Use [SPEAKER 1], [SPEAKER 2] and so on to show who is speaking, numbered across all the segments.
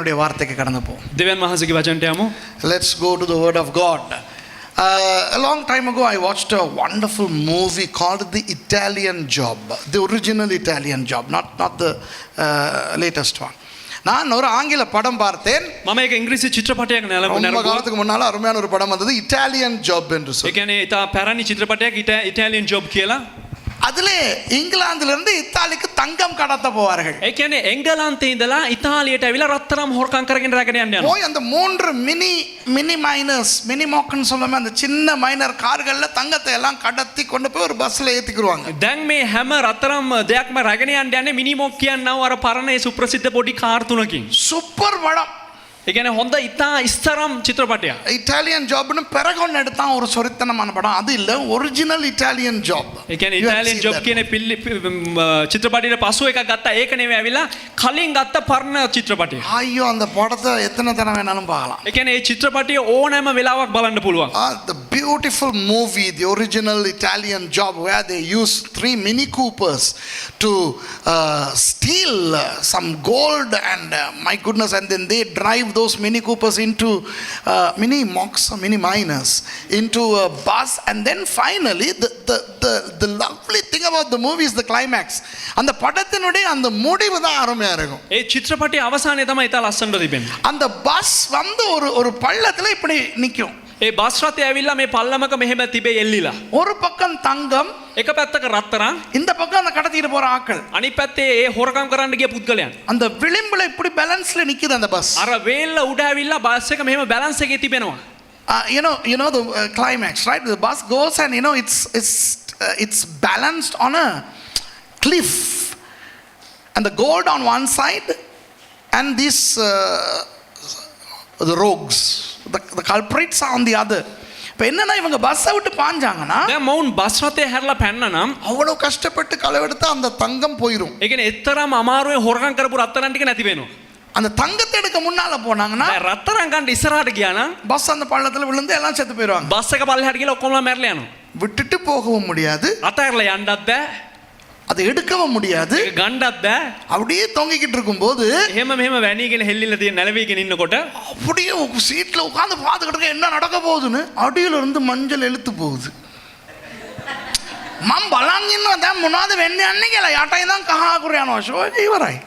[SPEAKER 1] தேவனுடைய வார்த்தைக்கு கடந்து போவோம்.
[SPEAKER 2] දෙවියන් වහන්සේගේ වචනට යමු.
[SPEAKER 1] Let's go to the word of God. A long time ago I watched a wonderful movie called The Italian Job, the original Italian Job, not the latest one. நான் ஒரு ஆங்கில படம் பார்த்தேன்.
[SPEAKER 2] මම ඒක ඉංග්‍රීසි චිත්‍රපටයක්
[SPEAKER 1] ரொம்ப காலத்துக்கு முன்னால அருமையான ஒரு படம் வந்தது, இட்டாலியன் ஜாப் என்று சொல்லி.
[SPEAKER 2] ඒ කියන්නේ ඊට පැරණි චිත්‍රපටයක් ඉටාලියන් ජොබ් කියලා.
[SPEAKER 1] அதிலே இங்கிலாந்திலிருந்து இத்தாலிக்கு தங்கம் கடத்த போவார்கள்.
[SPEAKER 2] ඒ කියන්නේ එංගලන්තේ ඉඳලා ඉතාලියට ඇවිල්ලා රත්තරම් හොරකම් කරගෙන රැගෙන යන්න යනවා.
[SPEAKER 1] போய் அந்த 3 மினி மைனர்ஸ், மினி மோக்கன் சொல்லுமே, அந்த சின்ன மைனர் கார்கள்ல தங்கத்தை எல்லாம் கடத்தி கொண்டு போய் ஒரு பஸ்ல ஏத்திக்குவாங்க.
[SPEAKER 2] දැන් මේ හැම රත්තරම් දෙයක්ම රැගෙන යන්න යන්නේ මිනිමොක් කියනව අර පරණ ඒ සුප්‍රසිද්ධ පොඩි කාර් තුනකින්.
[SPEAKER 1] சூப்பர் படம்.
[SPEAKER 2] ඒ කියන්නේ හොඳ ඉතා ඉස්තරම් චිත්‍රපටයක්.
[SPEAKER 1] இட்டாலியன் ஜாப்னு பிறகு ஒன்று எடுத்தான் ஒரு சொரித்தனமான படம். அது இல்ல, ஒரிஜினல் இட்டாலியன் ஜாப்.
[SPEAKER 2] ඒ කියන්නේ ඉතාලියන් ජොබ් කියන චිත්‍රපටයේ පසු එකක් ගත්තා. ඒක නෙවෙයි ඇවිල්ලා කලින් ගත්ත පරණ චිත්‍රපටය.
[SPEAKER 1] ஐயோ, அந்த படத்தை எத்தனை தடவை வேணாலும் பார்க்கலாம்.
[SPEAKER 2] ඒ කියන්නේ මේ චිත්‍රපටය ඕනෑම වෙලාවක් බලන්න පුළුවන්.
[SPEAKER 1] The beautiful movie, the original Italian Job, where they use 3 Mini Coopers to steal some gold and my goodness, and then they drive those Mini Coopers into mini mocks, mini miners into a bus, and then finally the lovely thing about the movie is the climax. அந்த படத்தினுடைய அந்த முடிவு தான் அருமையா இருக்கும்.
[SPEAKER 2] ඒ චිත්‍රපටයේ අවසානයේ තමයි ඉතා ලස්සනට තිබෙන්නේ.
[SPEAKER 1] அந்த பஸ் வந்து ஒரு பள்ளத்துல இப்படி நிக்கும்.
[SPEAKER 2] ඒ බස් රථය ඇවිල්ලා මේ පල්ලමක මෙහෙම තිබේ එල්ලිලා.
[SPEAKER 1] ஒரு பக்கம் தங்கம்,
[SPEAKER 2] එක පැත්තක රත්තරන්,
[SPEAKER 1] இந்த பக்கம் அந்த கடத்திட்டு போற ஆட்கள்.
[SPEAKER 2] අනිත් පැත්තේ ඒ හොරකම් කරන්න ගිය පුද්ගලයන්.
[SPEAKER 1] அந்த விளிம்புல இப்படி பேலன்ஸ்ல நிக்குது அந்த பஸ்.
[SPEAKER 2] අර වේල්ල උඩ ඇවිල්ලා බස් එක මෙහෙම බැලන්ස් එකේ තිබෙනවා.
[SPEAKER 1] You know the climax, right? The bus goes and it's balanced on a cliff, and the gold on one side and these the rogues, the culprits are on the other. இப்போ என்னன்னா இவங்க பஸ்ஸை விட்டு பாஞ்சாங்கன்னா
[SPEAKER 2] දැන් මවුන් bus රථය හැරලා පැන්න නම්
[SPEAKER 1] அவ்வளவு கஷ்டப்பட்டு களவெடுத்து அந்த தங்கம் போயிடும்.
[SPEAKER 2] ඒ කියන්නේ එතරම් අමාරුවේ හොරකම් කරපු රත්තරන් ටික නැති වෙනවා.
[SPEAKER 1] அந்த தங்கத்தை எடுக்க முன்னால போனாங்கன்னா
[SPEAKER 2] දැන් රත්තරන් ගන්න ඉස්සරහට ගියා නම්
[SPEAKER 1] பஸ் அந்த பள்ளத்துல விழுந்து எல்லாம் செத்து போயிடுவாங்க.
[SPEAKER 2] බස් එක පල්ලෙහාට ගිහලා ඔක්කොම මැරලා යනවා.
[SPEAKER 1] விட்டுட்டு போகவும் முடியாது,
[SPEAKER 2] අතහැරලා යන්නත් බෑ,
[SPEAKER 1] அதை எடுக்கவும் முடியாது.
[SPEAKER 2] ඒක ගන්නත් බෑ.
[SPEAKER 1] அப்படியே தொங்கிக்கிட்டு இருக்கும்போது
[SPEAKER 2] එහෙම මෙහෙම වැණීගෙන හෙල්ලිලා තියෙන නැලවිගෙන ඉන්නකොට
[SPEAKER 1] அப்படியே சீட்ல உட்கார்ந்து பார்த்துக்கிட்டு இருக்க என்ன நடக்க போகுதுன்னு அடியில இருந்து மஞ்சள் எழுத்து போகுது. මම බලන් ඉන්නවා දැන් මොනවද වෙන්නේ යන්නේ කියලා. යටයි නම් කහ අකුර යනවා. ෂෝ එක ඉවරයි.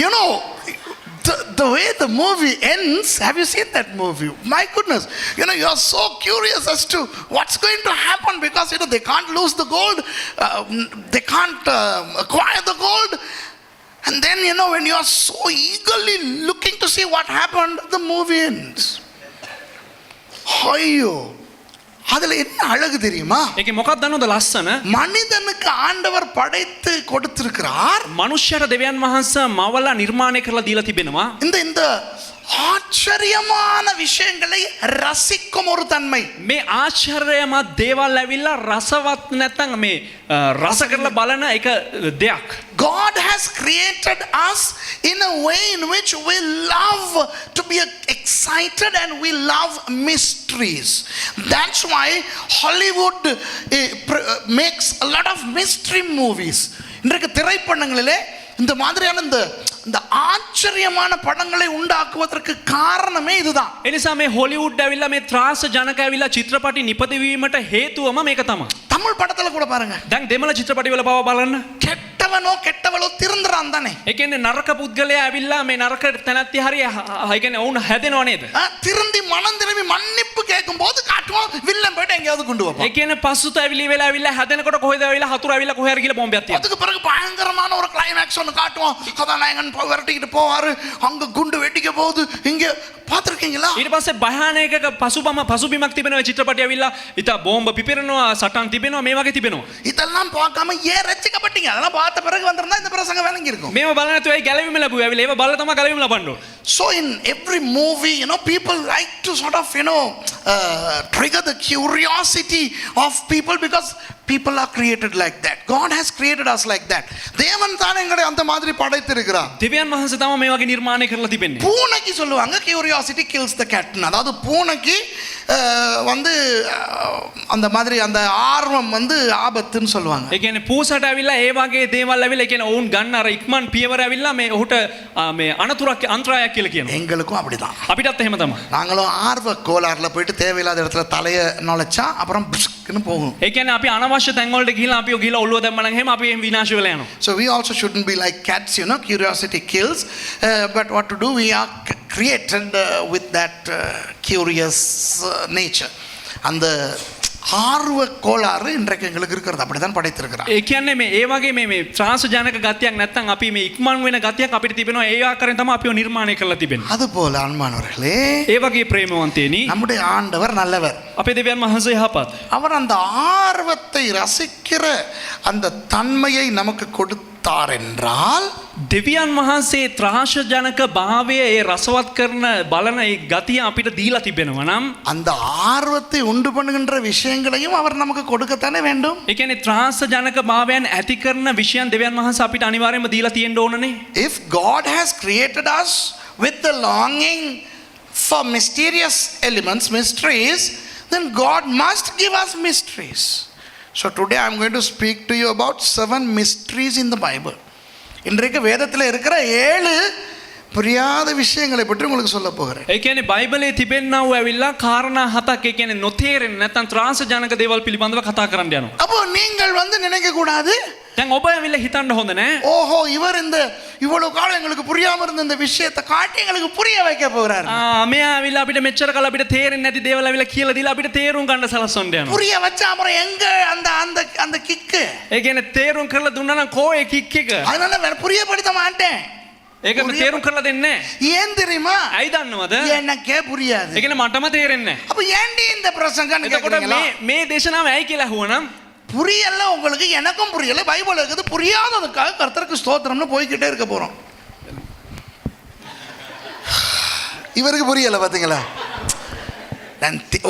[SPEAKER 1] You know, the way the movie ends, have you seen that movie? My goodness, you know, you are so curious as to what's going to happen, because you know they can't lose the gold, they can't acquire the gold, and then you know when you are so eagerly looking to see what happened, the movie ends. Ayyo, அதுல என்ன அழகு தெரியுமா?
[SPEAKER 2] ඒකේ මොකක්ද දන්නවද ලස්සන?
[SPEAKER 1] மனிதனுக்கு ஆண்டவர் படைத்து கொடுத்திருக்கிறார்.
[SPEAKER 2] මනුෂ්‍යයට දෙවියන් වහන්සේ මවලා නිර්මාණය කරලා දීලා තිබෙනවා.
[SPEAKER 1] இந்த ஆச்சரியமான விஷயங்களை ரசிக்கும் ஒரு தன்மை.
[SPEAKER 2] මේ ආශ්චර්යමත් දේවල් ඇවිල්ලා රසවත් නැත්නම් මේ රස කරලා බලන එක දෙයක්.
[SPEAKER 1] God has created us in a way in which we love to be excited and we love mysteries. That's why Hollywood makes a lot of mystery movies. இன்றைக்கு திரைப்படங்களிலே இந்த மாதிரியான இந்த ஆச்சரியமான படங்களை உண்டாக்குவதற்கு காரணமே இதுதான்.
[SPEAKER 2] එනිසා මේ හොලිවුඩ් ඇවිල්ලා මේ ත්‍රාස ජනක ඇවිල්ලා චිත්‍රපටි නිපදවීමට හේතුවම මේක තමයි.
[SPEAKER 1] தமிழ் படத்துல கூட பாருங்க.
[SPEAKER 2] දැන් දෙමළ චිත්‍රපටි වල පව බලන්න.
[SPEAKER 1] கெட்டவனோ கெட்டவளோ திருந்துறான் தானே.
[SPEAKER 2] ඒ කියන්නේ නරක පුද්ගලයා ඇවිල්ලා මේ නරක තැනැත්ති හරිය ඒ කියන්නේ වුණ හැදෙනව නේද?
[SPEAKER 1] திருந்தி மனம் திரும்பி மன்னிப்பு கேட்கும்போது காட்டுவோம் வில்லன் போய்ட்டு எங்கயாவது கொண்டு வைப்போம்.
[SPEAKER 2] ඒ කියන්නේ පසුතැවිලි වෙලා ඇවිල්ලා හැදෙනකොට කොහෙද ඇවිල්ලා හතුරු ඇවිල්ලා කොහේ හරි ගිහලා බෝම්බයක් තියනවා.
[SPEAKER 1] அதுக்கு பிறகு பயங்கரமான ஒரு கிளைமாக்ஸ் ஒன்னு காட்டுவோம். கதாநாயகன் விரட்டிக்கிட்டு போவாரு, அங்க குண்டு வெடிக்க போகுது. இங்க பாத்திருக்கீங்களா?
[SPEAKER 2] ඊට පස්සේ භයානක පසුබිමක් තිබෙනවා චිත්‍රපටය ඇවිල්ලා ඉතින් බෝම්බ පිපිරෙනවා, සටන් තිබෙනවා, මේ වගේ තිබෙනවා.
[SPEAKER 1] இதெல்லாம் பார்க்காம ஏன் ரட்சிக்கப்பட்டீங்க? அதெல்லாம் பார்த்த பிறகு வந்திருந்தா இந்த பிரசங்கம் விளங்கி இருக்கும்.
[SPEAKER 2] මේව බලන නැතුව ඒ ගැලවීම ලැබුවා. ඇවිල්ලා ඒව බලලා තමයි ගැලවීම ලබන්න ඕන.
[SPEAKER 1] So in every movie, you know, people like to sort of, you know, trigger the curiosity of people, because people are created like that. God has created us like that. தேவன் தான் எங்களை அந்த மாதிரி படைத்திருக்கிறார்.
[SPEAKER 2] දෙවියන් වහන්සේ තමයි මේ වගේ නිර්මාණය කරලා තිබෙන්නේ.
[SPEAKER 1] பூனைக்கு சொல்லுவாங்க curiosity kills the cat. அதாவது பூனைக்கு வந்து அந்த மாதிரி அந்த ஆர்வம் வந்து ஆபத்துன்னு சொல்லுவாங்க.
[SPEAKER 2] ඒ කියන්නේ පූසට ඇවිල්ලා ඒ වගේ දේවල් ඇවිල්ලා ඒ කියන්නේ ඔවුන් ගන්න අර ඉක්මන් පියවර ඇවිල්ලා මේ ඔහුට මේ අනතුරක් අන්තරායක් කියලා කියනවා.
[SPEAKER 1] எங்களுக்கும் அப்படிதான்.
[SPEAKER 2] අපිටත් එහෙම තමයි.
[SPEAKER 1] நாங்களும் ஆர்வ கோளாறுல போயிட்டு தேவையில்லாத இடத்துல தலையை நுழைச்சா அப்புறம் புஷ்க்குன்னு போகும்.
[SPEAKER 2] ඒ කියන්නේ අපි අනවශ්‍ය තැන් වලට ගිහිල්ලා අපි ගිහිල්ලා ඔළුව දැම්ම නම් එහෙම අපි එහෙම විනාශ වෙලා යනවා.
[SPEAKER 1] So we also shouldn't be like cats, curiosity kills. But what to do? We are created with that curious nature. அந்த ஆர்வ கோளாறு இன்றைக்கு எங்களுக்கு இருக்கிறது. அப்படிதான் படைத்திருக்கிறார்.
[SPEAKER 2] ඒ කියන්නේ මේ ඒ වගේ මේ ත්‍රාසජනක ගතියක් නැත්නම් අපි මේ ඉක්මන් වෙන ගතියක් අපිට තිබෙනවා. ඒ ආකාරයෙන් තමයි අපිව නිර්මාණය කරලා තිබෙන්නේ.
[SPEAKER 1] அதுபோல அன்பானவர்களே,
[SPEAKER 2] ඒ වගේ ප්‍රේමවන්තයනි
[SPEAKER 1] நம்முடைய ஆண்டவர் நல்லவர்.
[SPEAKER 2] අපේ දෙවියන් වහන්සේ යහපත්.
[SPEAKER 1] அவர் அந்த ஆர்வத்தை ரசிக்கிற அந்த தன்மையை நமக்கு கொடுத்தார் என்றால்,
[SPEAKER 2] දෙවියන් වහන්සේ ත්‍රාසජනක භාවය ඒ රසවත් කරන බලන ඒ ගතිය අපිට දීලා තිබෙනවා නම්
[SPEAKER 1] அந்த ஆர்வத்தை உண்டு பண்ணுகின்ற விஷயங்களையும் அவர் நமக்கு கொடுக்கத்தானே வேண்டும்.
[SPEAKER 2] ඒ කියන්නේ ත්‍රාසජනක භාවයන් ඇති කරන විෂයන් දෙවියන් වහන්සේ අපිට අනිවාර්යයෙන්ම දීලා තියෙන්න ඕනනේ.
[SPEAKER 1] If God has created us with the longing for mysterious elements, mysteries, then God must give us mysteries. So today I am going to speak to you about 7 mysteries in the Bible. இன்றைக்கு வேதத்தில் இருக்கிற 7 புரியாத விஷயங்களை பற்றி உங்களுக்கு சொல்ல போகிறேன்.
[SPEAKER 2] ඒ කියන්නේ බයිබලයේ තිබෙනා වූ ඇවිල්ලා කාරණා 7ක් ඒ කියන්නේ නොතේරෙන්නේ නැත්නම් ත්‍රාසජනක දේවල් පිළිබඳව කතා කරන්න යනවා.
[SPEAKER 1] அப்போ நீங்கள் வந்து நினைக்க கூடாது,
[SPEAKER 2] දැන් ඔබ ඇවිල්ලා හිතන්න හොඳ නෑ.
[SPEAKER 1] ஓஹோ இவர் இந்த இவ்வளவு காலம் எங்களுக்கு புரியாம இருந்த இந்த விஷயத்தை காட்டி எங்களுக்கு புரிய வைக்க போறாரு.
[SPEAKER 2] මෙයා ඇවිල්ලා අපිට මෙච්චර කාල අපිට තේරෙන්නේ නැති දේවල් ඇවිල්ලා කියලා දීලා අපිට තේරුම් ගන්න සලස්වන්න යනවා.
[SPEAKER 1] புரிய வச்சா அப்புறம் எங்க அந்த அந்த அந்த கிக்கு?
[SPEAKER 2] ඒ කියන්නේ තේරුම් කරලා දුන්නා නම් කෝ ඒ කික් එක.
[SPEAKER 1] அதனால வேற புரியப்படுத்த மாட்டேன்.
[SPEAKER 2] ඒක තේරුම් කරලා දෙන්නේ නෑ.
[SPEAKER 1] ஏன் தெரியுமா?
[SPEAKER 2] ඇයි දන්නවද?
[SPEAKER 1] எனக்கே புரியாது.
[SPEAKER 2] ඒ කියන්නේ මටම තේරෙන්නේ නෑ.
[SPEAKER 1] அப்ப ஏன்டி இந்த பிரசங்கன்னு
[SPEAKER 2] එතකොට
[SPEAKER 1] கேக்குறீங்களா?
[SPEAKER 2] මේ දේශනාව ඇයි කියලා අහුවනම්
[SPEAKER 1] புரியல உங்களுக்கு, எனக்கும் புரியல. பைபிள் இருக்குது, புரியாததுக்காக கர்த்தருக்கு ஸ்தோத்திரம்னு போய்கிட்டே இருக்க போறோம். இவருக்கு புரியல பாத்தீங்களா?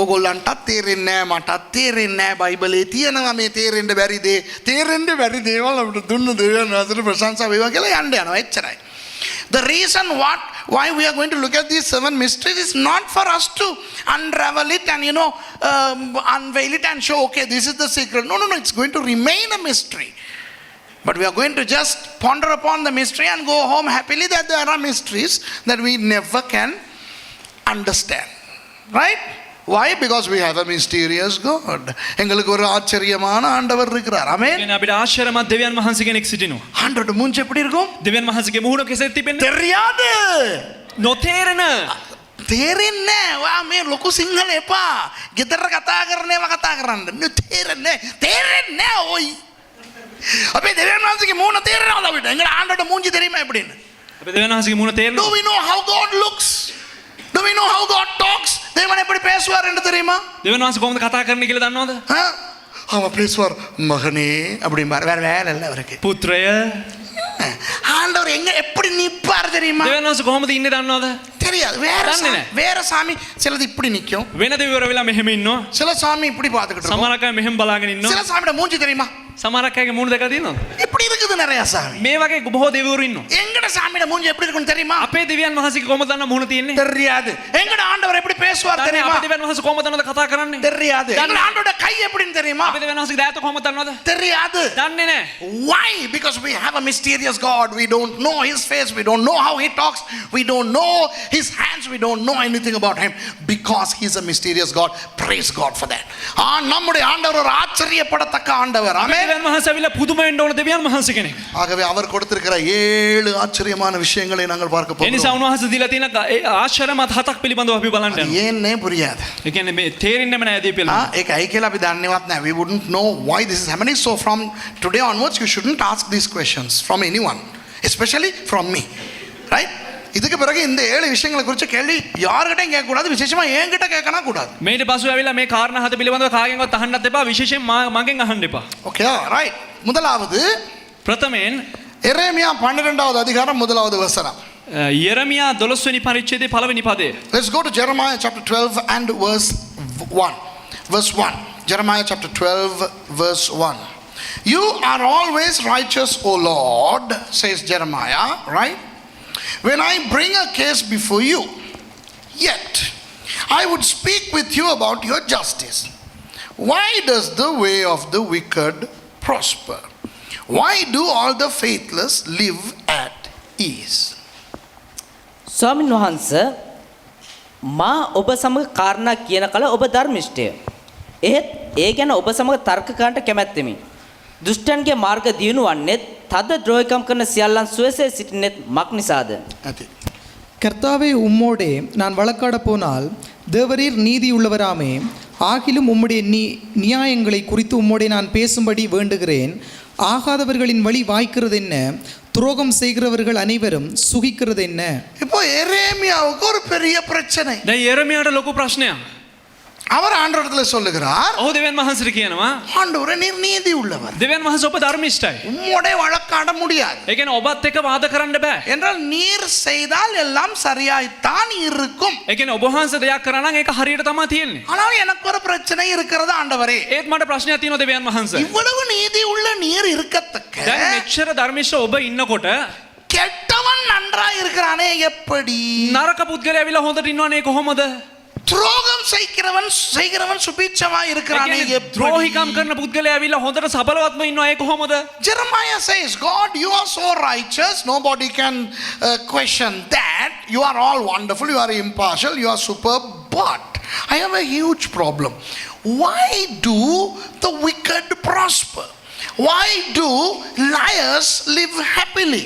[SPEAKER 1] ඕගොල්ලන්ට තේරෙන්නේ නැහැ, මට තේරෙන්නේ නැහැ. බයිබලයේ තියෙනවා මේ තේරෙන්න බැරි දේවල් අපිට දුන්න දෙවියන් වහන්සේට ප්‍රශංසා වේවා කියලා යන්න යනවා. එච්චරයි. The reason why we are going to look at these 7 mysteries is not for us to unravel it and unveil it and show, okay, this is the secret. No, it's going to remain a mystery. But we are going to just ponder upon the mystery and go home happily that there are mysteries that we never can understand. Right? Why? Because we have a mysterious God. எங்களுக்கு ஒரு ஆச்சரியமான ஆண்டவர் இருக்கிறார். ஆமென்.
[SPEAKER 2] කියන්නේ අපිට ආශ්චර්යමත් දෙවියන් වහන්සේ කෙනෙක් සිටිනවා.
[SPEAKER 1] ஆண்டவருடைய மூஞ்சி எப்படி இருக்கும்?
[SPEAKER 2] දෙවියන් වහන්සේගේ මුහුණ කෙසේද තිබෙන්නේ?
[SPEAKER 1] தெரியாது.
[SPEAKER 2] නොතේරෙන.
[SPEAKER 1] තේරෙන්නේ නැහැ. මේ ලොකු සිංහල එපා. ගෙදර කතා කරන්නේම කතා කරන්න. තේරෙන්නේ ඔයි. අපේ දෙවියන් වහන්සේගේ මූණ තේරෙනවද අපිට? එංගල ආண்டவருடைய மூஞ்சி தெரியுமா எப்படின்னு?
[SPEAKER 2] අපේ දෙවියන් වහන්සේගේ මුහුණ තේරෙනවා.
[SPEAKER 1] Do we know how God looks? Do we know how God talks? தேவன் எப்படி பேசுவார் என்று தெரியுமா?
[SPEAKER 2] දෙවියන් වහන්සේ කොහොමද කතා කරන්නේ කියලා දන්නවද?
[SPEAKER 1] அவன் பேசுவார், மகனே அப்படிம்பார். வேற வேலை இல்லை அவருக்கு.
[SPEAKER 2] පුත්‍රය.
[SPEAKER 1] ஆண்டவர் எங்க எப்படி நிப்பார் தெரியுமா?
[SPEAKER 2] දෙවියන් වහන්සේ කොහොමද ඉන්නේ දන්නවද?
[SPEAKER 1] தெரியாது. வேற சாமி சிலது இப்படி நிக்கும்,
[SPEAKER 2] වෙන දෙවිවරු වෙලා මෙහෙම ඉන්නවා.
[SPEAKER 1] சில சாமி இப்படி பார்த்துக்கிட்டு இருக்கும்,
[SPEAKER 2] සමහරක් අය මෙහෙම බලාගෙන ඉන්නවා.
[SPEAKER 1] சில சாமியோட மூஞ்சி தெரியுமா?
[SPEAKER 2] සමහරක් අයගේ මුහුණ දැකලා තියෙනවද?
[SPEAKER 1] இப்படி இருக்குது நிறைய சாமி.
[SPEAKER 2] මේ වගේ බොහෝ දෙවිවරු ඉන්නවා.
[SPEAKER 1] எங்கட சாமியோட மூஞ்சி எப்படி இருக்குன்னு தெரியுமா?
[SPEAKER 2] අපේ දෙවියන් වහන්සේගේ කොහොමද දන්න මුහුණ තියෙන්නේ?
[SPEAKER 1] தெரியாது. எங்கட ஆண்டவர் எப்படி பேசுவார் தெரியுமா?
[SPEAKER 2] අපේ දෙවියන් වහන්සේ කොහොමද දන්නවද කතා කරන්නේ?
[SPEAKER 1] தெரியாது. எங்கட ஆண்டவரோட கை எப்படின்னு தெரியுமா?
[SPEAKER 2] අපේ දෙවියන් වහන්සේගේ දෑත කොහොමද දන්නවද?
[SPEAKER 1] தெரியாது.
[SPEAKER 2] දන්නේ නැහැ.
[SPEAKER 1] Why? Because we have a mysterious God. We don't know his face, we don't know how he talks, we don't know his hands, we don't know anything about him, because he's a mysterious God. Praise God for that. நம்முடைய ஆண்டவர் ஒரு ஆச்சரியப்படத்தக்க ஆண்டவர். ஆமென்.
[SPEAKER 2] දෙවියන් වහන්සේ අවිලා පුදුම වෙන්න ඕන දෙවියන් වහන්සේ කෙනෙක්.
[SPEAKER 1] ஆகவே அவர் கொடுத்திருக்கிற 7 ஆச்சரியமான விஷயங்களை நாங்கள் பார்க்க
[SPEAKER 2] ඒ
[SPEAKER 1] போகிறோம்.
[SPEAKER 2] නිසා උන්වහන්සේ දීලා තියෙන ආශ්චර්යමත් 7ක් පිළිබඳව අපි බලන්න යනවා.
[SPEAKER 1] ஏன்னே புரியாது.
[SPEAKER 2] ඒ කියන්නේ මේ තේරෙන්නේම නැහැ දේ පිළිබඳව.
[SPEAKER 1] ඒක ඇයි කියලා අපි දන්නේවත් නැහැ. We wouldn't know why this is happening. So from today onwards you shouldn't ask these questions from anyone, especially from me. Right? இதுக்கு பிறகு இந்த 7 விஷயங்களை குறித்து கேள்வி யார்கிட்டயும் கேட்க கூடாது, விசேஷமா என்கிட்ட கேட்கணும் கூடாது.
[SPEAKER 2] මේට පසු ඇවිල්ලා මේ කාරණා 7 පිළිබඳව කාගෙන්වත් අහන්නත් එපා, විශේෂයෙන් මගෙන් අහන්න එපා.
[SPEAKER 1] Okay, right. முதலாவது
[SPEAKER 2] ප්‍රථමයෙන්
[SPEAKER 1] எரேமியா 12வது அதிகாரம் 1வது வசனம்.
[SPEAKER 2] යෙරමියා 12 වෙනි පරිච්ඡේදයේ 1 වෙනි පදය.
[SPEAKER 1] Let's go to Jeremiah chapter 12 and verse 1. Verse 1. Jeremiah chapter 12 verse 1. You are always righteous, O Lord, says Jeremiah, right? When I bring a case before you, yet I would speak with you about your justice. Why does the way of the wicked prosper? Why do all the faithless live at ease?
[SPEAKER 3] ස්වාමින් වහන්සේ මා ඔබ සමග කාරණා කියන කල ඔබ ධර්මිෂ්ඨය. එහෙත් ඒ ගැන ඔබ සමග තර්ක කරන්නට කැමැත්තෙමි. දුෂ්ටන්ගේ මාර්ග දියුණු වන්නේත් තද ද්‍රෝහිකම් කරන සියල්ලන් සුවසේ සිටින්නේත් මක් නිසාද?
[SPEAKER 4] கர்த்தாவே உம்மோடே நான் வழக்காட போனால் தேவரீர் நீதி உள்ளவராமே. ஆகிலும் உம்முடைய நியாயங்களை குறித்து உம்மோடே நான் பேசும்படி வேண்டுகிறேன். ஆகாதவர்களின் வழி வாய்க்கிறது என்ன? துரோகம் செய்கிறவர்கள் அனைவரும் சுகிக்கிறது என்ன?
[SPEAKER 1] இப்போ எரேமியாவுக்கு ஒரு பெரிய பிரச்சனை.
[SPEAKER 2] දැන් එරමියාට ලොකු ප්‍රශ්නයක්.
[SPEAKER 1] அவர் ஆண்டவரிடத்துல சொல்லுகிறார்,
[SPEAKER 2] ඔහු දෙවියන් වහන්සේට කියනවා
[SPEAKER 1] ஆண்டவரே நீர் நீதி உள்ளவர்,
[SPEAKER 2] දෙවියන් වහන්සේ ඔබ ධර්මිෂ්ඨයි.
[SPEAKER 1] உம்மோட வழக்காட முடியாது.
[SPEAKER 2] ඒ කියන්නේ ඔබත් එක්ක වාද කරන්න බෑ.
[SPEAKER 1] என்றால் நீர் செய்தால் எல்லாம் சரியாய்த்தான் இருக்கும்.
[SPEAKER 2] ඒ කියන්නේ ඔබ වහන්සේ දෙයක් කරා නම් ඒක හරියට තමයි තියෙන්නේ.
[SPEAKER 1] ஆனால் எனக்கு ஒரு பிரச்சனை இருக்கிறது ஆண்டவரே.
[SPEAKER 2] ඒත් මට ප්‍රශ්නයක් තියෙනවා දෙවියන් වහන්සේ.
[SPEAKER 1] இவ்வளவு நீதி உள்ள நீர் இருக்கத்தக்க
[SPEAKER 2] දැන් මෙච්චර ධර්මිෂ්ඨ ඔබ ඉන්නකොට
[SPEAKER 1] கெட்டவன் நன்றாய் இருக்கிறானே எப்படி?
[SPEAKER 2] නරක පුද්ගලයා ඇවිල්ලා හොඳට ඉන්නවනේ කොහොමද?
[SPEAKER 1] துரோகம் செய்கிறவன் சுபீட்சமாய் இருக்கிறானே எப்படி?
[SPEAKER 2] ද්‍රෝහිකම් කරන පුද්ගලයා ඇවිල්ලා හොඳට සබලවත්ම ඉන්නවා ඒ කොහොමද?
[SPEAKER 1] Jeremiah says, God, you are so righteous, nobody can question that. You are all wonderful, you are impartial, you are superb, but I have a huge problem. Why do the wicked prosper? Why do liars live happily?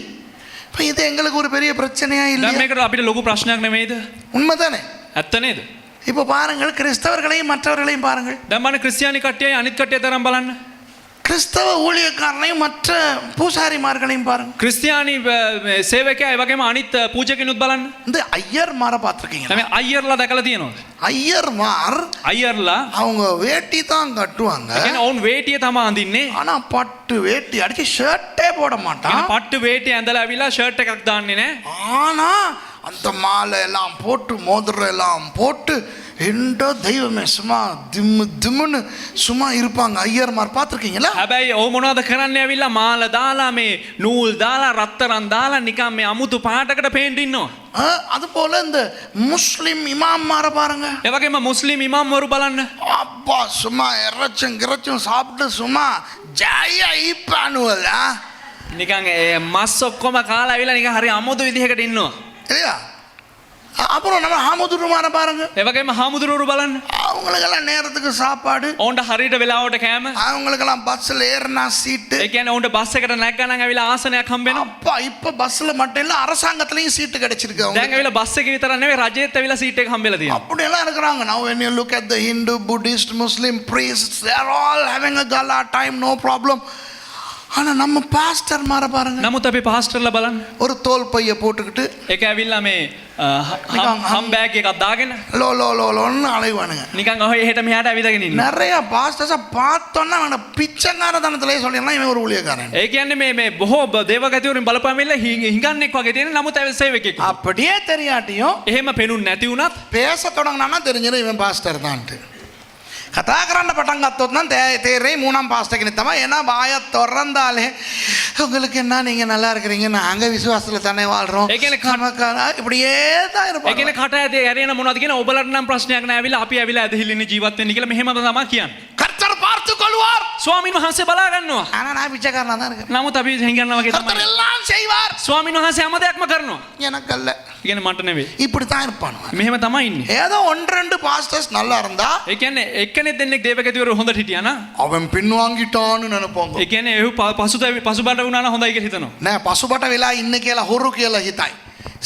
[SPEAKER 1] இது எங்களுக்கு ஒரு பெரிய பிரச்சனையா இல்ல?
[SPEAKER 2] දැන් මේකට අපිට ලොකු ප්‍රශ්නයක් නෙමෙයිද?
[SPEAKER 1] உண்மைதானே?
[SPEAKER 2] ඇත්ත නේද?
[SPEAKER 1] இப்போ பாருங்கள், கிறிஸ்தவர்களையும் மற்றவர்களையும் பாருங்கள்.
[SPEAKER 2] දැන් මම ක්‍රිස්තියානි කට්ටියයි අනිත් කට්ටිය තරම් බලන්න.
[SPEAKER 1] கிறிஸ்தவ ஊழியக்காரனையும் மற்ற பூசாரிமார்களையும் பாருங்க.
[SPEAKER 2] ක්‍රිස්තියානි සේවකයා ඒ වගේම අනිත් පූජකිනුත් බලන්න.
[SPEAKER 1] இந்த ஐயர்மார பார்த்திருக்கீங்க?
[SPEAKER 2] දැන් අයියර්ලා දැකලා තියෙනවද?
[SPEAKER 1] ஐயர்மார்
[SPEAKER 2] අයියර්ලා
[SPEAKER 1] அவங்க வேட்டி தான் கட்டுவாங்க.
[SPEAKER 2] ඒ කියන්නේ ඔවුන් වේටිය තමයි අඳින්නේ.
[SPEAKER 1] ஆனா பட்டு வேட்டி அடிச்சு ஷர்ட்டே போட மாட்டான்.
[SPEAKER 2] පට්ටු වේටිය ඇඳලා ඇවිල්ලා ෂර්ට් එකක් දාන්නේ නැහැ.
[SPEAKER 1] ஆனா அந்த மாலை எல்லாம் போட்டு மோதிரம் எல்லாம் போட்டு எந்த தெய்வமே சும்மா திம்மு திம்முன்னு சும்மா இருப்பாங்க ஐயர்மார். பார்த்திருக்கீங்களா?
[SPEAKER 2] හැබැයි ඔව් මොනවද කරන්නේ ඇවිල්ලා මාල දාලා මේ නූල් දාලා රත්තරන් දාලා නිකන් මේ අමුතු පාටකට පේන්න ඉන්නවා.
[SPEAKER 1] அது போல இந்த முஸ்லிம் இமாம்மார பாருங்க.
[SPEAKER 2] ඒ වගේම මුස්ලිම් ඉමාම්වරු බලන්න.
[SPEAKER 1] அப்பா சும்மா இறைச்சும் சாப்பிட்டு சும்மா ஜாலியா ஈப்பானுவல.
[SPEAKER 2] නිකන් මස් ඔක්කොම කාලා ඇවිල්ලා නිකන් හරි අමුතු විදිහකට ඉන්නවා.
[SPEAKER 1] இல்லையா? அப்புறம் நம்ம ஹாமுதுருமார பாருங்க.
[SPEAKER 2] ඒ වගේම හාමුදුරුවරු බලන්න.
[SPEAKER 1] அவங்களுக்கெல்லாம் நேரத்துக்கு சாப்பாடு,
[SPEAKER 2] ඔවුන්ට හරියට වෙලාවට කෑම.
[SPEAKER 1] அவங்களுக்கெல்லாம் பஸ்ல ஏறினா சீட்டு.
[SPEAKER 2] ඒ කියන්නේ ඔවුන්ට බස් එකට නැග්ගා නම් ඇවිල්ලා ආසනයක් හම්බ වෙනවා.
[SPEAKER 1] அப்பா இப்ப பஸ்ல மட்டும் இல்ல அரசாங்கத்திலயும் சீட்டு கிடைச்சிருக்கு
[SPEAKER 2] දැන්
[SPEAKER 1] அவங்களுக்கு.
[SPEAKER 2] ඇවිල්ලා බස් එකේ විතරක් නෙවෙයි රජයේත් ඇවිල්ලා සීට් එක හම්බෙලා තියෙනවා.
[SPEAKER 1] அப்படி எல்லாம் இருக்கிறாங்க. Now when you look at the Hindu, Buddhist, Muslim priests, they are all having a gala time, no problem. ஆனா நம்ம பாஸ்டர் மார பாருங்க.
[SPEAKER 2] නමුත් අපි පාස්ටර්ලා බලන්න.
[SPEAKER 1] ஒரு தோல் பைய போட்டுக்கிட்டு
[SPEAKER 2] ඒක ඇවිල්ලා මේ හම් බෑග් එකක් දාගෙන
[SPEAKER 1] லோ லோ லோ லோன்னு அலைவானுங்க.
[SPEAKER 2] නිකන් ඔහේ එහෙට මෙහාට ඇවිදගෙන ඉන්නවා.
[SPEAKER 1] நிறைய பாஸ்டர்ஸ பார்த்தோன்னா அவன பிச்சைக்காரத்தனத்திலே சொல்லிடலாம் இவன் ஒரு ஊழியக்காரன்.
[SPEAKER 2] ඒ කියන්නේ මේ බොහෝ දේවගතිවරුන් බලපෑමෙල්ල හිඟන්නෙක් වගේ තියෙන නමුත් ඇවිත් සේවකෙක්.
[SPEAKER 1] அப்படியே தெரியாட்டியும்
[SPEAKER 2] එහෙම පෙනුන්නේ නැති වුණත්
[SPEAKER 1] பேச தொடங்கினான்னா தெரிஞ்சிடும் இவன் பாஸ்டர் தான்ட்டு. කතා කරන්න පටන් ගත්තොත් නම් තේරෙයි மூணாம் பாஸ்டர் කෙනෙක් තමයි. ஏன்னா வாயை திறந்தாலே உங்களுக்கு என்ன, நீங்க நல்லா இருக்கிறீங்க, நாங்க விசுவாசத்துல தானே வாழ்றோம்,
[SPEAKER 2] ඒ කියන්නේ
[SPEAKER 1] இப்படியே தான்
[SPEAKER 2] ඒ
[SPEAKER 1] இருப்பாங்க.
[SPEAKER 2] කියන්නේ කට ඇදේ ඇරෙන මොනවද කියන ඔබලට නම් ප්‍රශ්නයක් නෑ ඇවිල්ලා අපි ඇවිල්ලා ඇදහිල්ලන්නේ ජීවත් වෙන්න කියලා මෙහෙම තමයි කියන්නේ.
[SPEAKER 1] கர்த்தர் பார்த்து கொள்வார்.
[SPEAKER 2] ස්වාමීන් වහන්සේ බලා ගන්නවා.
[SPEAKER 1] ஆனா நான் பிச்சைக்காரனா தான் இருக்கேன்.
[SPEAKER 2] නමුත් අපි හිඟන්නා වගේ
[SPEAKER 1] கர்த்தர்
[SPEAKER 2] තමයි.
[SPEAKER 1] எல்லாம் செய்வார்.
[SPEAKER 2] ස්වාමීන් වහන්සේ හැම දෙයක්ම කරනවා.
[SPEAKER 1] எனக்கு அல்ல.
[SPEAKER 2] ඒ කියන්නේ මට නෙවෙයි.
[SPEAKER 1] இப்படி தான் இருப்பானுங்க.
[SPEAKER 2] මෙහෙම තමයි ඉන්නේ.
[SPEAKER 1] ஏதோ ஒன்று ரெண்டு பாஸ்டர்ஸ் நல்லா இருந்தா
[SPEAKER 2] ඒ කියන්නේ එක්කෙනෙක් දෙන්නෙක් දේවගතිවරු හොඳට හිටියා නා.
[SPEAKER 1] அவன் பின்வாங்கிட்டான்னு நினைப்பாங்க.
[SPEAKER 2] ඒ කියන්නේ එහු පසුබට වුණා නම් හොඳයි කියලා හිතනවා.
[SPEAKER 1] නෑ පසුබට වෙලා ඉන්න කියලා හොරු කියලා හිතයි.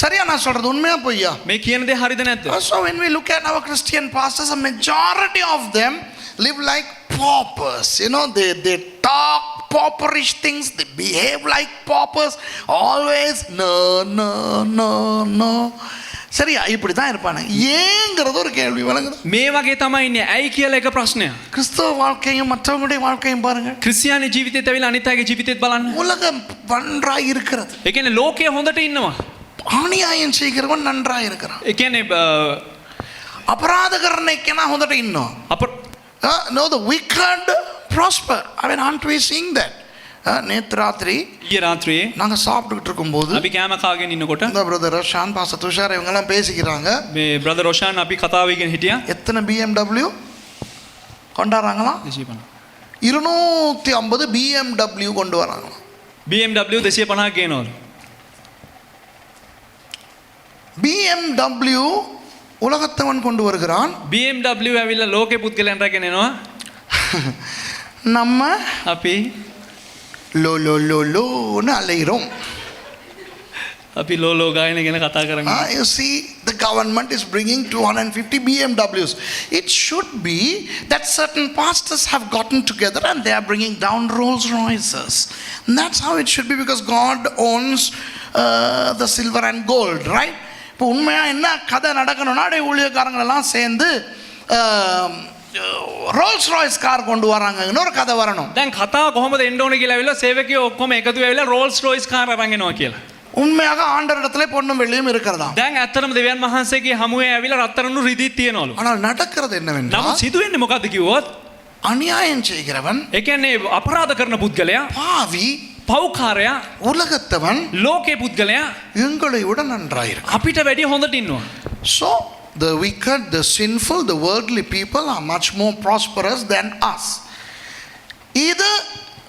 [SPEAKER 1] சரியா நான் சொல்றது உண்மையா பொய்யா?
[SPEAKER 2] මේ කියන දේ හරිද නැද්ද?
[SPEAKER 1] So when we look at our Christian pastors, a majority of them live like paupers. You know, they talk pauperish things, they behave like paupers, always no. சரியா இப்படி தான் இருப்பாங்க. ஏங்கிறது ஒரு கேள்வி வழங்குது.
[SPEAKER 2] මේ වගේ තමයි ඉන්නේ. ඇයි කියලා එක ප්‍රශ්නයක්.
[SPEAKER 1] கிறிஸ்தவ வாழ்க்கையும் மற்றவங்களுடைய வாழ்க்கையும் பாருங்க.
[SPEAKER 2] ක්‍රිස්තියානි ජීවිතේත් ඇවිල්ලා අනිත් අයගේ ජීවිතේත් බලන්න.
[SPEAKER 1] உலகம் நன்றாய் இருக்கிறது.
[SPEAKER 2] ඒ කියන්නේ ලෝකයේ හොඳට ඉන්නවා.
[SPEAKER 1] அநியாயம் செய்கிறவன் நன்றாய் இருக்கிறான்.
[SPEAKER 2] ඒ කියන්නේ
[SPEAKER 1] අපරාධ කරන එක්කෙනා හොඳට ඉන්නවා. No, the wicked prosper. I mean, aren't we seeing that? நேற்று ராத்திரி
[SPEAKER 2] ඊයේ රාත්‍රියේ
[SPEAKER 1] நாங்கள் சாப்பிட்டுக்கிட்டு இருக்கும்போது
[SPEAKER 2] අපි කෑම කාගෙන ඉන්නකොට
[SPEAKER 1] இந்த பிரதர் ஷான் பாச துஷார் இவங்கெல்லாம் பேசிக்கிறாங்க.
[SPEAKER 2] මේ බ්‍රදර් රොෂාන් අපි කතා වෙගෙන හිටියා.
[SPEAKER 1] எத்தனை BMW கொண்டாடுறாங்களாம்? 250 BMW கொண்டு வராங்களாம்.
[SPEAKER 2] BMW 250 ගේනවලු.
[SPEAKER 1] BMW உலகத்தவன் கொண்டு வருகிறான்.
[SPEAKER 2] BMW ඇවිල්ලා ලෝකේ පුද්ගලයන් රැගෙන එනවා.
[SPEAKER 1] நம்ம
[SPEAKER 2] අපි
[SPEAKER 1] லோன்னு அலைகிறோம்.
[SPEAKER 2] අපි ලෝලෝ ගායන ගැන කතා කරන්නේ.
[SPEAKER 1] You see, the government is bringing 250 BMWs. It should be that certain pastors have gotten together and they are bringing down Rolls Royces. And that's how it should be, because God owns the silver and gold, right? இப்போ உண்மையாக என்ன கதை நடக்கணும்னா ஊழியக்காரங்களெல்லாம் சேர்ந்து Rolls Royce car கொண்டு வராங்க. இன்னொரு கதை வரணும்.
[SPEAKER 2] දැන් කතාව කොහොමද එන්න ඕනේ කියලා ඇවිල්ලා සේවකයෝ ඔක්කොම එකතු වෙලා රෝල්ස් රොයිස් කාර් අරන් එනවා කියලා.
[SPEAKER 1] உண்மையாக ஆண்டவரிடத்திலே பொன்னும் வெள்ளியும் இருக்கிறதா?
[SPEAKER 2] දැන් ඇත්තටම දෙවියන් වහන්සේගේ හමුවේ ඇවිල්ලා රත්තරන්ු රිදීත් තියනවලු.
[SPEAKER 1] ஆனால் நடக்கிறது என்னவென்றால்,
[SPEAKER 2] නමුත් සිදුවෙන්නේ මොකද්ද කිව්වොත්
[SPEAKER 1] அநியாயம் செய்கிறவன்,
[SPEAKER 2] ඒ කියන්නේ අපරාධ කරන පුද්ගලයා,
[SPEAKER 1] பாவி,
[SPEAKER 2] පව්කාරයා,
[SPEAKER 1] உலகத்தவன்
[SPEAKER 2] ලෝකේ පුද්ගලයා
[SPEAKER 1] எங்களை விட நன்றாயிருக்கும்.
[SPEAKER 2] අපිට වැඩිය හොඳට ඉන්නවා.
[SPEAKER 1] So the wicked, the sinful, the worldly people are much more prosperous than us. இது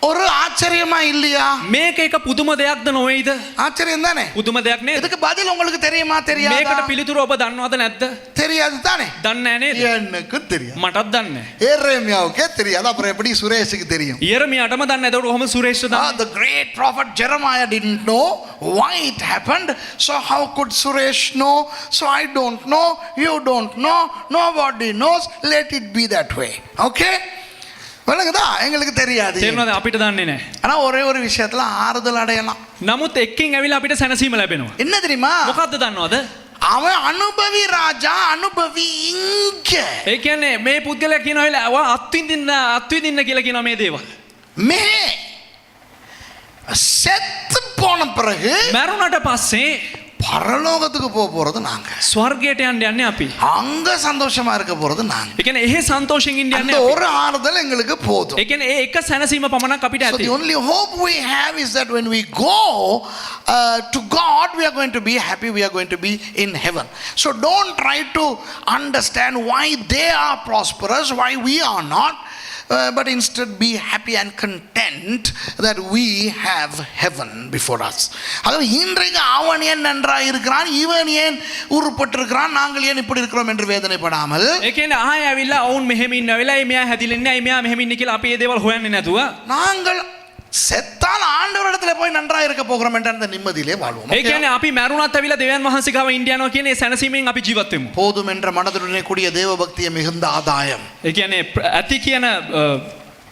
[SPEAKER 1] ஒரு ஆச்சரியமா இல்லையா?
[SPEAKER 2] මේක එක පුදුම දෙයක්ද නොවේද?
[SPEAKER 1] ஆச்சரியம் தானே?
[SPEAKER 2] පුදුම දෙයක් නේද?
[SPEAKER 1] இதுக்கு பதில் உங்களுக்கு தெரியுமா தெரியாதா?
[SPEAKER 2] මේකට පිළිතුර ඔබ දන්නවද නැද්ද?
[SPEAKER 1] தெரியாது தானே?
[SPEAKER 2] දන්නේ නැහැ නේද?
[SPEAKER 1] எனக்கு தெரியும்.
[SPEAKER 2] මටත් දන්නේ නැහැ.
[SPEAKER 1] எரேமியாவுக்கே தெரியாது, அப்புறம் எப்படி சுரேஷுக்கு தெரியும்?
[SPEAKER 2] යෙරමියාටම දන්නේ නැහැ. ඒකට කොහොම සුරේෂ්ට දන්නේ?
[SPEAKER 1] The great prophet Jeremiah didn't know why it happened, so how could Suresh know? So I don't know, you don't know, nobody knows, let it be that way. Okay? வணங்கதா, எங்களுக்கு தெரியாது.
[SPEAKER 2] තේරෙනවද? අපිට දන්නේ නැහැ.
[SPEAKER 1] ஆனா ஒரே ஒரு விஷயத்துல ஆறுதல் அடையலாம்.
[SPEAKER 2] නමුත් එක්කින් ඇවිල්ලා අපිට සැනසීම ලැබෙනවා.
[SPEAKER 1] என்ன தெரியுமா?
[SPEAKER 2] මොකද්ද දන්නවද?
[SPEAKER 1] அவன் அனுபவி ராஜா, அனுபவி இங்க.
[SPEAKER 2] ඒ කියන්නේ මේ පුද්ගලයා කියනවා වෙලාව අත්විඳින්න කියලා කියනවා මේ දේවල්.
[SPEAKER 1] மே செத்து போன பிறகு
[SPEAKER 2] මරුණට පස්සේ
[SPEAKER 1] பரலோகத்துக்கு போக போறது நாங்க.
[SPEAKER 2] ස්වර්ගයට යන්න යන්නේ අපි.
[SPEAKER 1] அங்க சந்தோஷமா இருக்க போறது நாங்க.
[SPEAKER 2] ඒ කියන්නේ එහෙ සන්තෝෂෙන් ඉන්න
[SPEAKER 1] அந்த
[SPEAKER 2] යන්නේ අපි.
[SPEAKER 1] ஒரு ஆறுதல் எங்களுக்கு போதும்.
[SPEAKER 2] ඒ කියන්නේ ඒ එක සැනසීම පමණක් අපිට
[SPEAKER 1] So
[SPEAKER 2] ඇති.
[SPEAKER 1] the only hope we have is that when we go to God, we are going to be happy, we are going to be in heaven. So don't try to understand why they are prosperous, why we are not. But instead be happy and content that we have heaven before us. அதாவது இன்றைக்கு அவன் ஏன் நன்றாக இருக்கிறான், இவன் ஏன் உருப்பட்டிருக்கிறான், நாங்கள் ஏன் இப்படி இருக்கிறோம் என்று வேதனைப்படாமல்,
[SPEAKER 2] ඒ කියන්නේ ආයෙ ඇවිල්ලා ඔවුන් මෙහෙම ඉන්නවා වෙලා එයා හැදිලෙන්නේ නැහැ, මෙයා මෙහෙම ඉන්නේ කියලා අපි මේ දේවල් හොයන්නේ නැතුව
[SPEAKER 1] நாங்கள் செத்தால் ஆண்டவரிடத்தில் போய் நன்றாக இருக்க போகிறோம் என்ற அந்த நிம்மதியிலே வாழ்வோம்.
[SPEAKER 2] ඒ කියන්නේ අපි මරුණත් ඇවිල්ලා දෙවියන් වහන්සේ ගාව ඉන්න යනවා කියන ඒ සැනසීමෙන් අපි ජීවත් වෙමු.
[SPEAKER 1] போதும் என்ற மனதுடனே கூடிய தேவ பக்தியை மிகுந்த ஆதாயம்.
[SPEAKER 2] ඒ කියන්නේ ඇති කියන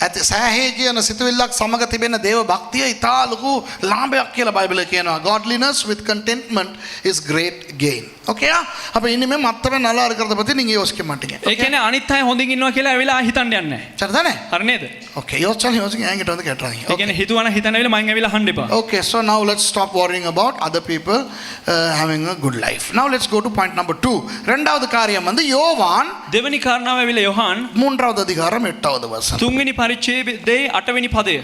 [SPEAKER 1] ඇති සෑහේ කියන සිතුවිල්ලක් සමග තිබෙන දේව භක්තිය ඉතා ලොකු ලාභයක් කියලා බයිබලයේ කියනවා. Godliness with contentment is great gain. Okay? அப்ப இனிமே மத்தவன் நல்லா இருக்கிறத பத்தி நீங்க யோசிக்க மாட்டீங்க.
[SPEAKER 2] ඒ කියන්නේ අනිත් අය හොඳින් ඉන්නවා කියලා ඇවිල්ලා හිතන්න යන්නේ නැහැ.
[SPEAKER 1] சரிதானே?
[SPEAKER 2] හරි නේද?
[SPEAKER 1] ஓகே, யோசிங்க என்கிட்ட வந்து கேட்றாதீங்க.
[SPEAKER 2] ඒ කියන්නේ හිතුවන හිතන ඇවිල්ලා මං ඇවිල්ලා අහන්න එපා.
[SPEAKER 1] Okay, so now let's stop worrying about other people having a good life. Now let's go to point number 2. இரண்டாவது காரியம் வந்து யோவான்
[SPEAKER 2] දෙවෙනි කාරණාව ඇවිල්ලා යොහන්
[SPEAKER 1] 3வது அதிகாரம் 8வது வசனம்.
[SPEAKER 2] තුන්වෙනි පරිච්ඡේදයේ 8වෙනි පදය.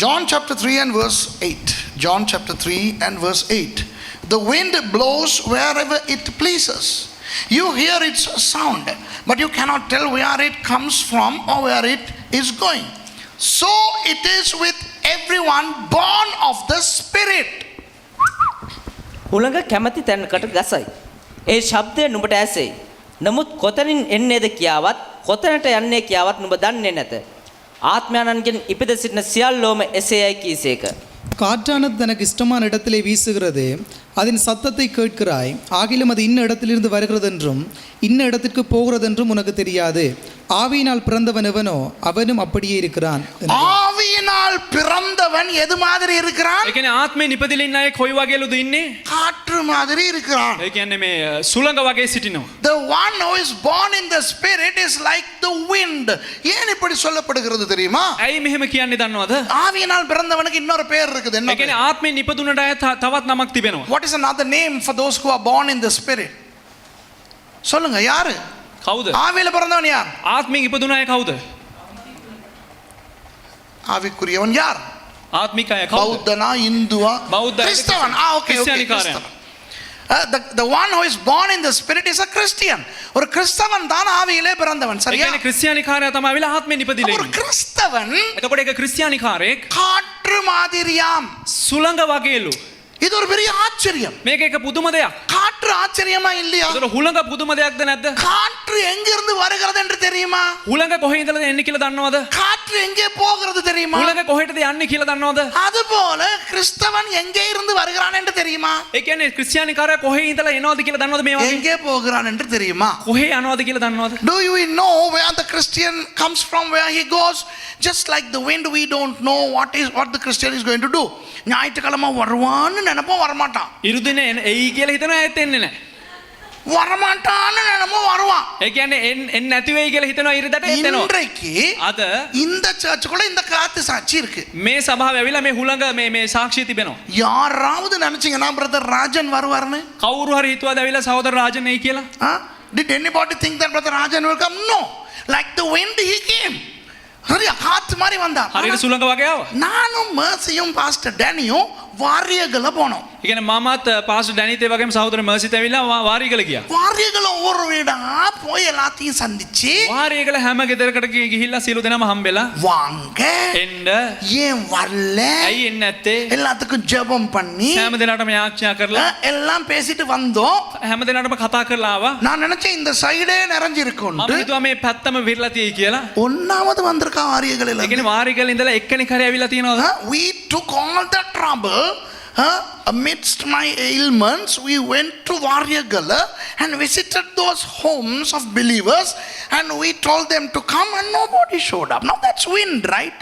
[SPEAKER 1] John chapter 3 and verse 8. John chapter 3 and verse 8. The wind blows wherever it pleases. You hear its sound, but you cannot tell where it comes from or where it is going. So it is with everyone born of the Spirit.
[SPEAKER 3] උලඟ කැමැති තැනකට ගසයි. ඒ ශබ්දය නුඹට ඇසෙයි. නමුත් කොතනින් එන්නේද කියාවත් කොතැනට යන්නේ කියාවත් නුඹ දන්නේ නැත. ආත්මයන්ගෙන් ඉපද සිටින සියල්ලෝම එසේයයි කීසේක.
[SPEAKER 4] காற்றானது தனக்கு இஷ்டமான இடத்திலே வீசுகிறது, அதன் சத்தத்தை கேட்கிறாய், ஆகிலும் அது இன்ன இடத்திலிருந்து வருகிறதென்றும் இன்ன இடத்திற்கு போகிறதென்றும் உனக்கு தெரியாது. ஆவியினால் பிறந்தவன் எவனோ அவனும் அப்படியே இருக்கிறான்.
[SPEAKER 1] ஆவியினால் பிறந்தவன் எது மாதிரி இருக்கிறான்?
[SPEAKER 2] ඒ කියන්නේ ආත්මේ නිපදිලා ඉන්න අය කොයි වගේලුද ඉන්නේ?
[SPEAKER 1] காற்று மாதிரி இருக்கிறான்.
[SPEAKER 2] ඒ කියන්නේ මේ සුළඟ වගේ සිටිනවා.
[SPEAKER 1] The one who is born in the Spirit is like the wind. ஏன் இப்படி சொல்லப்படுகிறது தெரியுமா?
[SPEAKER 2] ඇයි මෙහෙම කියන්නේ දන්නවද?
[SPEAKER 1] ஆவியினால் பிறந்தவனுக்கு இன்னொரு பேர் இருக்குது. என்ன?
[SPEAKER 2] ඒ කියන්නේ ආත්මේ නිපදුනට අය තවත් නමක් තිබෙනවා.
[SPEAKER 1] What is another name for those who are born in the Spirit? சொல்லுங்க, யாரு?
[SPEAKER 2] කවුද?
[SPEAKER 1] ஆவியில பிறந்தவன் யார்?
[SPEAKER 2] ආත්මික ඉපදුන අය කවුද?
[SPEAKER 1] ஆவிக்குரியவன் யார்?
[SPEAKER 2] ආත්මික අය කවුද?
[SPEAKER 1] பௌத்தனா, இந்துவா,
[SPEAKER 2] பௌத்த,
[SPEAKER 1] கிறிஸ்தவன். Okay,
[SPEAKER 2] கிறிஸ்டியானிக்காரன்.
[SPEAKER 1] the one who is born in the spirit is a Christian. ஒரு கிறிஸ்தவன் தான் ஆவியிலே பிறந்தவன்.
[SPEAKER 2] ඒ
[SPEAKER 1] சரியா?
[SPEAKER 2] කියන්නේ ක්‍රිස්තියානිකාරයා තමයි ආවිලා ආත්මෙන් ඉපදිලා
[SPEAKER 1] ஒரு
[SPEAKER 2] ඉන්නේ.
[SPEAKER 1] கிறிஸ்தவன்
[SPEAKER 2] එතකොට ඒක ක්‍රිස්තියානිකාරයෙක්
[SPEAKER 1] காற்று மாதிரியாம்.
[SPEAKER 2] සුළඟ වගේලු.
[SPEAKER 1] இது ஒரு பெரிய ஆச்சரியம்.
[SPEAKER 2] මේක එක පුදුම දෙයක්.
[SPEAKER 1] காற்று ஆச்சரியமா இல்லையா?
[SPEAKER 2] ඒතර හුළඟ පුදුම දෙයක්ද නැද්ද?
[SPEAKER 1] காற்று எங்கிருந்து வருகிறது என்று தெரியுமா?
[SPEAKER 2] හුළඟ කොහේ ඉඳලාද එන්නේ කියලා දන්නවද?
[SPEAKER 1] காற்று எங்கே போகிறது தெரியுமா?
[SPEAKER 2] හුළඟ කොහෙටද යන්නේ කියලා දන්නවද?
[SPEAKER 1] அதுபோல கிறிஸ்தவன் எங்கே இருந்து வருகிறான் என்று தெரியுமா?
[SPEAKER 2] ඒ කියන්නේ ක්‍රිස්තියානිකාරයා කොහේ ඉඳලා එනවද කියලා දන්නවද මේ වගේ?
[SPEAKER 1] எங்கே போகிறான் என்று தெரியுமா?
[SPEAKER 2] කොහේ යනවද කියලා දන්නවද?
[SPEAKER 1] Do you know where the Christian comes from, where he goes? Just like the wind, we don't know what the Christian is going to do. ஞாயிற்றுக்கிழமை வருவான்னு நினைப்போம், வரமாட்டான்.
[SPEAKER 2] ඉරුදිනේ එයි කියලා හිතනවා ඇත් එන්නේ නැහැ.
[SPEAKER 1] வரமாட்டான்னு நினைப்போம், வருவான்.
[SPEAKER 2] ඒ කියන්නේ එන්නේ නැති වෙයි කියලා හිතනවා ඉරිදට එතනවා.
[SPEAKER 1] இன்றைக்கு
[SPEAKER 2] අද
[SPEAKER 1] இந்த சர்ச்சுக்குள்ள இந்த காத்து சாட்சி இருக்கு.
[SPEAKER 2] මේ සභාව ඇවිල්ලා මේ හුළඟ මේ சாட்சிය තිබෙනවා.
[SPEAKER 1] யாராவது நினைச்சீங்கன்னா பிரதர் ராஜன் வருவார்னு?
[SPEAKER 2] කවුරු හරි හිතුවද ඇවිල්ලා සහෝදර රාජන් එයි කියලා?
[SPEAKER 1] Did anybody think that brother Rajan will come? No. Like the wind he came. சரியா, காத்து மாதிரி வந்தார்.
[SPEAKER 2] හරියට සුළඟ වගේ ආවා.
[SPEAKER 1] நானும் மர்சியும் பாஸ்டர் டேனியும் வாரியகளை போனோம்.
[SPEAKER 2] ඒ කියන්නේ මමත් පාස්ටර් ඩැනිත් ඒ වගේම සහෝදර මර්සිත් ඇවිල්ලා වාරියකල ගියා.
[SPEAKER 1] வாரியகளை ஒரு வீடா போய் எல்லாத்தையும் சந்திச்சு,
[SPEAKER 2] වාරියකල හැම ගෙදරකට ගිහිල්ලා සියලු දෙනාම හම්බෙලා
[SPEAKER 1] வாங்க,
[SPEAKER 2] එන්න
[SPEAKER 1] ஏன் வரல,
[SPEAKER 2] ඇයි එන්නේ නැත්තේ?
[SPEAKER 1] எல்லாத்துக்கும் ஜெபம் பண்ணி
[SPEAKER 2] හැම දෙනාටම යාඥා කරලා
[SPEAKER 1] எல்லாம் பேசிட்டு வந்தோம்.
[SPEAKER 2] හැම දෙනාටම කතා කරලා ආවා.
[SPEAKER 1] நான் நினைச்சேன் இந்த சைடே நிறைஞ்சிருக்கும்.
[SPEAKER 2] මම හිතුවා මේ පැත්තම විරලා තියෙයි කියලා.
[SPEAKER 1] ஒன்னாவது வந்திருக்கா வாரியகளில்.
[SPEAKER 2] ඒ කියන්නේ වාරියකල ඉඳලා එක්කෙනෙක් හරි ඇවිල්ලා තියෙනවද?
[SPEAKER 1] We took all the trouble. Amidst my ailments, we went to Varyagala and visited those homes of believers, and we told them to come, and nobody showed up. Now that's wind, right?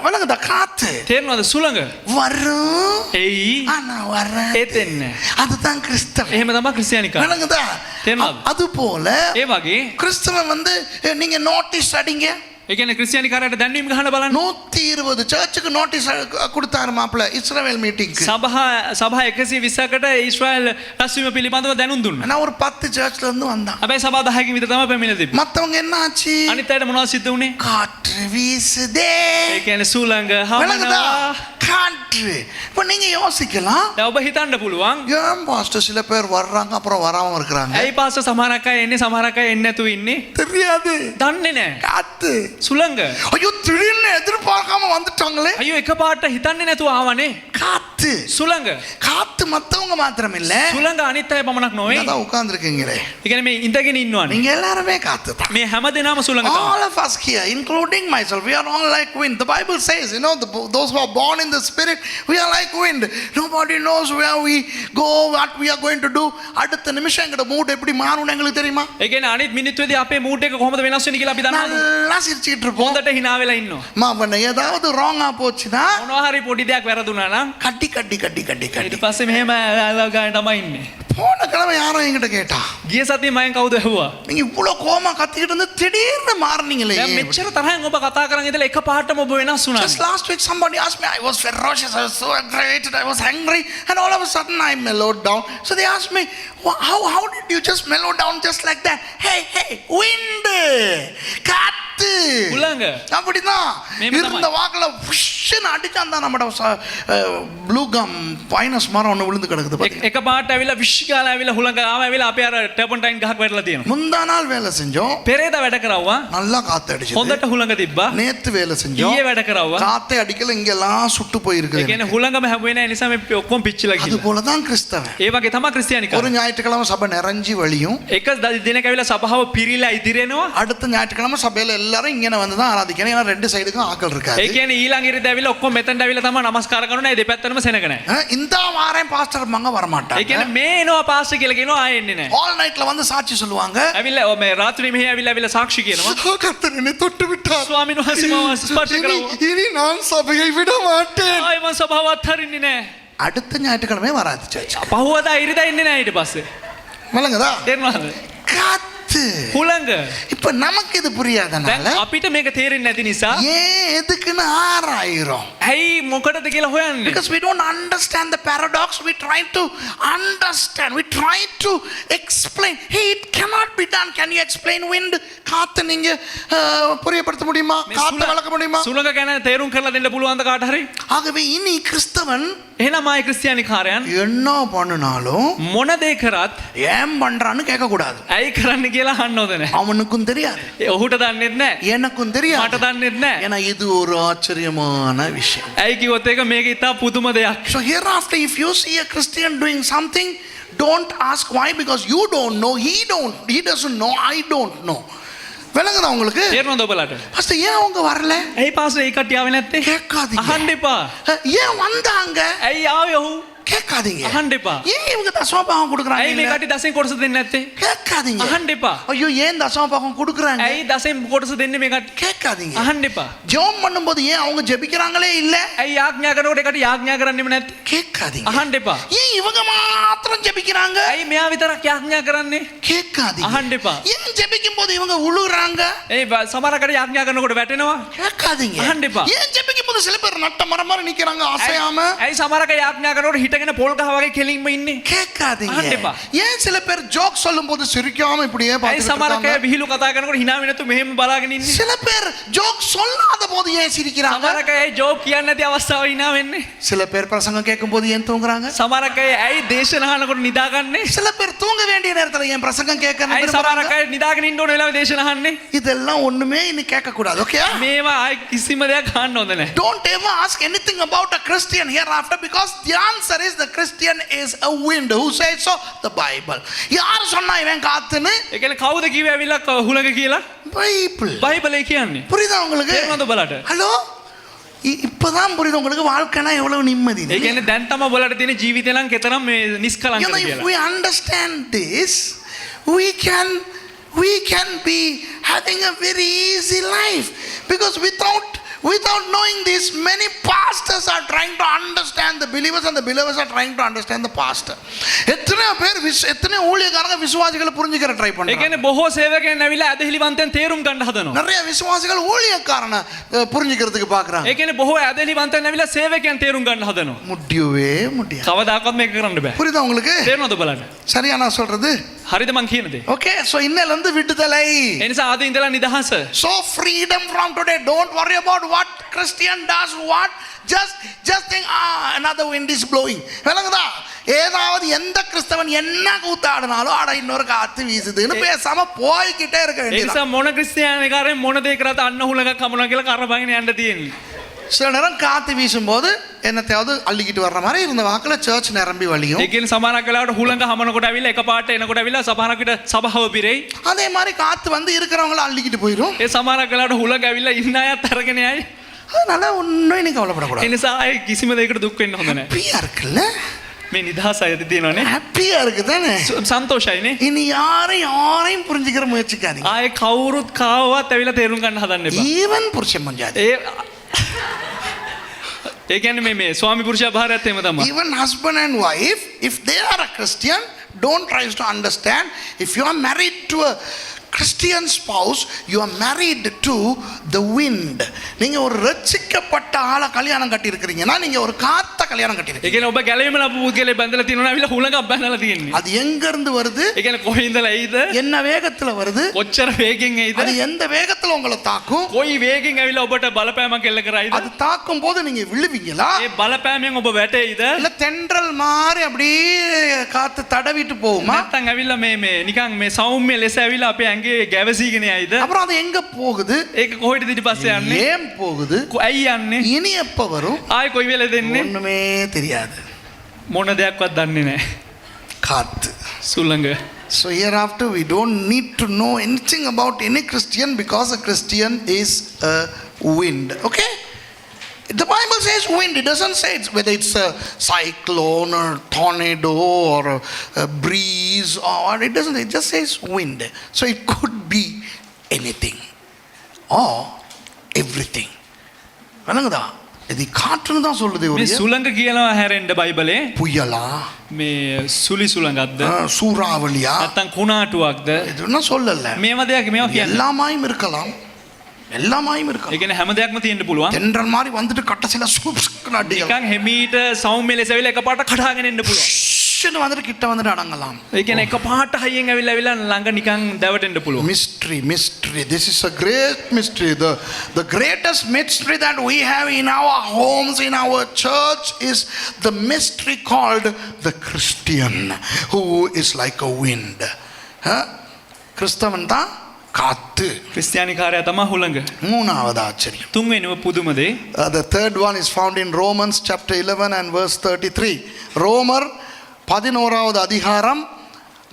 [SPEAKER 1] வலங்கடா காத்து.
[SPEAKER 2] තේරෙනවද සුළඟ?
[SPEAKER 1] வரும்.
[SPEAKER 2] එයි
[SPEAKER 1] ஆனா வர.
[SPEAKER 2] ඒත් එන්නේ.
[SPEAKER 1] அதுதான் கிறிஸ்தவன்.
[SPEAKER 2] එහෙම තමයි ක්‍රිස්තියානිකා.
[SPEAKER 1] வலங்கடா.
[SPEAKER 2] තේරෙනවද?
[SPEAKER 1] அது போல
[SPEAKER 2] ඒ වගේ
[SPEAKER 1] கிறிஸ்தவன் வந்து நீங்க நோட்டீஸ் அடிங்க.
[SPEAKER 2] ඒ කියන්නේ ක්‍රිස්තියානිකාරයට දැන්වීම ගහන්න බලන්න.
[SPEAKER 1] 120 சர்ச்சுக்கு நோட்டீஸ் கொடுத்தாரு மாப்ள இஸ்ரவேல் மீட்டிங்க்கு.
[SPEAKER 2] සභා 120කට ඊශ්‍රායල් රැස්වීම පිළිබඳව දැනුම් දුන්නා.
[SPEAKER 1] நான் ஒரு 10 சர்ச்ல இருந்து வந்தான்.
[SPEAKER 2] හැබැයි සභා 10කින් විතර තමයි පැමිණලා තිබ්බේ.
[SPEAKER 1] மத்தவங்க என்ன ஆச்சு?
[SPEAKER 2] අනිත් අයට මොනවද සිද්ධ වුනේ?
[SPEAKER 1] காற்று வீசுதே.
[SPEAKER 2] ඒ කියන්නේ සුළඟ
[SPEAKER 1] விளங்குதா?
[SPEAKER 2] හමනවා.
[SPEAKER 1] காற்று. இப்போ நீங்க யோசிக்கலாம்,
[SPEAKER 2] දැන් ඔබ හිතන්න පුළුවන්
[SPEAKER 1] ஏன் பாஸ்டர் சில பேர் வர்றாங்க அப்புறம் வராம இருக்கிறாங்க?
[SPEAKER 2] ඇයි පාස්ටර් සමහරක් අය එන්නේ සමහරක් අය එන්නේ නැතුව ඉන්නේ?
[SPEAKER 1] தெரியாது.
[SPEAKER 2] දන්නේ නැහැ.
[SPEAKER 1] காத்து.
[SPEAKER 2] සුළඟ.
[SPEAKER 1] ஐயோ, திடீர்னு எதிர்பார்க்காம வந்துட்டாங்களே.
[SPEAKER 2] අයියෝ එකපාරට හිතන්නේ නැතුව ආවනේ.
[SPEAKER 1] காத்து.
[SPEAKER 2] සුළඟ.
[SPEAKER 1] காத்து மத்தவங்க மாத்திரம் இல்ல,
[SPEAKER 2] සුළඟ අනිත් අය පමණක් නොවේ.
[SPEAKER 1] அதான் உட்கார்ந்துருக்கீங்களே,
[SPEAKER 2] ඒ කියන්නේ මේ ඉඳගෙන ඉන්නවනේ.
[SPEAKER 1] நீங்க எல்லாருமே காத்து தான்.
[SPEAKER 2] මේ හැම දෙනාම සුළඟ තමයි.
[SPEAKER 1] All of us here, including myself, we are all like wind. The Bible says, those who are born in the spirit, we are like wind. Nobody knows where we go, what we are going to do. அடுத்த நிமிஷம் எங்கட mood எப்படி மாறும்னு எங்களுக்கு தெரியுமா?
[SPEAKER 2] ඒ කියන්නේ අනිත් මිනිත්තුවේදී අපේ මූඩ් එක කොහොමද වෙනස් වෙන්නේ කියලා අපි දන්නවද?
[SPEAKER 1] நல்லா சிரிச்சிட்டு இருப்போம்.
[SPEAKER 2] හොඳට hina වෙලා ඉන්නවා.
[SPEAKER 1] மாவன ஏதாவது ராங்கா போச்சுன்னா
[SPEAKER 2] මොනවා හරි පොඩි දෙයක් වැරදුනා නම්
[SPEAKER 1] கட்டி கட்டி கட்டி கட்டி
[SPEAKER 2] ඊට
[SPEAKER 1] கட்டி.
[SPEAKER 2] පස්සේ මෙහෙම ගාන තමයි ඉන්නේ.
[SPEAKER 1] போன கிழமை யாரும் என்கிட்ட கேட்டா,
[SPEAKER 2] ගිය සතියේ මම කවුද ඇහුවා?
[SPEAKER 1] நீங்க இவ்வளவு கோமா கத்திக்கிட்டு இருந்து திடீர்னு மாறுனீங்களே.
[SPEAKER 2] දැන් මෙච්චර තරහෙන් ඔබ කතා කරන් ඉඳලා එකපාරටම ඔබ වෙනස් වුණා.
[SPEAKER 1] Just last week somebody asked me, I was ferocious, I was so aggravated, I was angry, and all of a sudden I mellowed down. So they asked me, how did you just mellow down just like that? Hey, wind, காத்து.
[SPEAKER 2] உலங்க.
[SPEAKER 1] அப்படிதான் இருந்த வாக்குல புஷ்ன்னு அடிச்சான் தான் நம்மட blue come Pinus மரம் ஒன்று விழுந்து கிடக்குது.
[SPEAKER 2] එකපාරට ඇවිල්ලා විශ් ගාලා ඇවිල්ලා හුළඟ ආව ඇවිල්ලා අපේ අර ටර්පන්ටයින් ගහක් වැටලා තියෙනවා.
[SPEAKER 1] முந்தா நாள் வேலை செஞ்சோம்,
[SPEAKER 2] පෙරේද වැඩ කරවුවා.
[SPEAKER 1] நல்லா காத்து அடிச்சது.
[SPEAKER 2] හොඳට හුළඟ තිබ්බා.
[SPEAKER 1] நேத்து வேலை செஞ்சோம்,
[SPEAKER 2] ඊයේ වැඩ කරවුවා.
[SPEAKER 1] காத்தே அடிக்கல, இங்கெல்லாம் சுட்டு போயிருக்குது.
[SPEAKER 2] ඒ කියන්නේ හුළඟම හැමුවේ නැහැ නිසා මේ ඔක්කොම පිච්චිලා
[SPEAKER 1] அது
[SPEAKER 2] ගිහිල්ලා.
[SPEAKER 1] போல தான் கிறிஸ்தவன்.
[SPEAKER 2] ඒ වගේ තමයි ක්‍රිස්තියානිකා.
[SPEAKER 1] ஒரு ஞாயிற்றுக்கிழமை சபை நிறைஞ்சி வழியும்,
[SPEAKER 2] එක දිනක ඇවිල්ලා සභාව පිරීලා ඉදිරියනවා.
[SPEAKER 1] அடுத்த ஞாயிற்றுக்கிழமை சபையில எல்லாரும் இங்கே வந்து தான் ஆராதிக்கணும். ஏன்னா ரெண்டு சைடுக்கும் ஆக்கள் இருக்காது.
[SPEAKER 2] ඒ කියන්නේ ඊළඟ ඉරිද ඇවිල්ලා ඔක්කොම මෙතනට ඇවිල්ලා තමයි නමස්කාර කරනවා. ඒ දෙපැත්තටම සෙනග නැහැ.
[SPEAKER 1] இந்த வாரம் பாஸ்டர் மங்க வர
[SPEAKER 2] ඒ
[SPEAKER 1] மாட்டாங்க.
[SPEAKER 2] කියන්නේ මේ එනවා පාස්ටර් කියලා කියනවා ආයෙ එන්නේ නැහැ.
[SPEAKER 1] ஆல் நைட்ல வந்து சாட்சி சொல்லுவாங்க.
[SPEAKER 2] ඇවිල්ලා මේ රාත්‍රියේ මෙහි ඇවිල්ලා සාක්ෂි කියනවා.
[SPEAKER 1] கர்த்தர் என்னை தொட்டு விட்டார்.
[SPEAKER 2] ස්වාමීන් වහන්සේ මාව ස්පර්ශ කරනවා.
[SPEAKER 1] இனி நான் சபையை விட மாட்டேன்.
[SPEAKER 2] ආයෙ මම සභාව අත්හරින්නේ නැහැ.
[SPEAKER 1] அடுத்த ஞாயிற்றுக்கிழமை வராது சர்ச்.
[SPEAKER 2] පහුවදා ඉරිදා එන්නේ නැහැ ඊට පස්සේ.
[SPEAKER 1] விளங்குதா?
[SPEAKER 2] තේරෙනවද?
[SPEAKER 1] காத்து.
[SPEAKER 2] හුළඟ.
[SPEAKER 1] இப்ப நமக்கு இது புரியாதனால
[SPEAKER 2] දැන් අපිට මේක තේරෙන්නේ නැති නිසා
[SPEAKER 1] ஏன் எதுக்குன்னு ஆராயிரும்.
[SPEAKER 2] ඇයි මොකටද කියලා හොයන්නේ?
[SPEAKER 1] Because we don't understand the paradox, we try to understand, we try to explain. Hey, it cannot be done. Can you explain wind? காத்து நீங்க புரியப்படுத்த முடியுமா? காத்து வளர்க்க முடியுமா?
[SPEAKER 2] සුළඟ ගැන තේරුම් කරලා දෙන්න පුළුවන්ද කාට හරි?
[SPEAKER 1] ஆகவே இனி கிறிஸ்தவன்
[SPEAKER 2] එහෙනම් ආයේ ක්‍රිස්තියානි කාරයන්
[SPEAKER 1] என்ன பண்ணினாலும்
[SPEAKER 2] මොන දේ කරත්
[SPEAKER 1] ஏன் பண்றான்னு கேட்க கூடாது.
[SPEAKER 2] ඇයි කරන්න කියලා අහන්න ඕනේ නැහැ.
[SPEAKER 1] அவனுக்கும் தெரியாது,
[SPEAKER 2] ඔහුට දන්නෙත් නැහැ.
[SPEAKER 1] எனக்கும் தெரியாது.
[SPEAKER 2] මට දන්නෙත් නැහැ.
[SPEAKER 1] ஏன்னா இது ஒரு ஆச்சரியமான விஷயம்.
[SPEAKER 2] ඇයි කිව්වොත් ඒක මේක ඉතා පුදුම දෙයක්.
[SPEAKER 1] So hereafter if you see a Christian doing something, don't ask why, because you don't know, he doesn't know, I don't know. விளங்குதா உங்களுக்கு?
[SPEAKER 2] තේරෙනවද ඔබලාට?
[SPEAKER 1] பாஸ்டர் ஏன் அவங்க வரல
[SPEAKER 2] ඇයි පාස්ටර් ඒ කට්ටිය ආවේ නැත්තේ?
[SPEAKER 1] கேட்காதீங்க.
[SPEAKER 2] අහන්න එපා.
[SPEAKER 1] ஏன் வந்தாங்க
[SPEAKER 2] ඇයි ආවේ ඔහු?
[SPEAKER 1] கேட்காதீங்க.
[SPEAKER 2] අහන්න එපා.
[SPEAKER 1] ஏன் இவங்க தசமபாகம் கொடுக்குறாங்க
[SPEAKER 2] ඇයි මේ
[SPEAKER 1] இல்ல?
[SPEAKER 2] කට්ටිය දසෙන් කොටස දෙන්නේ නැත්තේ?
[SPEAKER 1] கேட்காதீங்க.
[SPEAKER 2] අහන්න එපා.
[SPEAKER 1] ஐயோ ஏன் தசமபாகம் கொடுக்குறாங்க
[SPEAKER 2] ඇයි දසෙන් කොටස දෙන්නේ මේ කට්ටිය?
[SPEAKER 1] கேட்காதீங்க.
[SPEAKER 2] අහන්න එපා.
[SPEAKER 1] ஜெபம் பண்ணும்போது ஏன் அவங்க ஜெபிக்கிறாங்களே இல்ல
[SPEAKER 2] ඇයි යාඥා කරනකොට ඒකට යාඥා කරන්නෙම නැත්තේ?
[SPEAKER 1] கேட்காதீங்க.
[SPEAKER 2] අහන්න එපා.
[SPEAKER 1] ஏன் இவங்க மாத்திரம் ஜெபிக்கிறாங்க
[SPEAKER 2] ඇයි මෙයා විතරක් යාඥා කරන්නේ?
[SPEAKER 1] கேட்காதீங்க.
[SPEAKER 2] අහන්න එපා.
[SPEAKER 1] ஏன் ஜெபிக்கும் போது இவங்க உழுறாங்க
[SPEAKER 2] ඒ සමහරකට යාඥා කරනකොට වැටෙනවා.
[SPEAKER 1] கேட்காதீங்க.
[SPEAKER 2] அஹண்ட் எப்பா.
[SPEAKER 1] ஏன் ஜெபிக்கும் போது சில பேர் நட்ட மரம் மாதிரி நிக்கிறாங்க அசையாம
[SPEAKER 2] ඇයි සමහරක යාඥා කරනකොට හිටගෙන පොල් ගහ වගේ කෙලින්ම ඉන්නේ?
[SPEAKER 1] கேட்காதீங்க.
[SPEAKER 2] அஹண்ட் எப்பா.
[SPEAKER 1] ஏன் சில பேர் ஜோக் சொல்லும் போது சிரிக்காம இப்படியே
[SPEAKER 2] ඇයි
[SPEAKER 1] பார்த்துட்டு
[SPEAKER 2] සමහරක
[SPEAKER 1] இருக்காங்க?
[SPEAKER 2] විහිළු කතා කරනකොට hina වෙන්නේ නැතු මෙහෙම බලාගෙන ඉන්නේ?
[SPEAKER 1] சில பேர் ஜோக் சொல்லாத போது ஏன் சிரிக்கிறாங்க?
[SPEAKER 2] සමහරක ඇයි ජෝක් කියන්නේ නැති අවස්ථාව hina වෙන්නේ?
[SPEAKER 1] சில பேர் பிரசங்கம் கேட்கும் போது ஏன் தூங்குறாங்க?
[SPEAKER 2] සමහරක ඇයි දේශන අහනකොට නිදාගන්නේ?
[SPEAKER 1] சில பேர் தூங்க வேண்டிய நேரத்துல ஏன் பிரசங்கம் கேட்கணும்
[SPEAKER 2] ඇයි සමහරක අය නිදාගෙන ඉන්න ඕන වෙලාවෙ දේශන අහන්නේ?
[SPEAKER 1] இதெல்லாம் ஒண்ணுமே இனி கேட்க கூடாது. ஓகே?
[SPEAKER 2] මේවා ආයි කිසිම දෙයක් අහන්න හොඳ නැහැ.
[SPEAKER 1] Don't ever ask anything about a Christian hereafter, because the answer is the Christian is a wind. Who says so? The Bible. யார் சொன்னா இவன் காத்துன்னு?
[SPEAKER 2] ඒ කියන්නේ කවුද කිව්වේ ඇවිල්ලා හුලඟ කියලා?
[SPEAKER 1] பைபிள்.
[SPEAKER 2] බයිබලේ කියන්නේ.
[SPEAKER 1] புரியுதா உங்களுக்கு?
[SPEAKER 2] තේරුණාද ඔබලාට?
[SPEAKER 1] ஹலோ, இப்பதான் புரியுது உங்களுக்கு வாழ்க்கைனா எவ்வளவு நிம்மதி.
[SPEAKER 2] ඒ කියන්නේ දැන් තමයි ඔබලාට තියෙන ජීවිතේ නම් කෙතරම් මේ නිස්කලංකද
[SPEAKER 1] If
[SPEAKER 2] කියලා.
[SPEAKER 1] we understand this, we can be having a very easy life, because without knowing this, many pastors are trying to understand the believers and the believers are trying to understand the pastor. எத்தனை ஊழியக்காரங்க விசுவாசிகளை புரிஞ்சுக்கிற try
[SPEAKER 2] ඒ
[SPEAKER 1] பண்றாங்க.
[SPEAKER 2] කියන්නේ බොහෝ සේවකයන් ඇවිල්ලා ඇදහිලිවන්තයන් තේරුම් ගන්න හදනවා.
[SPEAKER 1] நிறைய விசுவாசிகள் ஊழியக்காரனை புரிஞ்சுக்கிறதுக்கு பார்க்கறாங்க.
[SPEAKER 2] ඒ කියන්නේ බොහෝ ඇදහිලිවන්තයන් ඇවිල්ලා සේවකයන් තේරුම් ගන්න හදනවා.
[SPEAKER 1] முடியவே முடியாது.
[SPEAKER 2] කවදාකවත් මේක කරන්න බෑ.
[SPEAKER 1] புரியுதா உங்களுக்கு?
[SPEAKER 2] තේරුණාද ඔබලාට?
[SPEAKER 1] சரியா நான் சொல்றது?
[SPEAKER 2] හරිද මං කියන දේ?
[SPEAKER 1] ஓகே, சோ இன்னையில இருந்து விடுதலை.
[SPEAKER 2] ඒ නිසා ආද ඉඳලා නිදහස.
[SPEAKER 1] So freedom from today. Don't worry about what Christian does, what just think another wind is blowing. விளங்குதா? ஏதாவது எந்த கிறிஸ்தவன் என்ன கூத்தாடினாலும் அட இன்னொரு காத்து வீசுதுன்னு பேசாம போய்கிட்டே இருக்க
[SPEAKER 2] ඒ
[SPEAKER 1] வேண்டியது.
[SPEAKER 2] නිසා මොන ක්‍රිස්තියානිකාරයෙන් මොන දේ කරත් අන්න හුලඟක් හමුනා කියලා කරබගෙන යන්න තියෙන්නේ.
[SPEAKER 1] சில நேரம் காத்து வீசும்போது என்னத்தையாவது அள்ளிக்கிட்டு வர்ற மாதிரி இருந்த வாக்குல சர்ச் நிரம்பி வழியும்.
[SPEAKER 2] ඒ කියන්නේ සමහරක් වෙලාවට හුලඟ හමනකොට ඇවිල්ලා එකපාරට එනකොට ඇවිල්ලා සමහරක් විට සභාව පිරෙයි.
[SPEAKER 1] அதே மாதிரி காத்து வந்து இருக்கிறவங்கள அள்ளிக்கிட்டு போயிடும்.
[SPEAKER 2] ඒ සමහරක් වෙලාවට හුලඟ ඇවිල්ලා ඉන්න අයත් අරගෙන යයි.
[SPEAKER 1] அதனால ஒன்னும் நீ கவலைப்படக்கூடாது.
[SPEAKER 2] ඒ නිසා ආයේ කිසිම දෙයකට දුක් වෙන්න හොඳ නැහැ.
[SPEAKER 1] ஹாப்பியா இருக்குல்ல?
[SPEAKER 2] මේ නිදහස අයද තියෙනවනේ.
[SPEAKER 1] ஹாப்பியா இருக்குதானே?
[SPEAKER 2] සන්තෝෂයිනේ.
[SPEAKER 1] இனி யாரையும் புரிஞ்சுக்கிற முயற்சிக்காதீங்க.
[SPEAKER 2] ආයේ කවුරුත් කාවවත් ඇවිල්ලා තේරුම් ගන්න හදන්න එපා.
[SPEAKER 1] ஈவன் புருஷன் மஞ்சாதி.
[SPEAKER 2] ඒ කියන්නේ මේ ස්වාමි පුරුෂයා භාර්යාවත් එහෙම තමයි.
[SPEAKER 1] Even husband and wife, if they are a Christian, don't try to understand. If you are married to a Christian spouse, you are married to the wind. நீங்க ஒரு ரட்சிக்கப்பட்ட ஆளை கல்யாணம் கட்டி இருக்கீங்கன்னா நீங்க ஒரு காத்த கல்யாணம் கட்டி
[SPEAKER 2] ඒ
[SPEAKER 1] இருக்கீங்க.
[SPEAKER 2] කියන්නේ ඔබ ගැලවෙම ලබපු පුද්ගලයෙක් බඳලා තියෙනවා ඇවිල්ලා හුලඟක් බඳලා තියෙන්නේ.
[SPEAKER 1] அது எங்க இருந்து வருது?
[SPEAKER 2] ඒ කියන්නේ කොහේ ඉඳලා එයිද?
[SPEAKER 1] என்ன வேகத்துல வருது?
[SPEAKER 2] කොච්චර වේගෙන් එයිද?
[SPEAKER 1] அது எந்த வேகத்துல உங்களை தாக்கும்?
[SPEAKER 2] කොයි වේගෙන් ඇවිල්ලා ඔබට බලපෑමක් එල්ල කරයිද?
[SPEAKER 1] அது தாக்கும் போது நீங்க விழுவீங்களா?
[SPEAKER 2] ඒ බලපෑමෙන් ඔබ වැටෙයිද?
[SPEAKER 1] இல்ல தென்றல் மாதிரி அப்படியே காத்து தடவிட்டு போகுமா?
[SPEAKER 2] නැත්තම් ඇවිල්ලා මේ නිකන් මේ සෞම්‍ය ලෙස ඇවිල්ලා අපේ ඇඟේ ගැවසීගෙන යයිද?
[SPEAKER 1] அப்புறம் அது எங்க போகுது?
[SPEAKER 2] ඒක කොහෙටද ඊට පස්සේ යන්නේ?
[SPEAKER 1] ஏன் போகுது?
[SPEAKER 2] ඇයි යන්නේ?
[SPEAKER 1] இனி எப்ப வரும்?
[SPEAKER 2] ආයේ කොයි වෙලේද එන්නේ?
[SPEAKER 1] ஒண்ணுமே தெரியாது.
[SPEAKER 2] මොන දෙයක්වත් දන්නේ නැහැ.
[SPEAKER 1] காத்து.
[SPEAKER 2] සුළඟ.
[SPEAKER 1] So hereafter we don't need to know anything about any Christian, because a Christian is a wind. Okay? The Bible says wind. It doesn't say whether it's a cyclone or tornado or a breeze, or it doesn't. It just says wind. So it could be anything or everything. விளங்குதா? இது காற்றுன்னு தான் சொல்லுது.
[SPEAKER 2] මේ
[SPEAKER 1] ஒரு
[SPEAKER 2] සුළඟ කියනවා හැරෙන්න බයිබලේ.
[SPEAKER 1] புயலா,
[SPEAKER 2] මේ සුලි සුළඟක්ද?
[SPEAKER 1] சூறாவளியா,
[SPEAKER 2] නැත්තම් කුණාටුවක්ද?
[SPEAKER 1] இதுன்னா சொல்லல.
[SPEAKER 2] මේව දෙයක් මේවා කියන්නේ.
[SPEAKER 1] எல்லாமாயும் இருக்கலாம். எல்லாமாயும்
[SPEAKER 2] ඒ
[SPEAKER 1] இருக்கலாம்.
[SPEAKER 2] කියන්නේ හැම දෙයක්ම තියෙන්න පුළුවන්.
[SPEAKER 1] தென்றல் மாதிரி வந்துட்டு கட்டசில சூப்ஸ்க்கு அடிக்கலாம்.
[SPEAKER 2] නිකන් හෙමීට සෞම්‍ය ලෙස ඇවිල්ලා එකපාරට කඩාගෙන එන්න පුළුවන්.
[SPEAKER 1] வந்துட்டு கிட்ட வந்துட்டு அடங்கலாம்.
[SPEAKER 2] ඒ කියන්නේ එකපාරට හයියෙන් ඇවිල්ලා ළඟ නිකන් දැවටෙන්න පුළුවන්.
[SPEAKER 1] Mystery. This is a great mystery. The greatest mystery that we have in our homes, in our church, is the mystery called the Christian, who is like a wind. கிறிஸ்தவன் தான் காத்து.
[SPEAKER 2] ක්‍රිස්තියානි කාර්යය තමයි හුළඟ.
[SPEAKER 1] மூணாவது ஆச்சரியம்.
[SPEAKER 2] තුන්වෙනිව පුදුම දේ.
[SPEAKER 1] The third one is found in Romans chapter 11 and verse 33. ரோமர் 11வது அதிகாரம்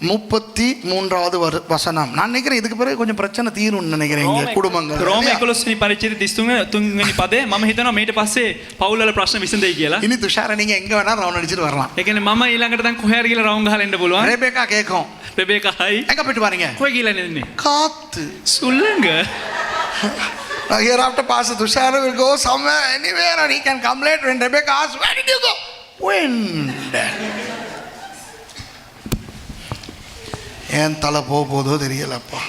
[SPEAKER 1] 33வது வசனம். நான் நினைக்கிறேன் இதுக்கு பிறகு கொஞ்சம் பிரச்சனை தீரும்னு நினைக்கிறேன் இங்க குடும்பங்கள்.
[SPEAKER 2] රෝම 11 වෙනි පරිච්ඡේදය 33 වෙනි පදේ මම හිතනවා මේට පස්සේ පවුල් වල ප්‍රශ්න විසඳෙයි කියලා.
[SPEAKER 1] இனி துஷார நீங்க எங்க வேணா ரவுண்ட் அடிச்சிட்டு வரலாம்.
[SPEAKER 2] ඒ කියන්නේ මම ඊළඟට දැන් කොහේ හරි ගිහලා රවුම් ගහලා එන්න පුළුවන්.
[SPEAKER 1] ரெபேக்கா கேக்கும்.
[SPEAKER 2] රෙබේකා හයි.
[SPEAKER 1] எங்க போயிட்டு வரீங்க?
[SPEAKER 2] කොහේ ගිහලා ඉන්නේ?
[SPEAKER 1] காத்து.
[SPEAKER 2] සුළඟ.
[SPEAKER 1] Hereafter Pastor Tushar will go somewhere, anywhere, and he can come later. When Rebecca asks, where did you go? Wind. ஏன் தலை போதோ தெரியலப்பா.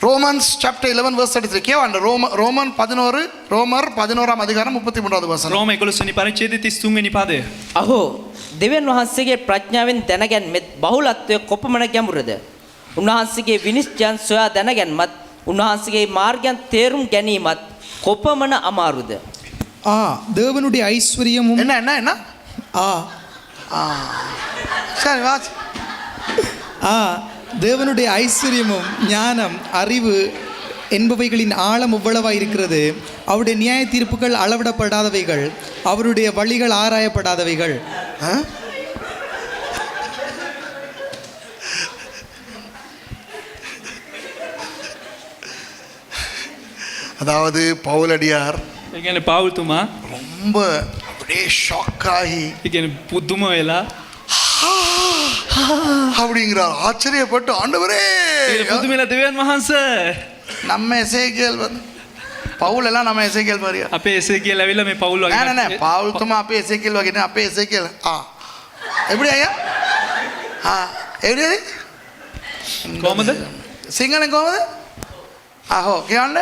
[SPEAKER 1] ரோமன்ஸ் சாப்டர் 11 verse 33 கேவாண்ட ரோமர் 11ஆம் அதிகாரம் 33வது வசனம்.
[SPEAKER 2] රෝම 11 වෙනි පරිච්ඡේදය 33 වෙනි පදය.
[SPEAKER 3] අහෝ දෙවියන් වහන්සේගේ ප්‍රඥාවෙන් දැනගැන්මෙත් බහුලත්වය කොපමණ ගැඹුරද? උන්වහන්සේගේ විනිශ්චයන් සොයා දැනගැන්මත් උන්වහන්සේගේ මාර්ගයන් තේරුම් ගැනීමත් කොපමණ අමාරුද?
[SPEAKER 4] தேவனுடைய ஐஸ்வர்யமும்
[SPEAKER 1] என்ன சரி வாசி.
[SPEAKER 4] தேவனுடைய ஐஸ்வர்யமும் ஞானம் அறிவு என்பவைகளின் ஆழம் எவ்வளவாக இருக்கிறது. அவருடைய நியாய தீர்ப்புகள் அளவிடப்படாதவைகள், அவருடைய வழிகள் ஆராயப்படாதவைகள்.
[SPEAKER 1] அதாவது பவுலடியார்
[SPEAKER 2] ඒ කියන්නේ පාවුල්තුමා
[SPEAKER 1] ரொம்ப அப்படியே ஷாக் ஆகி
[SPEAKER 2] ඒ කියන්නේ පුදුම වෙලා
[SPEAKER 1] அப்படிங்கிறார். ஆச்சரியப்பட்டு ஆண்டவரே
[SPEAKER 2] ඒ පුදුම වෙලා දෙවියන් වහන්සේ
[SPEAKER 1] நம்ம எசேக்கியேல் வந்து பவுல் எல்லாம் நம்ம எசேக்கியேல் மாதிரியா?
[SPEAKER 2] අපේ එසේකියල් ඇවිල්ලා මේ පවුල් වගේ
[SPEAKER 1] නෑ පவுல் තුමා අපේ எசேக்கியேல் වගේ නේ. අපේ எசேக்கியேல் எப்படி ஐயா? எப்படி
[SPEAKER 2] කොහමද?
[SPEAKER 1] සිංහලෙන් කොහමද? අහෝ කියන්න.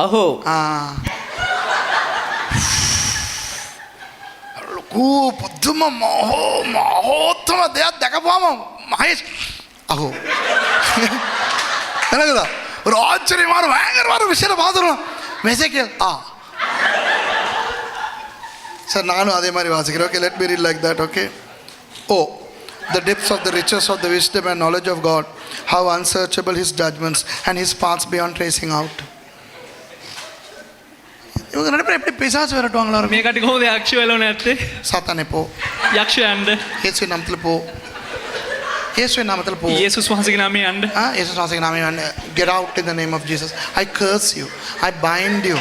[SPEAKER 3] අහෝ
[SPEAKER 1] ලොකු පුදුම මහෝත්තම දෙයක් දැකපුවාම මහේෂ් අහෝ எனக்குதா ஒரு ஆச்சரியமான பயங்கரமான விஷயத்தை பார்த்துருவோம். மெசேக்கியல் சார் நானும் அதே மாதிரி வாசிக்கிறேன். Okay, let me read like that. Okay. The depths of the riches of the wisdom and knowledge of God, how unsearchable his judgments and his paths beyond tracing out. இவங்க ரெண்டு பேரும் எப்படி பிசாசு விரட்டுவாங்களா?
[SPEAKER 2] මේ කටි කොහොමද යක්ෂ වෙලෝ නැත්තේ?
[SPEAKER 1] சாத்தானே போ,
[SPEAKER 2] යක්ෂයන්ද
[SPEAKER 1] இயேசுவின் நாமத்தில் போ, இயேசுவின் நாமத்தில் போ.
[SPEAKER 2] යේසුස් වහන්සේගේ නාමයෙන් යන්න.
[SPEAKER 1] இயேசு வாசிக்க நாமே வந்து get out in the name of Jesus. I curse you, I bind you,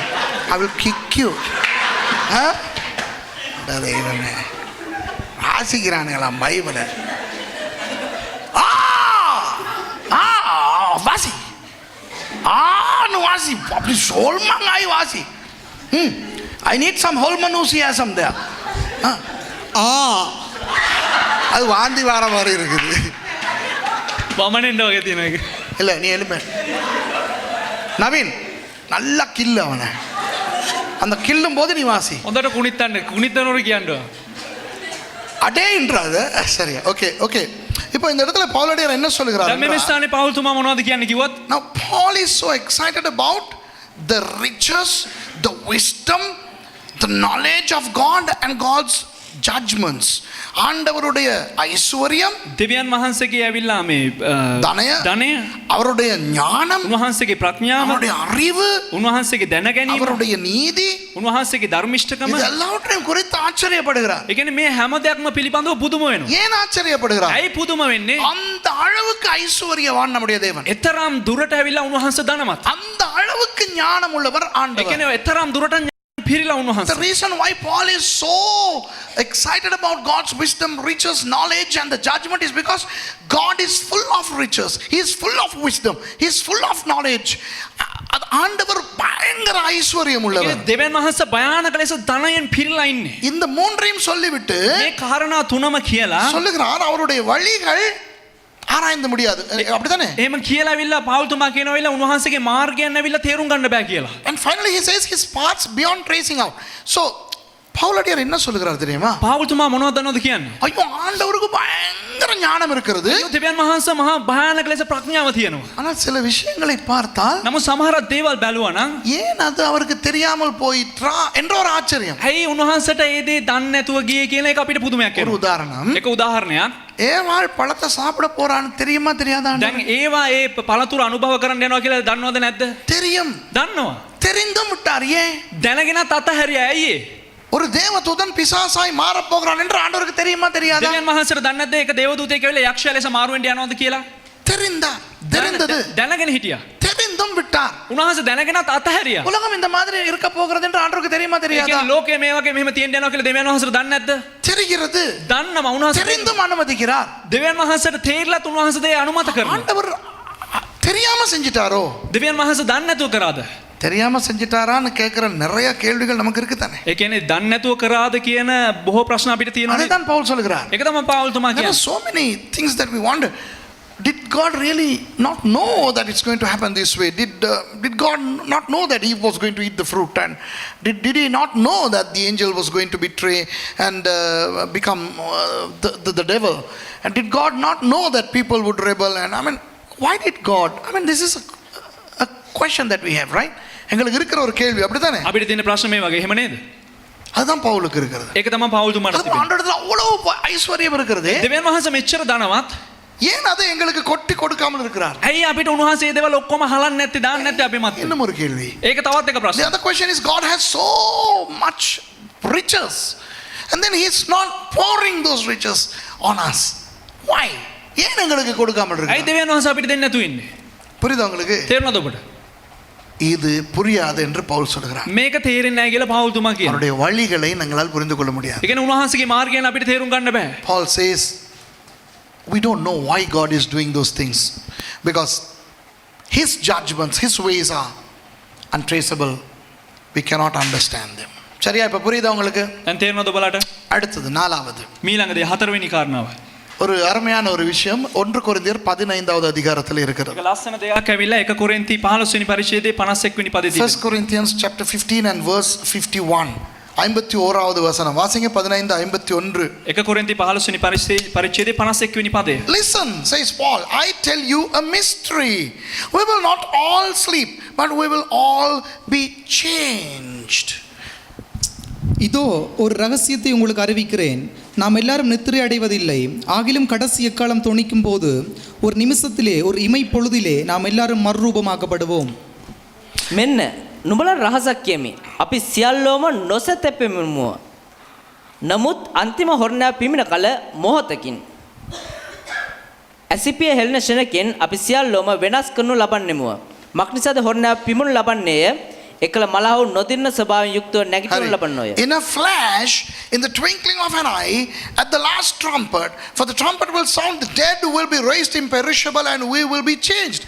[SPEAKER 1] I will kick you. தெய்வமே வாசிக்கிறானுங்களா பைபிளை? வாசி வாசி அப்படி சொல்மாங்காய் வாசி. I need some holmanusiasm there. அது வாந்தி வார மாதிரி இருக்குது.
[SPEAKER 2] වමනෙන්ද වගේ තියෙන එක.
[SPEAKER 1] இல்லை நீ எழுப்ப நவீன் நல்லா கில்லு அவனை. அந்த கில்லும் போது நீ வாசி.
[SPEAKER 2] හොඳට කුණිත්තන්න කුණිත්තනෝර කියන්න.
[SPEAKER 1] அடேன்றாது. சரியா? Okay okay. இப்போ இந்த இடத்துல பவுலடியார் என்ன சொல்லுகிறார்?
[SPEAKER 2] දැන් මේ ස්ථානේ පාවුල්තුමා මොනවද කියන්නේ කිව්වොත්?
[SPEAKER 1] Now Paul is so excited about the riches, the wisdom, the knowledge of God and God's judgments. ஆண்டவருடைய ஐஸ்வர்யம்,
[SPEAKER 2] දෙවියන් වහන්සේගේ ඇවිල්ලා මේ ධනය,
[SPEAKER 1] அவருடைய ஞானம்,
[SPEAKER 2] උන්වහන්සේගේ ප්‍රඥාව,
[SPEAKER 1] அவருடைய அறிவு,
[SPEAKER 2] උන්වහන්සේගේ දැනගැනීම,
[SPEAKER 1] அவருடைய நீதி,
[SPEAKER 2] උන්වහන්සේගේ ධර්මිෂ්ඨකම,
[SPEAKER 1] இது எல்லாவற்றையும் குறித்து ஆச்சரியப்படுகிறார்.
[SPEAKER 2] ඒ කියන්නේ මේ හැම දෙයක්ම පිළිබඳව පුදුම වෙනවා.
[SPEAKER 1] ஏன் ஆச்சரியப்படுகிறார்?
[SPEAKER 2] ඇයි පුදුම වෙන්නේ?
[SPEAKER 1] அந்த அளவுக்கு ஐஸ்வர்யவான் நம்முடைய தேவன்.
[SPEAKER 2] එතරම් දුරට ඇවිල්ලා උන්වහන්සේ ධනවත්.
[SPEAKER 1] அந்த அளவுக்கு ஞானம் உள்ளவர்
[SPEAKER 2] ඒ
[SPEAKER 1] ஆண்டவர்.
[SPEAKER 2] කියන්නේ එතරම් දුරට පිරිලා
[SPEAKER 1] The
[SPEAKER 2] උන්වහන්සේ.
[SPEAKER 1] reason why Paul is so excited about God's wisdom, riches, knowledge and the judgment is because God is full of riches. He is full of wisdom. He is full of knowledge. ஆண்டவர் பயங்கர ஐஸ்வர்யம் உள்ளவர்.
[SPEAKER 2] දෙවියන් වහන්සේ භයානක ලෙස ධනයෙන් පිරීලා ඉන්නේ.
[SPEAKER 1] இந்த மூன்றையும் சொல்லிவிட்டு
[SPEAKER 2] මේ කාරණා තුනම කියලා
[SPEAKER 1] சொல்லுகிறார் அவருடைய வழிகள் ஆராய்ந்து முடியாது அப்படிதானே
[SPEAKER 2] එහෙම කියලා ඇවිල්ලා පාවුල්තුමා කියනවිලා උන්වහන්සේගේ මාර්ගයන් ඇවිල්ලා තේරුම් ගන්න බෑ කියලා.
[SPEAKER 1] and finally he says his paths beyond tracing out. So பவுலடியார் என்ன சொல்லுகிறார் தெரியுமா?
[SPEAKER 2] පාවුල්තුමා මොනවද දන්නවද කියන්නේ?
[SPEAKER 1] ஐயோ ஆண்டவருக்கு பயங்கர ஞானம் இருக்கிறது.
[SPEAKER 2] දෙවියන් වහන්සේ මහා භයානක ලෙස ප්‍රඥාව තියෙනවා.
[SPEAKER 1] ஆனால் சில விஷயங்களை பார்த்தால்
[SPEAKER 2] නමුත් සමහර දේවල් බැලුවා නම්
[SPEAKER 1] ஏன் அது அவருக்கு தெரியாமல் போயிற்றா என்ற ஒரு ஆச்சரியம்.
[SPEAKER 2] ඇයි උන්වහන්සේට ඒ දේ දන්නේ නැතුව ගියේ කියන එක අපිට පුදුමයක්
[SPEAKER 1] ஒரு
[SPEAKER 2] වෙනවා.
[SPEAKER 1] உதாரணம்,
[SPEAKER 2] එක උදාහරණයක්.
[SPEAKER 1] ஏவாள் பழத்தை சாப்பிட போறான்னு தெரியுமா தெரியாதா?
[SPEAKER 2] දැන් ඒවා ඒ පළතුරු අනුභව කරන්න යනවා කියලා දන්නවද නැද්ද?
[SPEAKER 1] தெரியும்.
[SPEAKER 2] දන්නවා.
[SPEAKER 1] தெரிந்தும் விட்டார். ஏன்?
[SPEAKER 2] දැනගෙනත් අතහැරියා. ඇයි ඒ?
[SPEAKER 1] ஒரு தேவதூதன் பிசாசாய் மாறப் போகிறான் என்று ஆண்டவருக்கு தெரியுமா தெரியாதா?
[SPEAKER 2] දෙවියන් වහන්සේට දන්නේ නැද්ද ඒක දේවදූතයෙක් ඇවිල්ලා යක්ෂයා ලෙස මාරු වෙන්න යනවද කියලා?
[SPEAKER 1] தெரிந்தார். தெரிந்தது.
[SPEAKER 2] දැනගෙන හිටියා.
[SPEAKER 1] தெரிந்தும் விட்டார்.
[SPEAKER 2] උන්වහන්සේ දැනගෙනත් අතහැරියා.
[SPEAKER 1] உலகம் இந்த மாதிரி இருக்க போகிறது என்று ஆண்டவருக்கு தெரியுமா
[SPEAKER 2] ඒ
[SPEAKER 1] தெரியாதா?
[SPEAKER 2] කියන්නේ ලෝකයේ මේ වගේ මෙහෙම තියෙන්න යනවා කියලා දෙවියන් වහන්සේට දන්නේ නැද්ද?
[SPEAKER 1] தெரிகிறது.
[SPEAKER 2] දන්නවා. උන්වහන්සේ
[SPEAKER 1] தெரிந்தும் அனுமதிக்கிறார்.
[SPEAKER 2] දෙවියන් වහන්සේට තේරිලත් උන්වහන්සේ දේ අනුමත කරනවා.
[SPEAKER 1] ஆண்டவர் தெரியாம செஞ்சிட்டாரோ?
[SPEAKER 2] දෙවියන් වහන්සේ දන්නේ නැතුව කරාද?
[SPEAKER 1] தெரியாம செஞ்சிட்டாரான்னு கேட்கிற நிறைய கேள்விகள் நமக்கு இருக்கு தானே.
[SPEAKER 2] ඒ කියන්නේ දන්නේ නැතුව කරාද කියන බොහෝ ප්‍රශ්න අපිට තියෙනවා.
[SPEAKER 1] அதுதான் பவுல் சொல்லுகிறார்.
[SPEAKER 2] ඒක තමයි පාවුල්තුමා
[SPEAKER 1] There are
[SPEAKER 2] කියන්නේ.
[SPEAKER 1] so many things that we wonder. Did God really not know that it's going to happen this way? Did God not know that Eve was going to eat the fruit? And did he not know that the angel was going to betray and become the devil? And did God not know that people would rebel? And I mean, why did God? I mean, this is a question that we have, right? எங்களுக்கு இருக்கிற ஒரு கேள்வி அப்படிதானே?
[SPEAKER 2] අපිට තියෙන ප්‍රශ්න මේ වගේ. එහෙම නේද?
[SPEAKER 1] அதுதான் பவுலுக்கு இருக்கிறது.
[SPEAKER 2] ඒක තමයි පාවුල්තුමාට
[SPEAKER 1] அது
[SPEAKER 2] තිබෙන්නේ.
[SPEAKER 1] ஆண்டவரிடத்துல அவ்வளவு ஐஸ்வர்யம் இருக்கிறது.
[SPEAKER 2] දෙවියන් වහන්සේ මෙච්චර ධනවත්
[SPEAKER 1] ஏன் அதை எங்களுக்கு கொட்டி கொடுக்காமல் இருக்கிறார்?
[SPEAKER 2] ඇයි අපිට උන්වහන්සේ ඒ දේවල් ඔක්කොම හලන්නේ නැත්තේ දාන්නේ නැත්තේ අපි මත?
[SPEAKER 1] இன்னும் ஒரு கேள்வி.
[SPEAKER 2] ඒක තවත් එක
[SPEAKER 1] The
[SPEAKER 2] ප්‍රශ්නයක්.
[SPEAKER 1] other question is, God has so much riches and then he's not pouring those riches on us. Why? ஏன் எங்களுக்கு கொடுக்காமல்
[SPEAKER 2] ඇයි
[SPEAKER 1] இருக்கிறார்?
[SPEAKER 2] දෙවියන් වහන්සේ අපිට දෙන්නේ නැතුව ඉන්නේ?
[SPEAKER 1] புரியுதா உங்களுக்கு?
[SPEAKER 2] තේරුණාද ඔබට?
[SPEAKER 1] இது புரியாது என்று பவுல் சொல்கிறார்.
[SPEAKER 2] මේක තේරෙන්නේ නැහැ කියලා පාවුල්තුමා කියනවා.
[SPEAKER 1] அவருடைய வழிகளை நாங்களால் புரிந்து கொள்ள முடியாது.
[SPEAKER 2] ඒ කියන්නේ උන්වහන්සේගේ මාර්ගයන් අපිට තේරුම් ගන්න බෑ.
[SPEAKER 1] Paul says we don't know why God is doing those things because his judgments, his ways are untraceable. We cannot understand them. சரியா? இப்ப புரியுதா உங்களுக்கு?
[SPEAKER 2] දැන් තේරුණාද ඔබලාට?
[SPEAKER 1] அடுத்தது நாலாவது
[SPEAKER 2] මීළඟ දේ හතරවෙනි කාරණාව.
[SPEAKER 1] ஒரு அருமையான ஒரு விஷயம் 1 கொரிந்தியர் 15வது அதிகாரத்தில் இருக்கிறது.
[SPEAKER 2] ඒක ලස්සන දෙයක් ඇවිල්ලා 1 කොරින්ති 15 වෙනි පරිච්ඡේදයේ 51 වෙනි පදේ
[SPEAKER 1] 1
[SPEAKER 2] තියෙනවා.
[SPEAKER 1] Corinthians chapter 15 and verse 51. 51வது வசனம் வாசிங்க. 15:51.
[SPEAKER 2] 1 කොරින්ති 15 වෙනි පරිච්ඡේදයේ 51 වෙනි පදය.
[SPEAKER 1] Listen, says Paul, I tell you a mystery. We will not all sleep, but we will all be changed.
[SPEAKER 4] இதோ ஒரு ரகசியத்தை உங்களுக்கு அறிவிக்கிறேன். நாம் எல்லாரும் நித்திரை அடைவதில்லை. ஆகிலும் கடைசி எக்காலம் தொனிக்கும் போது ஒரு நிமிஷத்திலே ஒரு இமை பொழுதிலே நாம் எல்லாரும் மறுரூபமாக்கப்படுவோம்.
[SPEAKER 3] මෙන්න නුඹලා රහසක් කියමි. අපි සියල්ලෝම නොසැතපෙමුව. නමුත් අන්තිම හොරණා පිමින කල මොහොතකින් ඇසිපිය හෙළන ෂණකින් අපි සියල්ලෝම වෙනස් කරනු ලබන්නෙමුව. මක්නිසාද හොරණා පිමුණු ලබන්නේය. එකල මලහව නොදින්න ස්වභාවයෙන් යුක්තව නැගිටිනු ලබන්නෝය.
[SPEAKER 1] In a flash, in the twinkling of an eye, at the last trumpet, for the trumpet will sound, the dead will be raised imperishable and we will be changed.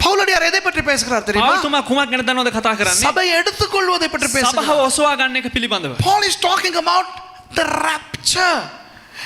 [SPEAKER 1] பவுலடியார் எதை பற்றி பேசுகிறார் தெரியுமா?
[SPEAKER 2] පාවුල්තුමා කුමක් ගැන දන්නවද කතා කරන්නේ?
[SPEAKER 1] சபை எடுத்துக்கொள்வதை பற்றி
[SPEAKER 2] සභාව
[SPEAKER 1] பேசுகிறார்.
[SPEAKER 2] ඔසවා ගන්න එක පිළිබඳව.
[SPEAKER 1] Paul is talking about the rapture.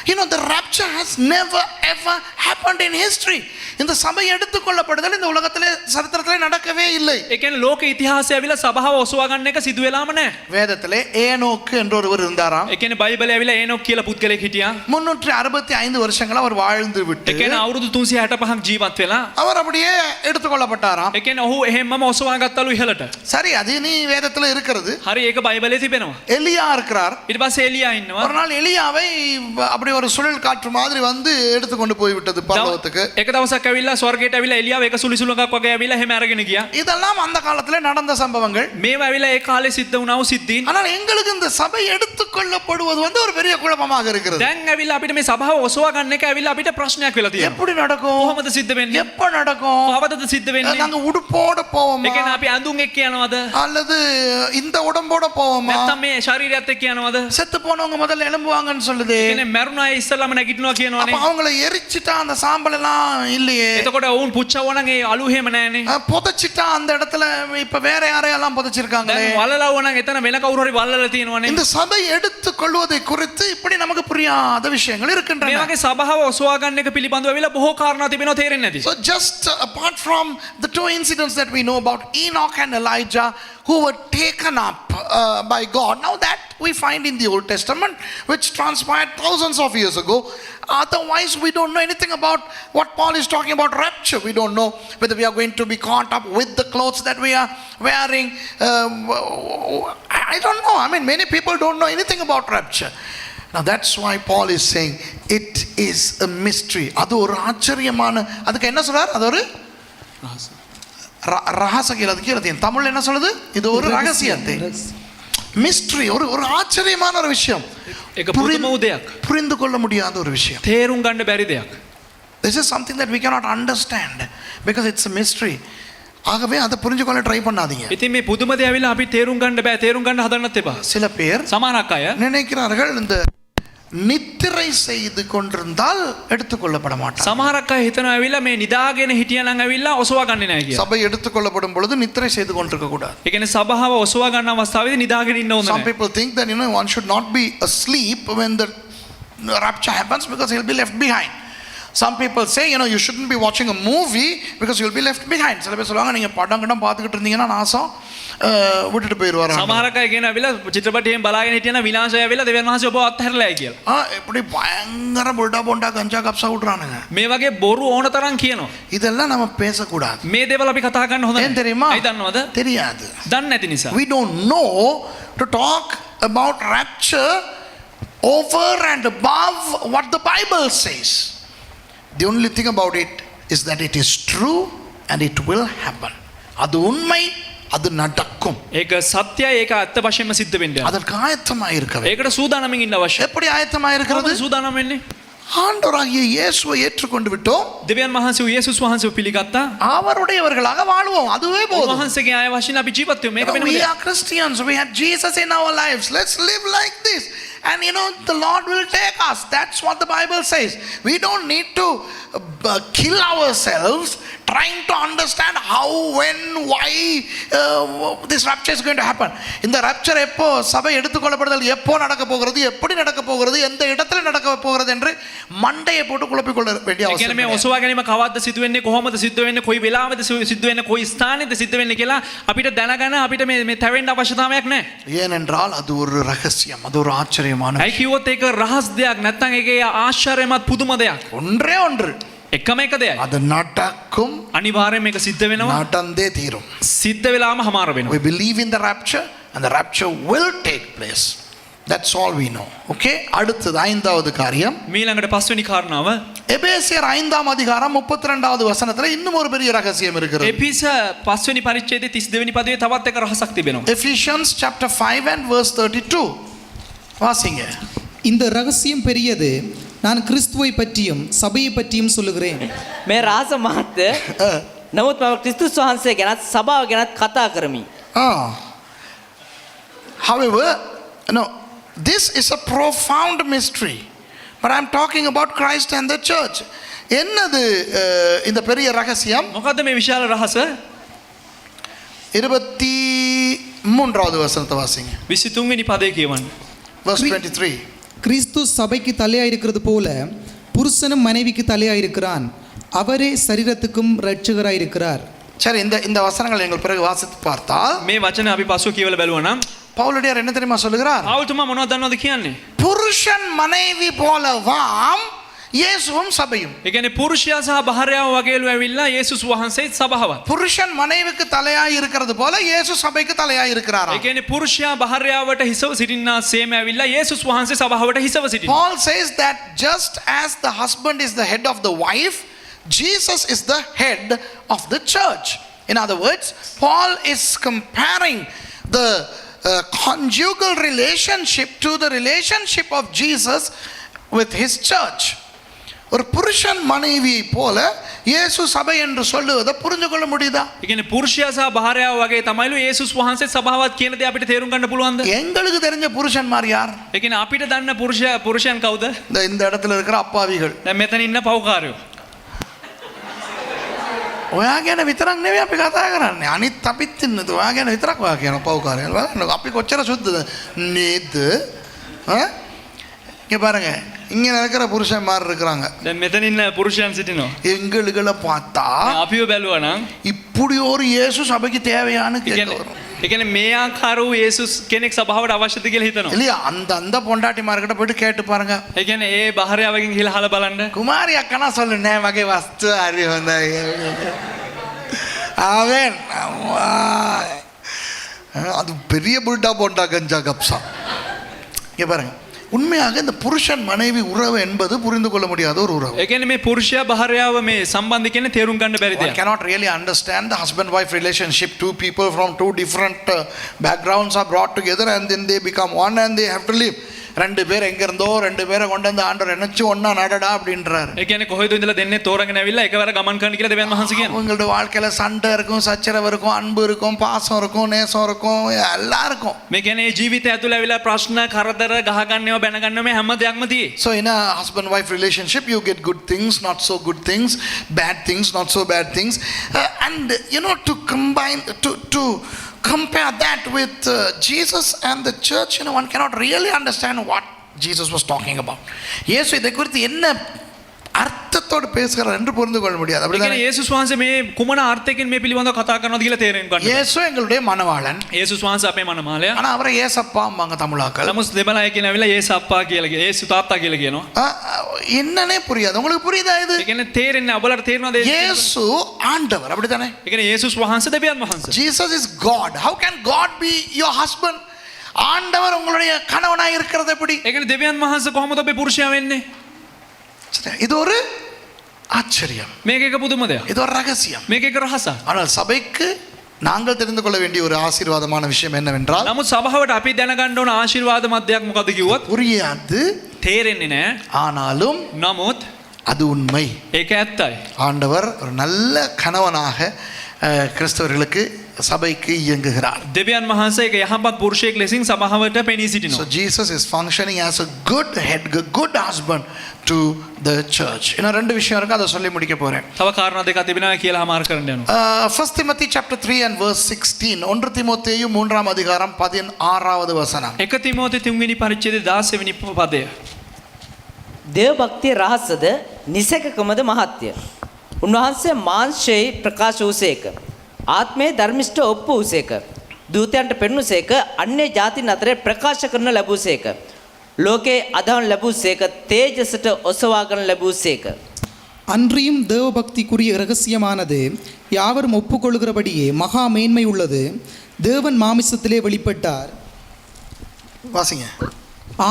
[SPEAKER 1] You know, the rapture has never ever happened in history. இந்த சபை எடுத்துக்கொள்ளப்படுதல் இந்த உலகத்திலே சரித்திரத்திலே நடக்கவே இல்லை.
[SPEAKER 2] ඒ කියන්නේ ලෝක ඉතිහාසය ඇවිල්ලා සභාව ඔසවා ගන්න එක සිදු වෙලාම නැහැ.
[SPEAKER 1] வேதத்திலே ஏனோக்கு என்ற ஒருவர் இருந்தாராம்.
[SPEAKER 2] ඒ කියන්නේ බයිබලයේ ඇවිල්ලා ඒනොක් කියලා පුද්ගලෙක් හිටියා.
[SPEAKER 1] 365 வருஷங்கள் அவர் வாழ்ந்து விட்டு
[SPEAKER 2] ඒ කියන්නේ අවුරුදු 365ක් ජීවත් වෙලා
[SPEAKER 1] அவர் அப்படியே எடுத்துக்கொள்ளப்பட்டாராம்.
[SPEAKER 2] ඒ කියන්නේ ඔහු එහෙම්මම ඔසවා ගත්තලු ඉහළට.
[SPEAKER 1] சரி, அது நீ வேதத்துல இருக்கிறது.
[SPEAKER 2] හරි ඒක බයිබලයේ තිබෙනවා.
[SPEAKER 1] எலியா இருக்கிறார்.
[SPEAKER 2] ඊට පස්සේ එලියා ඉන්නවා.
[SPEAKER 1] ஒரு நாள் எலியாவை அப்படி ஒரு சுழல் காற்று மாதிரி வந்து எடுத்துக்கொண்டு போய் விட்டது பரலோகத்துக்கு.
[SPEAKER 2] එක දවසක් ඇවිල්ලා ස්වර්ගයට ඇවිල්ලා එලියාව එක සුලිසුලඟක් වගේ ඇවිල්ලා එහෙම අරගෙන ගියා.
[SPEAKER 1] இதெல்லாம் அந்த காலத்துல நடந்த சம்பவங்கள்.
[SPEAKER 2] මේවා ඇවිල්ලා ඒ කාලේ සිද්ධ වුණා වූ සිද්ධීන්.
[SPEAKER 1] ஆனால் எங்களுக்கு இந்த சபை எடுத்துக்கொள்ளப்படுவது வந்து ஒரு பெரிய குழப்பமாக இருக்கிறது.
[SPEAKER 2] දැන් ඇවිල්ලා අපිට මේ සභාව ඔසවා ගන්න එක ඇවිල්ලා අපිට ප්‍රශ්නයක් වෙලා තියෙනවා.
[SPEAKER 1] எப்படி நடக்கும்?
[SPEAKER 2] කොහොමද සිද්ධ වෙන්නේ?
[SPEAKER 1] எப்ப நடக்கும்?
[SPEAKER 2] කවදද සිද්ධ වෙන්නේ?
[SPEAKER 1] நாங்க உடுப்போட
[SPEAKER 2] ඒ
[SPEAKER 1] போவோமா
[SPEAKER 2] කියන්නේ අපි ඇඳුම් එක්ක යනවද?
[SPEAKER 1] அல்லது இந்த உடம்போட போவோமா?
[SPEAKER 2] නැත්නම් මේ ශරීරයත් එක්ක යනවද?
[SPEAKER 1] செத்து போனவங்க முதல்ல எழும்புவாங்கன்னு சொல்லுது.
[SPEAKER 2] ඒ කියන්නේ මැරුණා අය ඉස්සල්ලාම නැගිටිනවා
[SPEAKER 1] அப்ப
[SPEAKER 2] කියනවනේ.
[SPEAKER 1] அவங்களை எரிச்சிட்டா அந்த சாம்பல் எல்லாம் இல்லையே.
[SPEAKER 2] එතකොට ඔවුන් පුච්චවුවා නම් ඒ අලු එහෙම නැහනේ.
[SPEAKER 1] புதைச்சிட்டா அந்த இடத்துல இப்ப வேற யாரையெல்லாம் புதைச்சிருக்காங்களே.
[SPEAKER 2] දැන් වලලවුවා නම් එතන වෙන කවුරු හරි වල්ලලා තියෙනවනේ.
[SPEAKER 1] இந்த சபை எடுத்துக் கொள்வதை குறித்து இப்படி நமக்கு புரியாத விஷயங்கள்
[SPEAKER 2] මේ
[SPEAKER 1] இருக்கின்றன.
[SPEAKER 2] වගේ සභාව ඔසවා ගන්න එක පිළිබඳව ඇවිල්ලා බොහෝ කාරණා තිබෙනවා තේරෙන්නේ නැති.
[SPEAKER 1] So just apart from the two incidents that we know about Enoch and Elijah who were taken up by God, now that we find in the Old Testament which transpired thousands of years ago. Otherwise we don't know anything about what Paul is talking about rapture. We don't know whether we are going to be caught up with the clothes that we are wearing. I don't know. I mean, many people don't know anything about rapture. Now that's why Paul is saying it is a mystery. அது ஒரு ஆச்சரியமான, அதுக்கு என்ன சொல்றார்? அது ஒரு ரகசியம். அது கீழே தமிழ்ல என்ன சொல்லுது? இது ஒரு ரகசியத்தை, மிஸ்ட்ரி, ஒரு ஆச்சரியமான ஒரு விஷயம்,
[SPEAKER 2] ඒක පුදුම උදයක්.
[SPEAKER 1] புரிந்து கொள்ள முடியாத ஒரு விஷயம்.
[SPEAKER 2] තේරුම් ගන්න බැරි දෙයක්.
[SPEAKER 1] This is something that we cannot understand because it's a mystery. ஆகவே அதை புரிஞ்சு கொள்ள ட்ரை பண்ணாதீங்க.
[SPEAKER 2] ඉතින් මේ පුදුම දේ ඇවිල්ලා අපි තේරුම් ගන්න බෑ. තේරුම් ගන්න හදන්නත් එපා.
[SPEAKER 1] சில பேர்
[SPEAKER 2] සමහරක් අය
[SPEAKER 1] நினைக்கிறார்கள் இந்த நித்திரை செய்து கொண்டிருந்தால் எடுத்துக்கொள்ளப்பட மாட்டார்.
[SPEAKER 2] සමහරක් අය හිතනවා ඇවිල්ලා මේ නිදාගෙන හිටියනම් ඇවිල්ලා ඔසවා ගන්නේ නැහැ කියලා.
[SPEAKER 1] சபை எடுத்துக்கொள்ளப்படும் பொழுது நித்திரை செய்து கொண்டிருக்க கூடாது.
[SPEAKER 2] ඒ කියන්නේ සභාව ඔසවා ගන්න අවස්ථාවේදී නිදාගෙන ඉන්න ඕන
[SPEAKER 1] Some
[SPEAKER 2] නැහැ.
[SPEAKER 1] people think that one should not be asleep when the rapture happens because he'll be left behind. Some people say you shouldn't be watching a movie because you'll be left behind. சில பேர் சொல்லுவாங்க நீங்க படம் கிடம் பார்த்துக்கிட்டு இருந்தீங்கன்னா நாசம் விட்டுட்டு போயிடுவார்.
[SPEAKER 2] සමහරක් අය කියන ඇවිල්ලා චිත්‍රපටයෙන් බලාගෙන හිටියනම් විනාශය ඇවිල්ලා දෙවියන් වහන්සේ ඔබ අත්හැරලායි කියලා.
[SPEAKER 1] இப்படி பயங்கர புல்டா போண்டா கஞ்சா கப்ஸா விட்றானுங்க.
[SPEAKER 2] මේ වගේ බොරු ඕන තරම් කියනවා.
[SPEAKER 1] இதெல்லாம் நம்ம பேசக்கூடாது.
[SPEAKER 2] මේ දේවල් අපි කතා කරන්න හොඳ
[SPEAKER 1] ஏன் தெரியுமா?
[SPEAKER 2] ඇයි දන්නවද?
[SPEAKER 1] தெரியாது.
[SPEAKER 2] දන්නේ නැති නිසා.
[SPEAKER 1] We don't know to talk about rapture over and above what the Bible says. The only thing about it is that it is true and it will happen. அது உண்மை, அது நடக்கும்.
[SPEAKER 2] ඒක සත්‍යයි, ඒක අත්ත වශයෙන්ම සිද්ධ වෙන්නේ.
[SPEAKER 1] அதற்கு ஆயத்தமாக இருக்க வேண்டும்.
[SPEAKER 2] ඒකට සූදානමින් ඉන්න අවශ්‍යයි.
[SPEAKER 1] எப்படி ஆயத்தமாக இருக்கிறது?
[SPEAKER 2] කොහොමද සූදානම් වෙන්නේ?
[SPEAKER 1] ஆண்டவராகிய இயேசுவை ஏற்றுக்கொண்டு விட்டோம்.
[SPEAKER 2] දෙවියන් වහන්සේ යේසුස් වහන්සේව පිළිගත්තා.
[SPEAKER 1] அவருடையவர்களாக வாழ்வோம். அதுவே போதும்.
[SPEAKER 2] වහන්සේගේ ආය වශයෙන් අපි ජීවත් වෙමු. මේක වෙනම
[SPEAKER 1] We
[SPEAKER 2] දෙයක්.
[SPEAKER 1] are Christians. We have Jesus in our lives. Let's live like this. And the Lord will take us. That's what the Bible says. We don't need to kill ourselves trying to understand how, when, why this rapture is going to happen. இந்த rapture எப்போ, சபை எடுத்துக்கொள்ளப்படுதல் எப்போ நடக்க போகிறது, எப்படி நடக்க போகிறது, எந்த இடத்துல நடக்க போகிறது என்று மண்டையை போட்டு குழப்பிக் கொள்ள வேண்டிய
[SPEAKER 2] ඒ කියන්නේ මේ
[SPEAKER 1] அவசியம்
[SPEAKER 2] ඔසවා ගැනීම කවද්ද සිදු වෙන්නේ, කොහොමද සිදු වෙන්නේ, කොයි වෙලාවෙද සිදු වෙන්නේ, කොයි ස්ථානෙද සිදු වෙන්නේ කියලා අපිට දැනගන්න අපිට මේ තැවෙන්න අවශ්‍යතාවයක් නැහැ.
[SPEAKER 1] ஏனென்றால் அது ஒரு ரகசியம், அது ஒரு ஆச்சரியமான
[SPEAKER 2] ඇයි කිව්වොත් ඒක රහස් දෙයක්, නැත්නම් ඒකේ ආශ්චර්යමත් පුදුම දෙයක්.
[SPEAKER 1] ஒன்றே ஒன்று,
[SPEAKER 2] එකම එක දෙයයි.
[SPEAKER 1] அது நடக்கும்,
[SPEAKER 2] අනිවාර්යයෙන් මේක සිද්ධ වෙනවා.
[SPEAKER 1] நடந்தே தீரும்.
[SPEAKER 2] සිද්ධ වෙලාම හමාර වෙනවා.
[SPEAKER 1] We believe in the rapture and the rapture will take place. That's all we know. Okay? அடுத்தது ஐந்தாவது காரியம்.
[SPEAKER 2] මීළඟට පස්වෙනි කාරණාව
[SPEAKER 1] எபேசியர் 5ஆம் அதிகாரம் 32வது வசனத்துல இன்னும் ஒரு பெரிய ரகசியம் இருக்கிறது.
[SPEAKER 2] එපිස පස්වෙනි පරිච්ඡේදයේ 32 වෙනි පදයේ තවත් එක රහසක් තිබෙනවා.
[SPEAKER 1] Ephesians chapter 5 and verse 32. வாசிங்க.
[SPEAKER 4] இந்த ரகசியம் பெரியது, நான் கிறிஸ்துவை பற்றியும் சபையை பற்றியும் சொல்லுகிறேன்.
[SPEAKER 3] මේ රහස මහත් නමුත් මම ක්‍රිස්තුස් වහන්සේ ගැනත් සභාව ගැනත් කතා කරමි.
[SPEAKER 1] However, this is a profound mystery. But I'm talking about Christ and the church. என்னது இந்த பெரிய ரகசியம்?
[SPEAKER 2] මොකද්ද මේ විශාල රහස?
[SPEAKER 1] 23வது வசனத்தை வாசிங்க.
[SPEAKER 2] 23 වෙනි පදේ කියවන්න.
[SPEAKER 1] Verse 23.
[SPEAKER 4] கிறிஸ்து சபைக்கு தலையாயிருக்கிறது போல புருஷனும் மனைவிக்கு தலையாயிருக்கிறான், அவரே சரீரத்துக்கும் இரட்சகராயிருக்கிறார்.
[SPEAKER 1] சரி, இந்த வசனங்களை நீங்கள் பிறகு வாசித்து பார்த்தால்
[SPEAKER 2] මේ වචන අපි පසුව කියවලා බැලුවා නම්
[SPEAKER 1] பவுலடியார் என்ன தெரியுமா சொல்லுகிறார்?
[SPEAKER 2] පෞල්තුමා මොනවද දන්නවද කියන්නේ?
[SPEAKER 1] புருஷன் மனைவி போலவாம் இயேசுவும் சபையும்.
[SPEAKER 2] ඒ කියන්නේ පුරුෂයා සහ භාර්යාව වගේලු ඇවිල්ලා යේසුස් වහන්සේත් සභාවත්.
[SPEAKER 1] புருஷன் மனைவிக்கு தலையாய் இருக்கிறது போல இயேசு சபைக்கு தலையாய் இருக்கிறாராம்.
[SPEAKER 2] ඒ කියන්නේ පුරුෂයා භාර්යාවට හිසව සිටින්නා සේම ඇවිල්ලා යේසුස් වහන්සේ සභාවට හිසව සිටිනවා.
[SPEAKER 1] Paul says that just as the husband is the head of the wife, Jesus is the head of the church. In other words, Paul is comparing the conjugal relationship to the relationship of Jesus with his church. ஒரு புருஷன் மனைவியை போல இயேசு சபை என்று சொல்லுவதை புரிந்து கொள்ள முடியுதா?
[SPEAKER 2] ඒ කියන්නේ පුරුෂයා සහ භාර්යාව වගේ තමයිලු යේසුස් වහන්සේ සභාවත් කියන දේ අපිට තේරුම් ගන්න පුළුවන්ද?
[SPEAKER 1] எங்களுக்கு தெரிஞ்ச புருஷன்மார் யார்?
[SPEAKER 2] ඒ කියන්නේ අපිට දන්න පුරුෂයන් කවුද?
[SPEAKER 1] இந்த இடத்துல இருக்கிற அப்பாவிகள்.
[SPEAKER 2] දැන් මෙතන ඉන්න පව්කාරයෝ.
[SPEAKER 1] ඔයා ගැන විතරක් නෙවෙයි අපි කතා කරන්නේ. අනිත් අපිත් ඉන්නද ඔයා ගැන විතරක් ඔයා කියන පව්කාරයන්. බලන්න අපි කොච්චර සුද්ධද නේද? இங்கே பாருங்க இங்கே இருக்கிற புருஷன்மார் இருக்கிறாங்க.
[SPEAKER 2] දැන් මෙතන ඉන්න පුරුෂයන් සිටිනවා.
[SPEAKER 1] எங்களுகளை பார்த்தா
[SPEAKER 2] අපිව බැලුවා නම්
[SPEAKER 1] இப்படி ஒரு இயேசு சபைக்கு தேவையான
[SPEAKER 2] ඒ කියන්නේ මේ ආකාර වූ යේසුස් කෙනෙක් සභාවට අවශ්‍යද කියලා හිතනවා.
[SPEAKER 1] இல்லையா? அந்த பொண்டாட்டிமார்கிட்ட போயிட்டு கேட்டு பாருங்க.
[SPEAKER 2] ඒ කියන්නේ ඒ භාර්යාවකින් ගිහලා අහලා බලන්න.
[SPEAKER 1] குமாரி அக்கனா சொல்லு நே வகை வஸ்து அறி வந்த அவன் அது பெரிய புல்டா போண்டா கஞ்சா கப்சா. இங்கே பாருங்க உண்மையாக இந்த புருஷன் மனைவி உறவு என்பது புரிந்து கொள்ள முடியாத ஒரு உறவு.
[SPEAKER 2] ඒ කියන්නේ මේ පුරුෂයා භාර්යාව මේ සම්බන්ධ කියන්නේ තේරුම් ගන්න බැරි
[SPEAKER 1] One
[SPEAKER 2] දෙයක්.
[SPEAKER 1] cannot really understand the husband wife relationship. Two people from two different backgrounds are brought together and then they become one and they have to live. ரெண்டு பேர் எங்க இருந்தோ ரெண்டு பேரை கொண்டு வந்து ஆண்டவர் நினைச்சு ஒன்னா நடடா அப்படின்றாரு.
[SPEAKER 2] ඒ කියන්නේ කොහෙද ඉඳලා දෙන්නේ තෝරගෙන ඇවිල්ලා එකවර ගමන් කරන්න කියලා දෙවියන් වහන්සේ කියනවා.
[SPEAKER 1] அவங்களோட வாழ்க்கையில சண்டை இருக்கும், சச்சரவு இருக்கும், அன்பு இருக்கும், பாசம் இருக்கும், நேசம் இருக்கும், எல்லாம் இருக்கும்.
[SPEAKER 2] මේ කියන්නේ ජීවිතය ඇතුළේ ඇවිල්ලා ප්‍රශ්න කරදර ගහගන්නව බැනගන්නව මේ හැම දෙයක්ම තියෙයි.
[SPEAKER 1] So in a husband wife relationship you get good things, not so good things, bad things, not so bad things, and you know, to combine to compare that with Jesus and the church, you know, one cannot really understand what Jesus was talking about. இயேசு இதை குறித்து என்ன அர்த்தத்தோடு பேசுகிறார் என்று புரிந்து கொள்ள முடியாது.
[SPEAKER 2] ඒ
[SPEAKER 1] அப்படிதான்
[SPEAKER 2] කියන්නේ යේසුස් වහන්සේ මේ කුමන අර්ථයකින් මේ පිළිබඳව කතා කරනවද කියලා තේරෙන්න ගන්න.
[SPEAKER 1] இயேசு எங்களுடைய மணவாளன்.
[SPEAKER 2] යේසුස් වහන්සේ අපේ මනමාලයා.
[SPEAKER 1] ஆனா அவரை ஏசப்பாம்பாங்க தமிழாக்கள்.
[SPEAKER 2] නමුත් දෙමළ අය කියන ඇවිල්ලා යේසු අප්පා කියලා කියනවා. යේසු තාත්තා කියලා කියනවා.
[SPEAKER 1] என்னன்னே புரியாது. உங்களுக்கு புரியுதா இது?
[SPEAKER 2] ඒ කියන්නේ තේරෙන්නේ ඔබලට තේරෙනවද?
[SPEAKER 1] இயேசு ஆண்டவர், அப்படிதானே?
[SPEAKER 2] ඒ කියන්නේ යේසුස් වහන්සේ දෙවියන් වහන්සේ.
[SPEAKER 1] Jesus is God. How can God be your husband? ஆண்டவர் உங்களுடைய கணவனாய் இருக்கிறது எப்படி?
[SPEAKER 2] ඒ කියන්නේ දෙවියන් වහන්සේ කොහොමද ඔබේ පුරුෂයා වෙන්නේ?
[SPEAKER 1] இது ஒரு ஆச்சரியம்.
[SPEAKER 2] මේක එක පුදුම දෙයක්.
[SPEAKER 1] இது ஒரு ரகசியம்.
[SPEAKER 2] මේක එක රහසක්.
[SPEAKER 1] ஆனால் சபைக்கு நாங்கள் தெரிந்து கொள்ள வேண்டிய ஒரு ஆசீர்வாதமான விஷயம் என்னவென்றால்,
[SPEAKER 2] නමුත් සභාවට අපි දැනගන්න ඕන ආශිර්වාදමත් දෙයක් මොකද්ද කිව්වොත්
[SPEAKER 1] புரியாது,
[SPEAKER 2] තේරෙන්නේ නැහැ.
[SPEAKER 1] ஆனாலும்
[SPEAKER 2] නමුත්
[SPEAKER 1] அது உண்மை.
[SPEAKER 2] ඒක ඇත්තයි.
[SPEAKER 1] ஆண்டவர் ஒரு நல்ல கணவனாக கிறிஸ்தவர்களுக்கு சபைக்கு இயங்குகிறார்.
[SPEAKER 2] දෙවියන් වහන්සේ එක යහපත් පුරුෂයෙක් ලෙසින් සභාවට පෙනී
[SPEAKER 1] So
[SPEAKER 2] සිටිනවා.
[SPEAKER 1] Jesus is functioning as a good head, good husband to the church. இன்னும் ரெண்டு விஷயம் இருக்கு, அதை சொல்லி முடிக்க போறேன்.
[SPEAKER 2] තව කාරණා දෙකක් තිබෙනවා කියලා හමාර කරන්න යනවා.
[SPEAKER 1] 1 Timothy chapter 3 and verse 16. 1 தீமோத்தேயு 3ஆம் அதிகாரம் 16வது வசனம்.
[SPEAKER 2] 1 තිමෝති 3 වෙනි පරිච්ඡේදයේ 16 වෙනි පදය.
[SPEAKER 3] දේව භක්තිය රහසද නිසකකමද මහත්ය. උන්වහන්සේ මාංශයේ ප්‍රකාශ වූසේක. ආත්මයේ ධර්මිෂ්ඨ ඔප්පු වූසේක. දූතයන්ට පෙන්වුසේක. අන්‍ය ජාතින් අතරේ ප්‍රකාශ කරන ලැබුසේක. ලෝකේ අදහන් ලැබුසේක. තේජසට ඔසවා ගන්න ලැබුසේක.
[SPEAKER 4] அன்றியும் தேவபக்திக்குரிய இரகசியமானது யாவரும் ஒப்புக்கொள்கிறபடியே மகா மேன்மை உள்ளது. தேவன் மாமிசத்திலே வெளிப்பட்டார்,
[SPEAKER 1] வாசிங்க.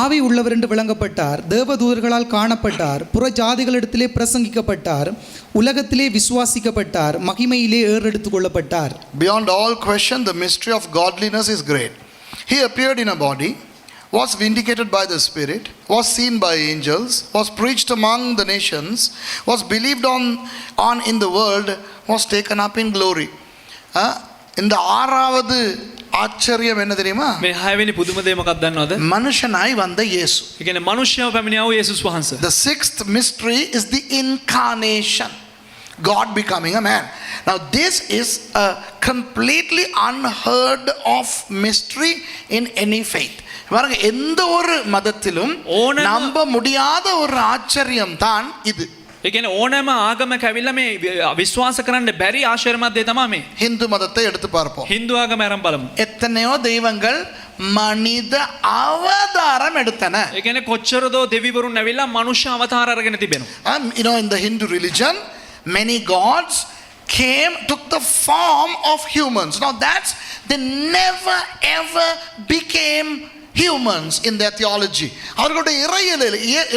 [SPEAKER 4] ஆவி உள்ளவர் என்று விளங்கப்பட்டார், தேவதூதர்களால் காணப்பட்டார், புற ஜாதிகளிடத்திலே பிரசங்கிக்கப்பட்டார், உலகத்திலே விசுவாசிக்கப்பட்டார், மகிமையிலே ஏறெடுத்துக் கொள்ளப்பட்டார்.
[SPEAKER 1] Beyond all question, the mystery of godliness is great. He appeared in a body, was vindicated by the Spirit, was seen by angels, was preached among the nations, was believed on in the world, was taken up in glory. இந்த ஆறாவது ஆச்சரியம் என்ன தெரியுமா?
[SPEAKER 2] මේ 6 වෙනි පුදුම දේ මොකක්ද දන්නවද?
[SPEAKER 1] மனுஷனாய் வந்த இயேசு.
[SPEAKER 2] ඒ කියන්නේ මිනිස්යාව පැමිණියා වූ යේසුස් වහන්සේ.
[SPEAKER 1] The sixth mystery is the incarnation, God becoming a man. Now this is a completely unheard of mystery in any faith. பாருங்க, எந்த ஒரு மதத்திலும் நம்ப முடியாத ஒரு ஆச்சரியம் தான் இது.
[SPEAKER 2] ඒ කියන්නේ ඕනෑම ආගමක ඇවිල්ලා මේ විශ්වාස කරන්න බැරි ආශ්චර්යමත් දේ තමයි මේ.
[SPEAKER 1] ஹிந்து மதத்தை எடுத்து பார்ப்போம்.
[SPEAKER 2] හින්දු ආගම අරන් බලමු.
[SPEAKER 1] எத்தனையோ தெய்வங்கள் மனித அவதாரம் எடுத்தன.
[SPEAKER 2] ඒ කියන්නේ කොච්චරදෝ දෙවිවරුන් ඇවිල්ලා මනුෂ්‍ය අවතාර අරගෙන තිබෙනවා.
[SPEAKER 1] You know, in the Hindu religion, many gods took the form of humans. Now they never ever became humans in their theology. அவர்களுடைய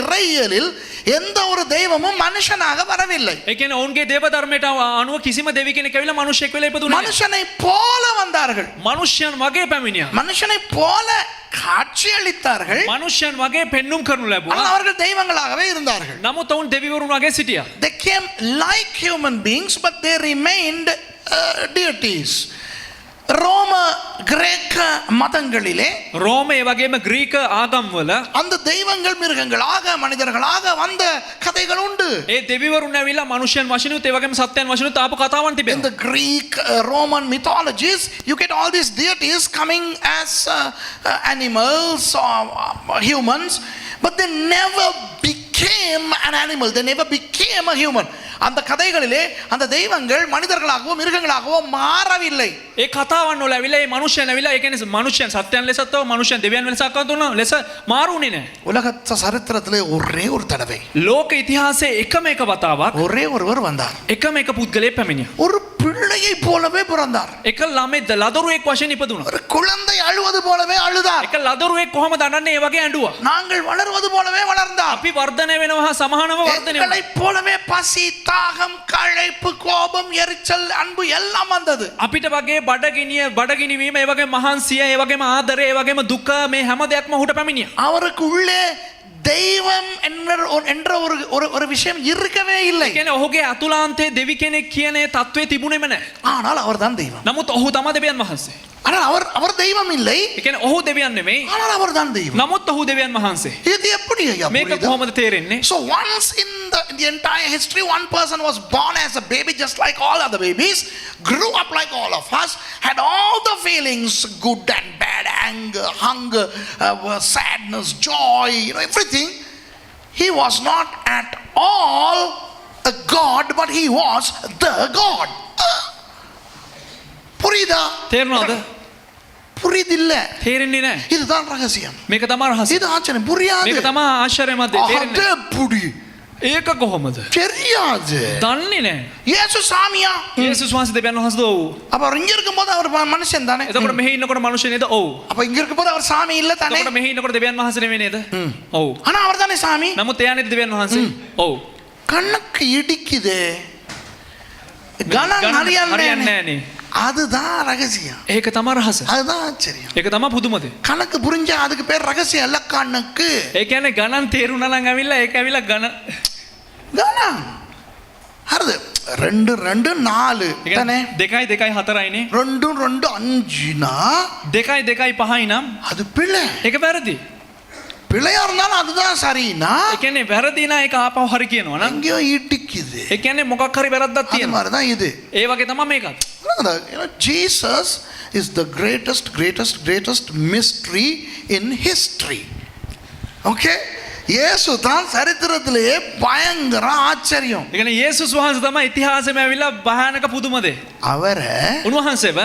[SPEAKER 1] இறையியலில் எந்த ஒரு தெய்வமும் மனுஷனாக வரவில்லை.
[SPEAKER 2] ඒ කියන්නේ ඔවුන්ගේ දේව ධර්මයට අනුව කිසිම දෙවි කෙනෙක් ඇවිල්ලා මිනිසෙක් වෙලා ඉපදුනේ නැහැ.
[SPEAKER 1] மனுஷனை போல வந்தார்கள்.
[SPEAKER 2] මිනිසයන් වගේ පැමිණියා.
[SPEAKER 1] மனுஷனை போல காட்சியளித்தார்கள்.
[SPEAKER 2] මිනිසයන් වගේ පෙන්눔 කරනු
[SPEAKER 1] ஆனால்
[SPEAKER 2] ලැබුවා.
[SPEAKER 1] அவர்கள் தெய்வங்களாகவே இருந்தார்கள்.
[SPEAKER 2] නමුත් ඔවුන් දෙවිවරුන් වගේ සිටියා.
[SPEAKER 1] They came like human beings, but they remained deities. ரோம கிரேக்க மதங்களிலே
[SPEAKER 2] රෝමේ වගේම ග්‍රීක ආගම්වල
[SPEAKER 1] அந்த தெய்வங்கள் மிருகங்களாக மனிதர்களாக வந்த கதைகள் உண்டு.
[SPEAKER 2] ඒ දෙවිවරුන් ඇවිල්ලා මිනිසයන් වශයෙන්ුත් ඒ වගේම සත්‍යයන් වශයෙන්ුත් ආපු කතාවන්
[SPEAKER 1] In
[SPEAKER 2] තිබෙනවා.
[SPEAKER 1] the Greek, Roman mythologies, you get all these deities coming as animals or humans, but they never became an animal. They never became a human. அந்த கதைகளிலே அந்த தெய்வங்கள் மனிதர்களாகவோ மிருகங்களாகவோ மாறவில்லை.
[SPEAKER 2] ඒ කතාවන් වල ඇවිල්ලා ඒ මිනිසයන් ඇවිල්ලා ඒ කියන්නේ මිනිසයන් සත්‍යයන් ලෙසත් මිනිසයන් දෙවියන් ලෙසත් ලෙස මාරුනේ නැහැ.
[SPEAKER 1] உலக சரித்திரத்திலே ஒரே ஒரு தடவை
[SPEAKER 2] ලෝක ඉතිහාසයේ එකම එක වතාවක්
[SPEAKER 1] ஒரே ஒருவர் வந்தார்.
[SPEAKER 2] එකම එක පුද්ගලයෙක් පැමිණියා.
[SPEAKER 1] ஒரு பிள்ளையை போலவே பிறந்தார்.
[SPEAKER 2] එක ළමෙක් ලදරුවෙක් වශයෙන් ඉපදුණා.
[SPEAKER 1] ஒரு குழந்தை அழுவது போலவே அழுதார்.
[SPEAKER 2] එක ලදරුවෙක් කොහමද අඬන්නේ ඒ වගේ ඇඬුවා.
[SPEAKER 1] நாங்கள் வளருவது போலவே வளர்ந்தார்.
[SPEAKER 2] අපි වර්ධනය වෙනවා හා සමානව වර්ධනය වෙනවා.
[SPEAKER 1] எங்களைப் போலவே பசி, தாகம், களைப்பு, கோபம், எரிச்சல், அன்பு எல்லாம் வந்தது.
[SPEAKER 2] අපිට වගේ බඩගිනි වීම ඒ වගේ මහන්සිය ඒ වගේම ආදරය ඒ වගේම දුක මේ හැම දෙයක්ම ඔහුට පැමිණියා.
[SPEAKER 1] அவருக்கு உள்ளே தெய்வம் என்ற ஒரு விஷயம் இருக்கவே இல்லை.
[SPEAKER 2] ඒ කියන්නේ ඔහුගේ අතුලාන්තයේ දෙවි කෙනෙක් කියන ඒ தત્ත්වය තිබුණේම නැහැ.
[SPEAKER 1] ஆனால் அவர்தான் தெய்வம்.
[SPEAKER 2] නමුත් ඔහු තමයි දෙවියන් වහන්සේ.
[SPEAKER 1] ஆனால் அவர் தெய்வம் இல்லை.
[SPEAKER 2] ඒ කියන්නේ ඔහු දෙවියන් නෙමෙයි.
[SPEAKER 1] ஆனால் அவர்தான் தெய்வம்.
[SPEAKER 2] නමුත් ඔහු දෙවියන් වහන්සේ.
[SPEAKER 1] இது எப்படி ஐயா
[SPEAKER 2] මේක
[SPEAKER 1] புரியுது?
[SPEAKER 2] කොහොමද තේරෙන්නේ?
[SPEAKER 1] So once in the entire history, one person was born as a baby just like all other babies, grew up like all of us, had all the feelings, good and bad, anger, hunger, sadness, joy, everything. He was not at all a God, but he was the God. புரியுதா?
[SPEAKER 2] තේරෙනවද?
[SPEAKER 1] புரியுதில்ல.
[SPEAKER 2] තේරෙන්නේ නැහැ.
[SPEAKER 1] இதுதான் ரகசியம்.
[SPEAKER 2] මේක තමයි රහසය.
[SPEAKER 1] இது ஆச்சரியம். புரியாது.
[SPEAKER 2] මේක තමයි ආශ්චර්යමත් දේ. තේරෙන්නේ නැහැ.
[SPEAKER 1] புடி.
[SPEAKER 2] ඒක කොහොමද?
[SPEAKER 1] தெரியாது.
[SPEAKER 2] දන්නේ නැහැ.
[SPEAKER 1] இயேசு சாமியா?
[SPEAKER 2] යේසුස් වහන්සේ දෙවියන් වහන්සේද? ඔව්.
[SPEAKER 1] அப்ப அவர் இங்க இருக்கும்போது அவர் மனுஷன் தானே?
[SPEAKER 2] එතකොට මෙහි ඉන්නකොට මිනිස්සු නේද? ඔව්.
[SPEAKER 1] அப்ப இங்க இருக்கும்போது அவர் சாமி இல்ல தானே?
[SPEAKER 2] එතකොට මෙහි ඉන්නකොට දෙවියන් වහන්සේ නෙමෙයි නේද? ඔව්.
[SPEAKER 1] ஆனா அவர் தானே சாமி?
[SPEAKER 2] නමුත් එයා නේද දෙවියන් වහන්සේ? ඔව්.
[SPEAKER 1] கண்ணுக்கு இடிக்குதே. கணம்
[SPEAKER 2] හරියන්නේ
[SPEAKER 1] හරියන්නේ
[SPEAKER 2] නැහැ නේ.
[SPEAKER 1] அதுதான் ரகசியம்.
[SPEAKER 2] ඒක තමයි රහස.
[SPEAKER 1] அதுதான் ஆச்சரியம்.
[SPEAKER 2] ඒක තමයි පුදුම දේ.
[SPEAKER 1] கணக்கு புரிஞ்சா அதுக்கு பேர் ரகசியம் அல்ல கண்ணுக்கு.
[SPEAKER 2] ඒ කියන්නේ ගණන් තේරුණා නම් ඇවිල්ලා ඒක ඇවිල්ලා ගණන්
[SPEAKER 1] கணம். හරිද? 2 2 4 தானே?
[SPEAKER 2] 2 2 4යිනේ.
[SPEAKER 1] 2 2 5னா
[SPEAKER 2] 2 2 5යි නම්
[SPEAKER 1] அது பிள்ளை.
[SPEAKER 2] ඒක වැරදි.
[SPEAKER 1] பிள்ளையா இருந்தாலும் அதுதான் சரினா
[SPEAKER 2] ඒ කියන්නේ වැරදි නා ඒක ආපහු හරි කියනවා නම්
[SPEAKER 1] எங்கேயோ இடிக்குது.
[SPEAKER 2] ඒ කියන්නේ මොකක් හරි වැරද්දක්
[SPEAKER 1] அது
[SPEAKER 2] තියෙනවා.
[SPEAKER 1] மாதிரி தான் இது.
[SPEAKER 2] ඒ වගේ තමයි මේකත්.
[SPEAKER 1] Jesus is the greatest mystery in history. Okay? இயேசு தான் சரித்திரத்திலேயே பயங்கர ஆச்சரியம்.
[SPEAKER 2] ඒ කියන්නේ යේසුස් වහන්සේ තමයි ඉතිහාසෙම ඇවිල්ලා භයානක පුදුම දේ.
[SPEAKER 1] அவரை
[SPEAKER 2] උන්වහන්සේව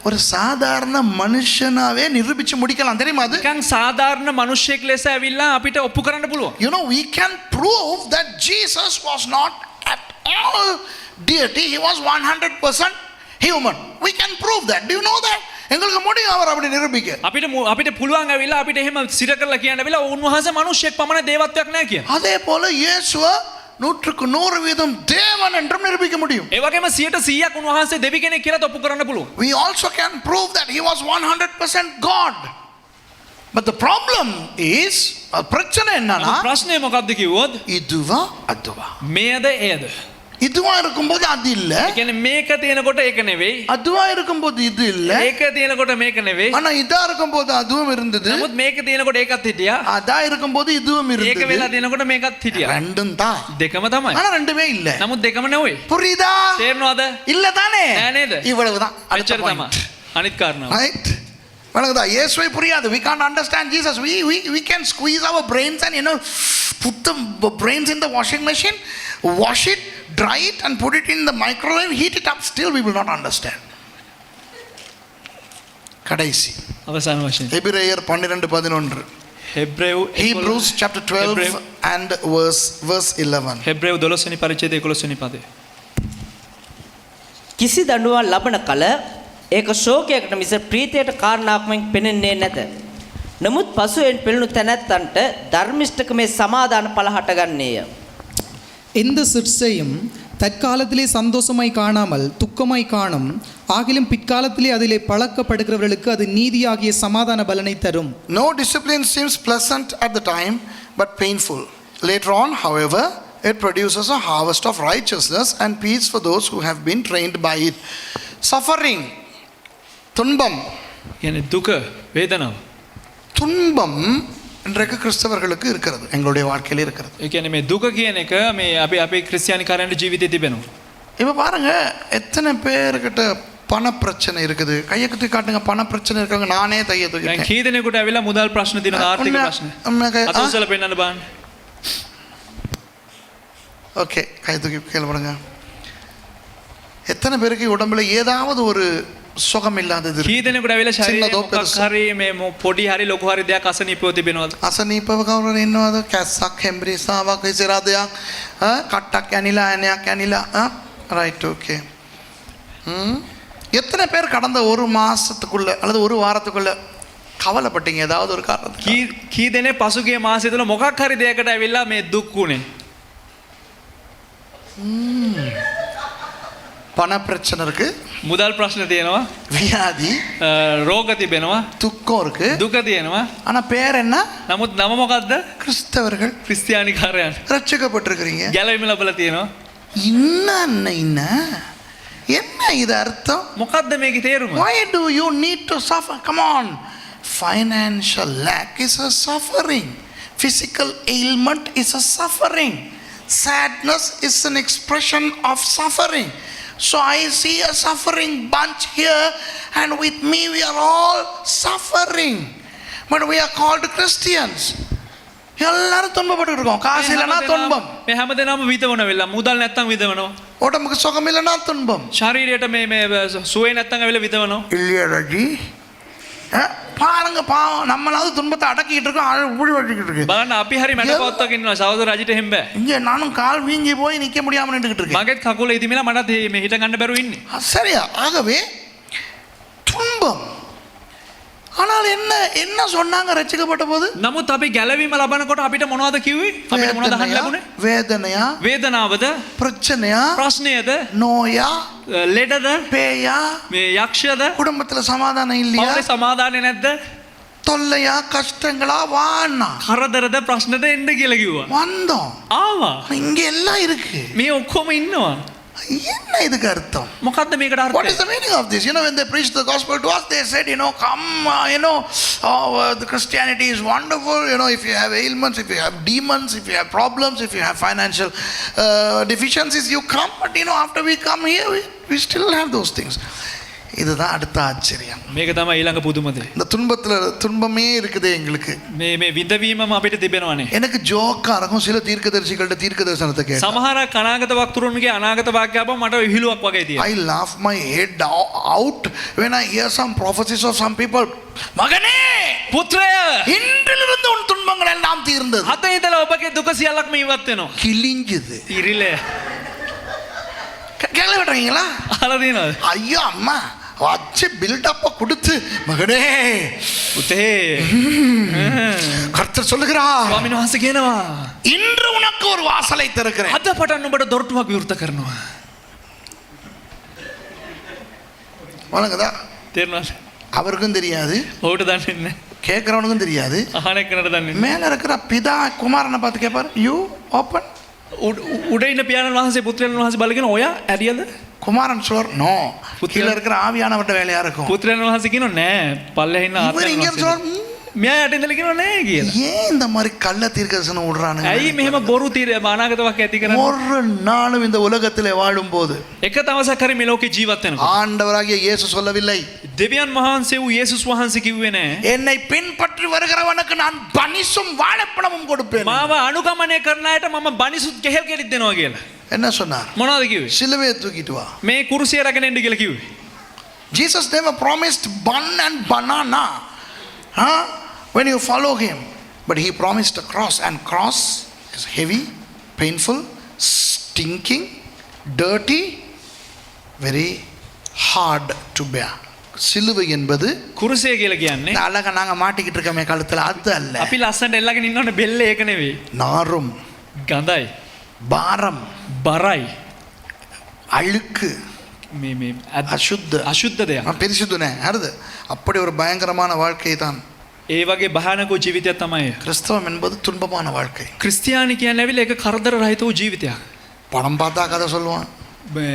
[SPEAKER 1] ஒரு சாதாரண மனுஷனாவே நிரூபிச்சு முடிக்கலாம் தெரியுமா அது?
[SPEAKER 2] නිකන් සාධාරණ මිනිහෙක් ලෙස ඇවිල්ලා අපිට ඔප්පු කරන්න පුළුවන්.
[SPEAKER 1] You know, we can prove that Jesus was not at all deity. He was 100% human. We can prove that. Do you know that? எங்களுக்கு முடியும் அவர் அப்படி நிரூபிக்க.
[SPEAKER 2] අපිට පුළුවන් ඇවිල්ලා අපිට එහෙම සිර කරලා කියන්න ඇවිල්ලා උන්වහන්සේ මිනිහෙක් පමණ දේවත්වයක් නැහැ කියන.
[SPEAKER 1] அதே போல இயேசுவ 100% தேவன் என்றும் நிரூபிக்க முடியும்.
[SPEAKER 2] ඒ වගේම 100% උන්වහන්සේ දෙවි කෙනෙක් කියලා ඔප්පු කරන්න පුළුවන්.
[SPEAKER 1] We also can prove that he was 100% God. But the problem is, பிரச்சனை என்னன்னா
[SPEAKER 2] ප්‍රශ්නේ මොකක්ද කිව්වොත්
[SPEAKER 1] இதுவா அதுவா.
[SPEAKER 2] මේද එයද?
[SPEAKER 1] இதுவா இருக்கும்போது அது இல்ல.
[SPEAKER 2] ඒ කියන්නේ මේක තියෙනකොට ඒක නෙවෙයි.
[SPEAKER 1] அதுவா இருக்கும்போது இது இல்ல.
[SPEAKER 2] ඒක තියෙනකොට මේක නෙවෙයි.
[SPEAKER 1] ஆனா இதா இருக்கும்போது அதுவும் இருந்தது.
[SPEAKER 2] නමුත් මේක තියෙනකොට ඒකත් හිටියා.
[SPEAKER 1] அதா இருக்கும்போது இதுவும்
[SPEAKER 2] ඒක
[SPEAKER 1] இருந்தது.
[SPEAKER 2] වෙලා තියෙනකොට මේකත් හිටියා.
[SPEAKER 1] ரெண்டும் தான்.
[SPEAKER 2] දෙකම තමයි.
[SPEAKER 1] ஆனா ரெண்டுமே இல்ல.
[SPEAKER 2] නමුත් දෙකම නෙවෙයි.
[SPEAKER 1] புரியுதா?
[SPEAKER 2] තේරෙනවද?
[SPEAKER 1] இல்ல தானே?
[SPEAKER 2] නෑ නේද?
[SPEAKER 1] இவ்வளவுதான்.
[SPEAKER 2] අච්චර තමයි. අනිත් කාරණාව.
[SPEAKER 1] Right? வணங்குதா? இயேசுவை புரியாது. We can't understand Jesus. We can squeeze our brains and put the brains in the washing machine, wash it, dry it and put it in the microwave, heat it up, still we will not understand. கடைசி
[SPEAKER 2] අවසාන වශයෙන්
[SPEAKER 1] எபிரேயர் 12:11.
[SPEAKER 2] හෙබ්‍රේව්
[SPEAKER 1] Hebrews chapter 12 and verse 11.
[SPEAKER 2] හෙබ්‍රේව් 12 වෙනි පරිච්ඡේදය 11 වෙනි පදය.
[SPEAKER 3] කිසි දඬුවම් ලබන කල ඒක ශෝකයකට මිස ප්‍රීතියට කාරණාවක් මෙන් පෙනෙන්නේ නැත. නමුත් පසුවෙන් පෙළුණු තැනැත්තන්ට ධර්මිෂ්ඨකමේ සමාදාන ඵල හටගන්නේය.
[SPEAKER 4] எந்த சிற்சையும் தற்காலத்திலே சந்தோஷமாய் காணாமல் துக்கமாய் காணும் ஆகிலும் பிற்காலத்திலே அதிலே பழக்கப்படுகிறவர்களுக்கு அது நீதியாகிய சமாதான பலனை தரும்.
[SPEAKER 1] No discipline seems pleasant at the time, but painful. Later on, however, it produces a harvest of righteousness and peace for those who have been trained by it. Suffering, துன்பம்.
[SPEAKER 2] කියන්නේ දුක, වේදනාව.
[SPEAKER 1] துன்பம் இன்றைக்கு கிறிஸ்தவர்களுக்கு இருக்கிறது, எங்களுடைய வாழ்க்கையில் இருக்கிறது.
[SPEAKER 2] ඒ කියන්නේ මේ දුක කියන එක මේ අපි ක්‍රිස්තියානි කාරයන්ගේ ජීවිතේ තිබෙනවා.
[SPEAKER 1] இப்போ பாருங்க, எத்தனை பேர்கிட்ட பண பிரச்சனை இருக்குது. கையை குத்தி காட்டுங்க, பண பிரச்சனை இருக்காங்க. நானே தைய
[SPEAKER 2] දැන්
[SPEAKER 1] தூக்கிட்டேன்.
[SPEAKER 2] කී දෙනෙකුට ඇවිල්ලා මුදල් ප්‍රශ්න තියෙනවා, ආර්ථික ප්‍රශ්න. අතෝසල පෙන්නන්න බලන්න.
[SPEAKER 1] ஓகே, கை தூக்கி கீழே போடுங்க. எத்தனை பேருக்கு உடம்புல ஏதாவது ஒரு சுகம் இல்லாதது
[SPEAKER 2] කී
[SPEAKER 1] இருக்கு?
[SPEAKER 2] දෙනෙකුට ඇවිල්ලා ශරීරයේ
[SPEAKER 1] සින්නදෝ
[SPEAKER 2] මොකක්
[SPEAKER 1] පෙරස.
[SPEAKER 2] හරි මේ පොඩි හරි ලොකු හරි දෙයක් අසනීපව තිබෙනවද?
[SPEAKER 1] අසනීපව කවුරුන් ඉන්නවද? කැස්සක්, හෙම්බ්‍රිසාවක්, විසිරාදයක්, කට්ටක් ඇනිලා, ඇණයක් ඇනිලා. Right, okay. எத்தனை பேர் கடந்த ஒரு மாசத்துக்குள்ள அல்லது ஒரு வாரத்துக்குள்ள கவலைப்பட்டீங்க ஏதாவது ஒரு காரணத்துக்கு?
[SPEAKER 2] කී දෙනෙක් පසුගිය මාසෙ තුල මොකක් හරි දෙයකට ඇවිල්ලා මේ දුක් වුණේ?
[SPEAKER 1] பண பிரச்சனை இருக்கு,
[SPEAKER 2] මුදල් ප්‍රශ්න තියෙනවා,
[SPEAKER 1] வியாதி,
[SPEAKER 2] රෝග තිබෙනවා,
[SPEAKER 1] துக்கம் இருக்கு.
[SPEAKER 2] දුක තියෙනවා.
[SPEAKER 1] ஆனா பேர் என்ன?
[SPEAKER 2] නමුත් නම මොකද්ද?
[SPEAKER 1] கிறிஸ்தவர்கள்.
[SPEAKER 2] ක්‍රිස්තියානි කාරයන්.
[SPEAKER 1] ரட்சிக்கப்பட்டிருக்கிறீங்க.
[SPEAKER 2] ගැලවීම ලැබලා තියෙනවා.
[SPEAKER 1] என்ன என்ன இது அர்த்தம்?
[SPEAKER 2] මොකද්ද මේකේ තේරුම?
[SPEAKER 1] Why do you need to suffer? Come on. Financial lack is a suffering. Physical ailment is a suffering. Sadness is an expression of suffering. So I see a suffering bunch here, and with me we are all suffering. But we are called Christians. எல்லாரும் துன்பப்பட்டு இருக்கோம். காசு இல்லைன்னா துன்பம்,
[SPEAKER 2] මේ හැමදේනම විඳවන වෙලා මුදල් නැත්තම් විඳවනවා.
[SPEAKER 1] உடம்புக்கு சுகம் இல்லைன்னா துன்பம்.
[SPEAKER 2] ශරීරයට මේ සුවේ නැත්තම් ඇවිල්ලා විඳවනවා.
[SPEAKER 1] இல்லையா ராஜி? பாருங்க, பாவம், நம்மளாவது துன்பத்தை அடக்கிட்டு இருக்கோம், ஊழி வச்சுக்கிட்டு இருக்கு.
[SPEAKER 2] බලන්න අපි හරි මැඩපොත්තක ඉන්නවා. සහෝදර රජිට එහෙම බෑ.
[SPEAKER 1] இங்க நானும் கால் வீங்கி போய் நிக்க முடியாம நின்றுகிட்டு இருக்கேன்.
[SPEAKER 2] මගෙත් කකුල ඉදිමිලා මටත් මේ හිට ගන්න බැරුව ඉන්නේ.
[SPEAKER 1] சரியா? ஆகவே துன்பம். ஆனால் என்ன என்ன சொன்னாங்க ரட்சிக்கப்பட்ட போது?
[SPEAKER 2] නමුත් අපි ගැලවීම ලබනකොට අපිට මොනවද කිව්වේ? අපිට මොනවද අහන්න ලැබුණේ?
[SPEAKER 1] வேதனையா,
[SPEAKER 2] වේදනාවද,
[SPEAKER 1] பிரச்சனையா,
[SPEAKER 2] ප්‍රශ්නයද,
[SPEAKER 1] நோயா,
[SPEAKER 2] ලෙඩද,
[SPEAKER 1] பேயா,
[SPEAKER 2] මේ යක්ෂයද,
[SPEAKER 1] குடும்பத்துல சமாதானம் இல்லையா,
[SPEAKER 2] පවුලේ සමාදානෙ නැද්ද,
[SPEAKER 1] தொல்லையா, கஷ்டங்களா, வாண்ணா
[SPEAKER 2] කරදරද, ප්‍රශ්නද එන්න කියලා කිව්වා.
[SPEAKER 1] வந்தோம்.
[SPEAKER 2] ආවා.
[SPEAKER 1] இங்க எல்லாம் இருக்கு.
[SPEAKER 2] මේ ඔක්කොම ඉන්නවා.
[SPEAKER 1] என்ன இதுக்கு அர்த்தம்?
[SPEAKER 2] මොකද්ද මේකට
[SPEAKER 1] What
[SPEAKER 2] අර්ථය?
[SPEAKER 1] is the meaning of this? When they preached the gospel to us, they said, come, the Christianity is wonderful. If you have ailments, if you have demons, if you have problems, if you have financial deficiencies, you come. But after we come here, we still have those things. இதுதான் அடுத்த ஆச்சரியம்.
[SPEAKER 2] මේක තමයි ඊළඟ පුදුම දේ.
[SPEAKER 1] இந்த துன்பமே இருக்குதே எங்களுக்கு.
[SPEAKER 2] මේ විඳවීමම අපිට තිබෙනවනේ.
[SPEAKER 1] எனக்கு ஜோக்கா இருக்கும் சில தீர்க்கதரிசிகளோட தீர்க்க தரிசனத்தை கேட்டா.
[SPEAKER 2] සමහර අනාගත වක්තුරුන්ගේ අනාගත වාක්‍ය අපව මට විහිළුවක් වගේ තියෙනවා.
[SPEAKER 1] I laugh my head out when I hear some prophecies of some people. மகனே,
[SPEAKER 2] පුත්‍රය,
[SPEAKER 1] இன்றிலிருந்து உன் துன்பங்கள் எல்லாம் தீர்ந்தது.
[SPEAKER 2] හත ඉඳලා ඔබගේ දුක සියල්ලක්ම ඉවත් වෙනවා.
[SPEAKER 1] கிழிஞ்சது.
[SPEAKER 2] ඉරිලේ.
[SPEAKER 1] கேள்வி விட்டுறீங்களா?
[SPEAKER 2] අහලා තියෙනවද?
[SPEAKER 1] ஐயோ அம்மா வச்சு பில்டப்ப கொடுத்து, மகனே
[SPEAKER 2] පුතේ.
[SPEAKER 1] கர்த்தர் சொல்லுகிறார்,
[SPEAKER 2] ස්වාමීන් වහන්සේ කියනවා,
[SPEAKER 1] இன்று உனக்கு ஒரு வாசலை திறக்கிறேன்.
[SPEAKER 2] අද පටන් ඔබට දොරටුවක් විවෘත කරනවා.
[SPEAKER 1] வணங்குதா?
[SPEAKER 2] තේරුණාද?
[SPEAKER 1] அவருக்கும் தெரியாது,
[SPEAKER 2] ඔහුට දන්නේ නැහැ.
[SPEAKER 1] கேட்கிறவனுக்கும் தெரியாது.
[SPEAKER 2] අහන එක්කනට දන්නේ නැහැ.
[SPEAKER 1] மேல இருக்கிற பிதா குமாரனை பார்த்து கேட்பாரு, யூ ஓப்பன்.
[SPEAKER 2] උඩ ඉන්න පියාණන් වහන්සේ පුත්‍රයන් වහන්සේ බලගෙන ඔයා ඇරියද?
[SPEAKER 1] குமாரன் சொல்வார், நோ. கீழ இருக்கிற ஆவியானவர்ட்ட வேலையா இருக்கும்.
[SPEAKER 2] පුත්‍රයන් වහන්සේ කියනවා නෑ, පල්ලෙහා ඉන්න
[SPEAKER 1] இவர்
[SPEAKER 2] ආත්මයන්
[SPEAKER 1] இங்க
[SPEAKER 2] වහන්සේ.
[SPEAKER 1] சொல்வார்,
[SPEAKER 2] මෙයා යට ඉඳලා කියනවා නෑ කියලා.
[SPEAKER 1] ஏன் இந்த மாதிரி கள்ள தீர்க்கதரிசனம் விடுறானுங்க?
[SPEAKER 2] ඇයි මෙහෙම බොරු අනාගත වාක්‍ය ඇති කරන්නේ?
[SPEAKER 1] ஒரு நாளும் இந்த உலகத்திலே வாழும் போது
[SPEAKER 2] එක දවසක් හරි මේ ලෝකේ ජීවත් වෙනකොට
[SPEAKER 1] ஆண்டவராகிய இயேசு சொல்லவில்லை,
[SPEAKER 2] දෙවියන් වහන්සේ වූ යේසුස් වහන්සේ කිව්වේ නෑ,
[SPEAKER 1] என்னை பின்பற்றி வருகிறவனுக்கு நான் பனிசும் வாழைப்பழமும் கொடுப்பேன்.
[SPEAKER 2] මාව අනුගමනය කරන අයට මම බනිසුත් කෙහෙල් කෙලිත් දෙනවා කියලා.
[SPEAKER 1] என்ன சொன்னார்?
[SPEAKER 2] මොනවද කිව්වේ?
[SPEAKER 1] சிலுவையை தூக்கிட்டு வா.
[SPEAKER 2] මේ කුරුසිය රැගෙන එන්න කියලා කිව්වේ.
[SPEAKER 1] Jesus never promised bun and banana, when you follow him, but he promised a cross, and cross is heavy, painful, stinking, dirty, very hard to bear. சிலுவை என்பது
[SPEAKER 2] කුරුසය කියලා කියන්නේ
[SPEAKER 1] இந்த அழகா நாங்க மாட்டிக்கிட்டு இருக்கோமே கழுத்துல அது அல்ல.
[SPEAKER 2] අපි ලස්සනට එල්ලගෙන ඉන්නවනේ බෙල්ල ඒක නෙවෙයි.
[SPEAKER 1] நாரும்
[SPEAKER 2] ගඳයි,
[SPEAKER 1] பாரம்
[SPEAKER 2] බරයි.
[SPEAKER 1] அழுக்கு
[SPEAKER 2] මේ
[SPEAKER 1] அசுத்த
[SPEAKER 2] අශුද්ධ දෙයක්.
[SPEAKER 1] பெரிசுதுனே அருது அப்படி ஒரு பயங்கரமான வாழ்க்கை தான்
[SPEAKER 2] ඒ වගේ භයානක ජීවිතයක් තමයි.
[SPEAKER 1] கிறிஸ்தவம் என்பது துன்பமான வாழ்க்கை.
[SPEAKER 2] ක්‍රිස්තියානි කියන්නේ ඇවිල්ලා ඒක කරදර රහිත වූ ජීවිතයක්.
[SPEAKER 1] படம் பார்த்தா கதை சொல்லுவான்,
[SPEAKER 2] මේ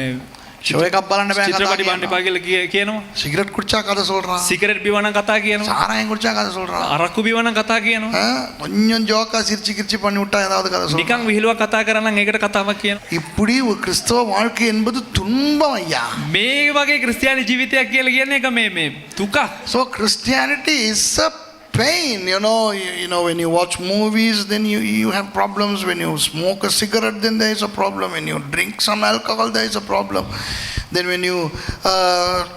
[SPEAKER 1] ஷோ එකක් බලන්න බෑ
[SPEAKER 2] චිත්‍රපටි
[SPEAKER 1] කතා
[SPEAKER 2] බලන්න එපා කියලා කියනවා.
[SPEAKER 1] சிகரெட் குடிச்சா கதை சொல்றான்,
[SPEAKER 2] සිගරට් බිවනම් කතා කියනවා.
[SPEAKER 1] சாராயம் குடிச்சா கதை சொல்றான்,
[SPEAKER 2] අරක්කු බිවනම් කතා කියනවා.
[SPEAKER 1] கொஞ்சம் ஜோக்கா சிரிச்சு கிரிச்சு பண்ணி விட்டா ஏதாவது கதை சொல்றான்.
[SPEAKER 2] නිකන් විහිළුවක් කතා කරා නම් ඒකට කතාවක් කියනවා.
[SPEAKER 1] இப்படி ஒரு கிறிஸ்தவ வாழ்க்கை என்பது துன்பம் ஐயா.
[SPEAKER 2] මේ වගේ ක්‍රිස්තියානි ජීවිතයක් කියලා කියන්නේ එක මේ දුක.
[SPEAKER 1] So Christianity is a pain, you know when you watch movies then you have problems, when you smoke a cigarette then there is a problem, when you drink some alcohol there is a problem, then when you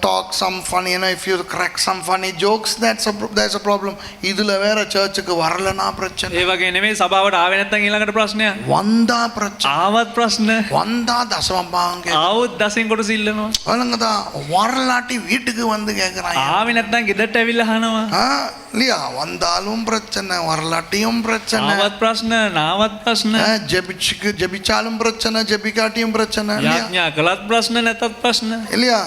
[SPEAKER 1] talk some funny, if you crack some funny jokes there's a problem. இதுல வேற சர்ச்சுக்கு வரலனா பிரச்சனை,
[SPEAKER 2] ඒ වගේ නෙමෙයි සභාවට ආවේ නැත්නම් ඊළඟට ප්‍රශ්නයක්.
[SPEAKER 1] வந்தா பிரச்சனை,
[SPEAKER 2] ආවත් ප්‍රශ්න.
[SPEAKER 1] வந்தா தசமம் பாங்க
[SPEAKER 2] ආවොත් දසෙන් කොට සිල්ලනවා.
[SPEAKER 1] வழங்கதா வரலாட்டி வீட்டுக்கு வந்து கேக்குறாங்க.
[SPEAKER 2] ආවේ නැත්නම් ගෙදරට ඇවිල්ලා අහනවා.
[SPEAKER 1] இல்லையா, வந்தாலும் பிரச்சனை வரலாட்டியும் பிரச்சனை,
[SPEAKER 2] ආවත් ප්‍රශ්න නාවත් ප්‍රශ්න.
[SPEAKER 1] ஜபிச்சாலும் பிரச்சனை ஜபிக்காட்டியும் பிரச்சனை
[SPEAKER 2] යාඥා කළත් ප්‍රශ්න නැතත් ප්‍රශ්න.
[SPEAKER 1] இல்லையா,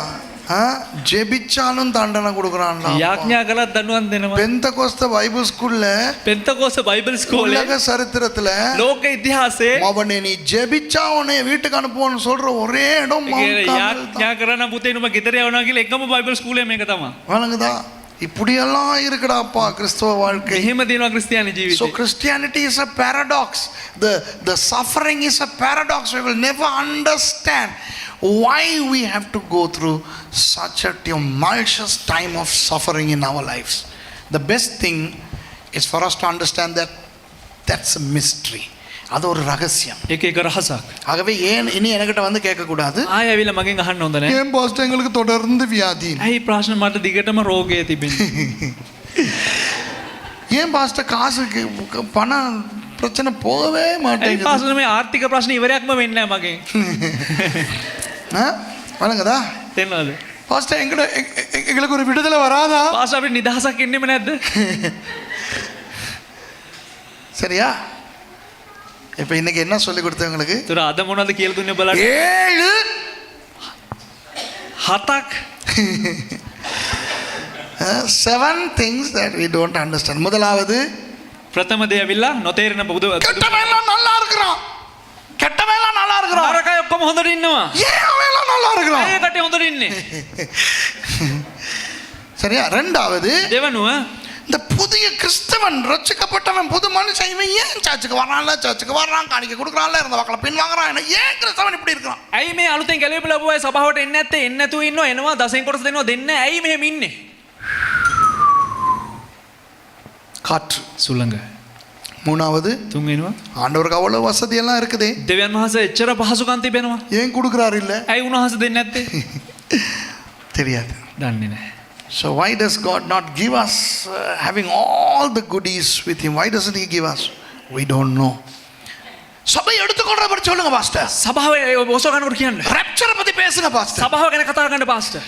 [SPEAKER 1] ஜெபிச்சாலும் தண்டனை கொடுக்குறான்.
[SPEAKER 2] යාඥා කළත් දඬුවම් දෙනවා.
[SPEAKER 1] பெந்தகோஸ்த பைபிள் ஸ்கூல்ல
[SPEAKER 2] පෙන්තකෝස්ත බයිබල් ස්කෝලේ
[SPEAKER 1] உலக சரித்திரத்துல
[SPEAKER 2] ලෝක ඉතිහාසයේ
[SPEAKER 1] அவனை நீ ஜெபிச்சா உன்னை வீட்டுக்கு அனுப்புவோன்னு சொல்ற ஒரே இடம்
[SPEAKER 2] යාඥා කරන පුතේ නුඹ ගෙදර යවනවා කියලා එකම බයිබල් ස්කූලේ මේක තමයි.
[SPEAKER 1] வழங்குதா, இப்படியெல்லாம் இருக்குடாப்பா கிறிஸ்தவ வாழ்க்கை.
[SPEAKER 2] එහෙම දිනවා ක්‍රිස්තියානි
[SPEAKER 1] So
[SPEAKER 2] ජීවිතේ.
[SPEAKER 1] Christianity is a paradox. The suffering is a paradox. We will never understand why we have to go through such a tumultuous time of suffering in our lives. The best thing is for us to understand that that's a mystery. அது ஒரு ரகசியம்.
[SPEAKER 2] එක එක රහසක්.
[SPEAKER 1] ஆகவே ஏன் இனி என்கிட்ட வந்து கேட்க கூடாது,
[SPEAKER 2] ආයෙ ඇවිල්ලා මගෙන් අහන්න හොඳ නැහැ.
[SPEAKER 1] ஏன் பாஸ்டர் எங்களுக்கு தொடர்ந்து வியாதி,
[SPEAKER 2] ඇයි ප්‍රශ්න මට දිගටම රෝගය තිබෙන්නේ?
[SPEAKER 1] ஏன் பாஸ்டர் காசுக்கு பணம் பிரச்சனை போகவே
[SPEAKER 2] ඇයි
[SPEAKER 1] மாட்டேங்குது.
[SPEAKER 2] ප්‍රශ්න මේ ආර්ථික ප්‍රශ්න ඉවරයක්ම වෙන්නේ නැහැ මගෙන්.
[SPEAKER 1] வணங்குதா
[SPEAKER 2] තේරෙනවද?
[SPEAKER 1] பாஸ்டர் எங்களுக்கு ஒரு விடுதலை வராதா?
[SPEAKER 2] පාස අපිට නිදහසක් එන්නෙම නැද්ද?
[SPEAKER 1] சரியா, இப்ப இன்னைக்கு என்ன சொல்லி கொடுத்தவங்களுக்கு
[SPEAKER 2] ඒතර අද මොනවද කියලා දුන්නේ බලන්න.
[SPEAKER 1] 7 things that we don't understand. முதலாவது,
[SPEAKER 2] ප්‍රථම දේ ඇවිල්ලා නොතේරෙන බුදු
[SPEAKER 1] கெட்டவன் எல்லாம் நல்லா இருக்கிறான், கெட்டவன் எல்லாம் நல்லா இருக்கிறான்,
[SPEAKER 2] නරකයි ඔක්කොම හොඳට ඉන්නවා.
[SPEAKER 1] ஏன் அவன் எல்லாம் நல்லா இருக்கிறான்?
[SPEAKER 2] ඒ කටේ හොඳට ඉන්නේ.
[SPEAKER 1] சரியா, ரெண்டாவது,
[SPEAKER 2] දෙවනුව
[SPEAKER 1] இந்த புதிய கிறிஸ்தவன் ரட்சிக்கப்பட்டவன் புது மனுஷன் இவன் ஏன் சர்ச்சுக்கு வர்றான் காணிக்க கொடுக்குறான்ல இருந்த வாக்கல பின் வாங்குறான், ஏன் கிறிஸ்தவன் இப்படி இருக்கிறான்?
[SPEAKER 2] ඇයි මේ අලුතෙන් ගැලවිලා ආපු අය සභාවට එන්නේ නැත්තේ? එන්නේ නැතුව ඉන්නවා, එනවා දසෙන් කොටස දෙනවා දෙන්නේ. ඇයි මෙහෙම ඉන්නේ?
[SPEAKER 1] காற்று.
[SPEAKER 2] සුළඟ.
[SPEAKER 1] மூணாவது,
[SPEAKER 2] තුන්වෙනුව
[SPEAKER 1] ஆண்டவருக்கு அவ்வளவு வசதி எல்லாம் இருக்குதே,
[SPEAKER 2] දෙවියන් වහන්සේ එච්චර පහසුකම් තිබෙනවා.
[SPEAKER 1] ஏன் கொடுக்குறாரு இல்ல?
[SPEAKER 2] ඇයි උන්වහන්සේ දෙන්නේ නැත්තේ?
[SPEAKER 1] தெரியாது.
[SPEAKER 2] දන්නේ නැහැ.
[SPEAKER 1] So why does God not give us having all the goodies with him? Why doesn't he give us? We don't know. சபை எடுத்துக்கொள்ற பத்தி சொல்லுங்க பாஸ்டர்.
[SPEAKER 2] සභාව ඔසව ගන්නකොට කියන්නේ.
[SPEAKER 1] ராப்சர் பத்தி பேசுங்க பாஸ்டர்.
[SPEAKER 2] සභාව ගැන කතා කරන්න පාස්ටර්.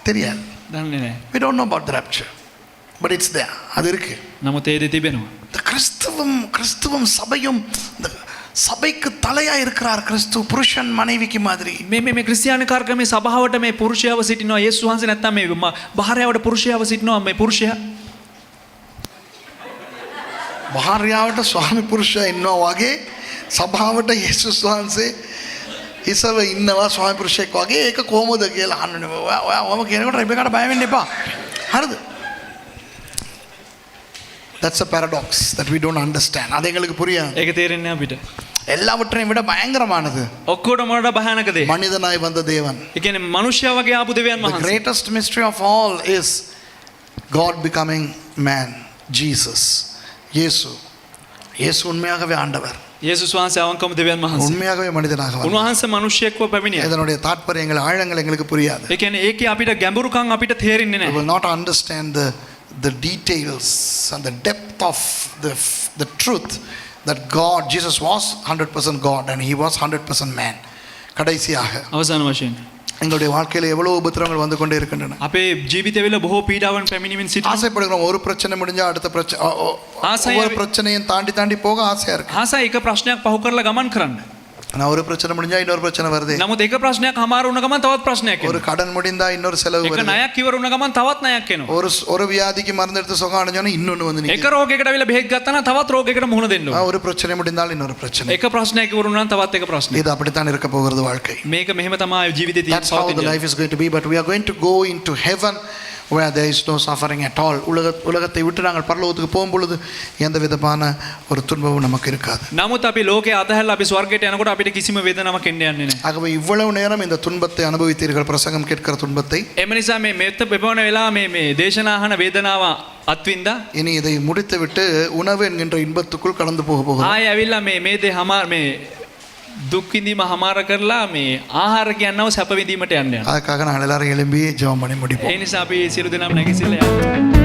[SPEAKER 1] தெரியாது.
[SPEAKER 2] දන්නේ නැහැ.
[SPEAKER 1] We don't know about the rapture. But it's there. அது இருக்கு.
[SPEAKER 2] නමුත් ඒ දේ තිබෙනවා.
[SPEAKER 1] இந்த கிறிஸ்துவம் சபையும் இந்த சபைக்கு தலையா இருக்கிறார் கிறிஸ்து, புருஷன் மனைவிக்கு மாதிரி.
[SPEAKER 2] මේ ක්‍රිස්තියානි කාර්කමේ සභාවට මේ පුරුෂයව සිටිනවා. යේසුස් වහන්සේ නැත්තම් මේ භාර්යාවට පුරුෂයව සිටිනවා. මේ පුරුෂයා
[SPEAKER 1] භාර්යාවට ස්වාමි පුරුෂයා ඉන්නවා වගේ සභාවට යේසුස් වහන්සේ ඉසව ඉන්නවා ස්වාමි පුරුෂයෙක් වගේ. ඒක කොහොමද කියලා අහන්නේ. ඔයාම කියනකොට රෙබෙකාට බය වෙන්න එපා. හරිද? That's a paradox that we don't understand. அது எங்களுக்கு புரியாது.
[SPEAKER 2] ඒක තේරෙන්නේ නැහැ අපිට.
[SPEAKER 1] எல்லாவற்றையும் விட பயங்கரமானது
[SPEAKER 2] ඔක්කොටම වඩා භයානක දේ.
[SPEAKER 1] மனிதனாய் வந்த தேவன்.
[SPEAKER 2] ඒ කියන්නේ මනුෂ්‍යයා වගේ ආපු දෙවියන්
[SPEAKER 1] The
[SPEAKER 2] වහන්සේ.
[SPEAKER 1] greatest mystery of all is God becoming man, Jesus. இயேசு உண்மையாகவே ஆண்டவர்,
[SPEAKER 2] යේසුස් වහන්සේ අවංකවම දෙවියන් වහන්සේ.
[SPEAKER 1] உண்மையாகவே மனிதனாக வந்தார்.
[SPEAKER 2] උන්වහන්සේ මිනිහෙක්ව පැමිණියා.
[SPEAKER 1] இதனுடைய தாற்பயங்கள் ஆழங்கள் எங்களுக்கு புரியாது.
[SPEAKER 2] ඒ කියන්නේ ඒකේ අපිට ගැඹුරුකම් අපිට තේරෙන්නේ
[SPEAKER 1] We
[SPEAKER 2] නැහැ.
[SPEAKER 1] will not understand the details and the depth of the truth that Jesus was 100% God and he was 100% man. கடைசியாக
[SPEAKER 2] අවසාන වශයෙන්
[SPEAKER 1] எங்களுடைய வாழ்க்கையில் எவ்வளவு உபத்திரங்கள் வந்து கொண்டே இருக்கின்றன.
[SPEAKER 2] අපේ ජීවිතවල බොහෝ පීඩාවන් පැමිණීමෙන් සිටින
[SPEAKER 1] ஆசைப்படுகிறோம் ஒரு பிரச்சனை முடிஞ்சா அடுத்த பிரச்சனை
[SPEAKER 2] ஆசையா-
[SPEAKER 1] ஒவ்வொரு பிரச்சனையும் தாண்டி தாண்டி போக ஆசையா இருக்கு.
[SPEAKER 2] ආසා එක ප්‍රශ්නයක් පහු කරලා ගමන් කරන්න.
[SPEAKER 1] ஆனா ஒரு பிரச்சனை முடிஞ்சா இன்னொரு பிரச்சனை வருது.
[SPEAKER 2] නමුත් එක ප්‍රශ්නයක් හමාරු වුණ ගමන් තවත් ප්‍රශ්නයක්
[SPEAKER 1] ஒரு
[SPEAKER 2] එනවා.
[SPEAKER 1] கடன் முடிந்தா இன்னொரு செலவு
[SPEAKER 2] එක
[SPEAKER 1] வருது.
[SPEAKER 2] ණයක් ඉවර වුණ ගමන් තවත් ණයක් එනවා.
[SPEAKER 1] ஒரு வியாதிக்கு மருந்து எடுத்து சுகம் அடைஞ்சோன்னா இன்னொன்னு வந்து
[SPEAKER 2] එක
[SPEAKER 1] நிக்குது.
[SPEAKER 2] රෝගයකට අවිල බෙහෙත් ගත්තා නම් තවත් රෝගයකට මුහුණ දෙන්න ඕන.
[SPEAKER 1] ஒரு பிரச்சனை முடிந்தால் இன்னொரு பிரச்சனை.
[SPEAKER 2] එක ප්‍රශ්නයක් ඉවර වුණා නම් තවත් එක ප්‍රශ්නයක්.
[SPEAKER 1] இது அப்படித்தான் இருக்க போகிறது வாழ்க்கை.
[SPEAKER 2] මේක මෙහෙම තමයි ජීවිතේ තියෙන
[SPEAKER 1] That's how the life is going to be, but we are going to go into heaven where there is no suffering at all. உலகத்தை விட்டு நாங்கள் பரலோகத்துக்கு போகும்பொழுது எந்த விதமான ஒரு துன்பமும் நமக்கு இருக்காது.
[SPEAKER 2] නමුත් අපි ලෝකේ අතහැරලා අපි ස්වර්ගයට යනකොට අපිට කිසිම වේදනාවක් එන්න යන්නේ නැහැ.
[SPEAKER 1] ஆகவே இவ்வளவு நேரம் இந்த துன்பத்தை அனுபவித்தீர்கள், பிரசங்கம் கேட்கிற துன்பத்தை.
[SPEAKER 2] එම නිසා මේ මෙත්ත බෙබවන වෙලාව මේ දේශනා අහන වේදනාව අත්විඳා
[SPEAKER 1] இனி இதை முடித்துவிட்டு உணவு என்கின்ற இன்பத்துக்குள் கடந்து போக போகிறோம்.
[SPEAKER 2] ආයෙ ඇවිල්ලා මේ දේ හමාර මේ දුක් විඳීම හමාර කරලා මේ ආහාර කියනව සැප විඳීමට යන්න යනවා.
[SPEAKER 1] அதுக்காக நாங்கள் எல்லாரும் எழும்பி ஜெபம் பண்ணி முடிப்போம்.
[SPEAKER 2] ඒ නිසා අපි සියලු දෙනාම නැගිටලා යමු.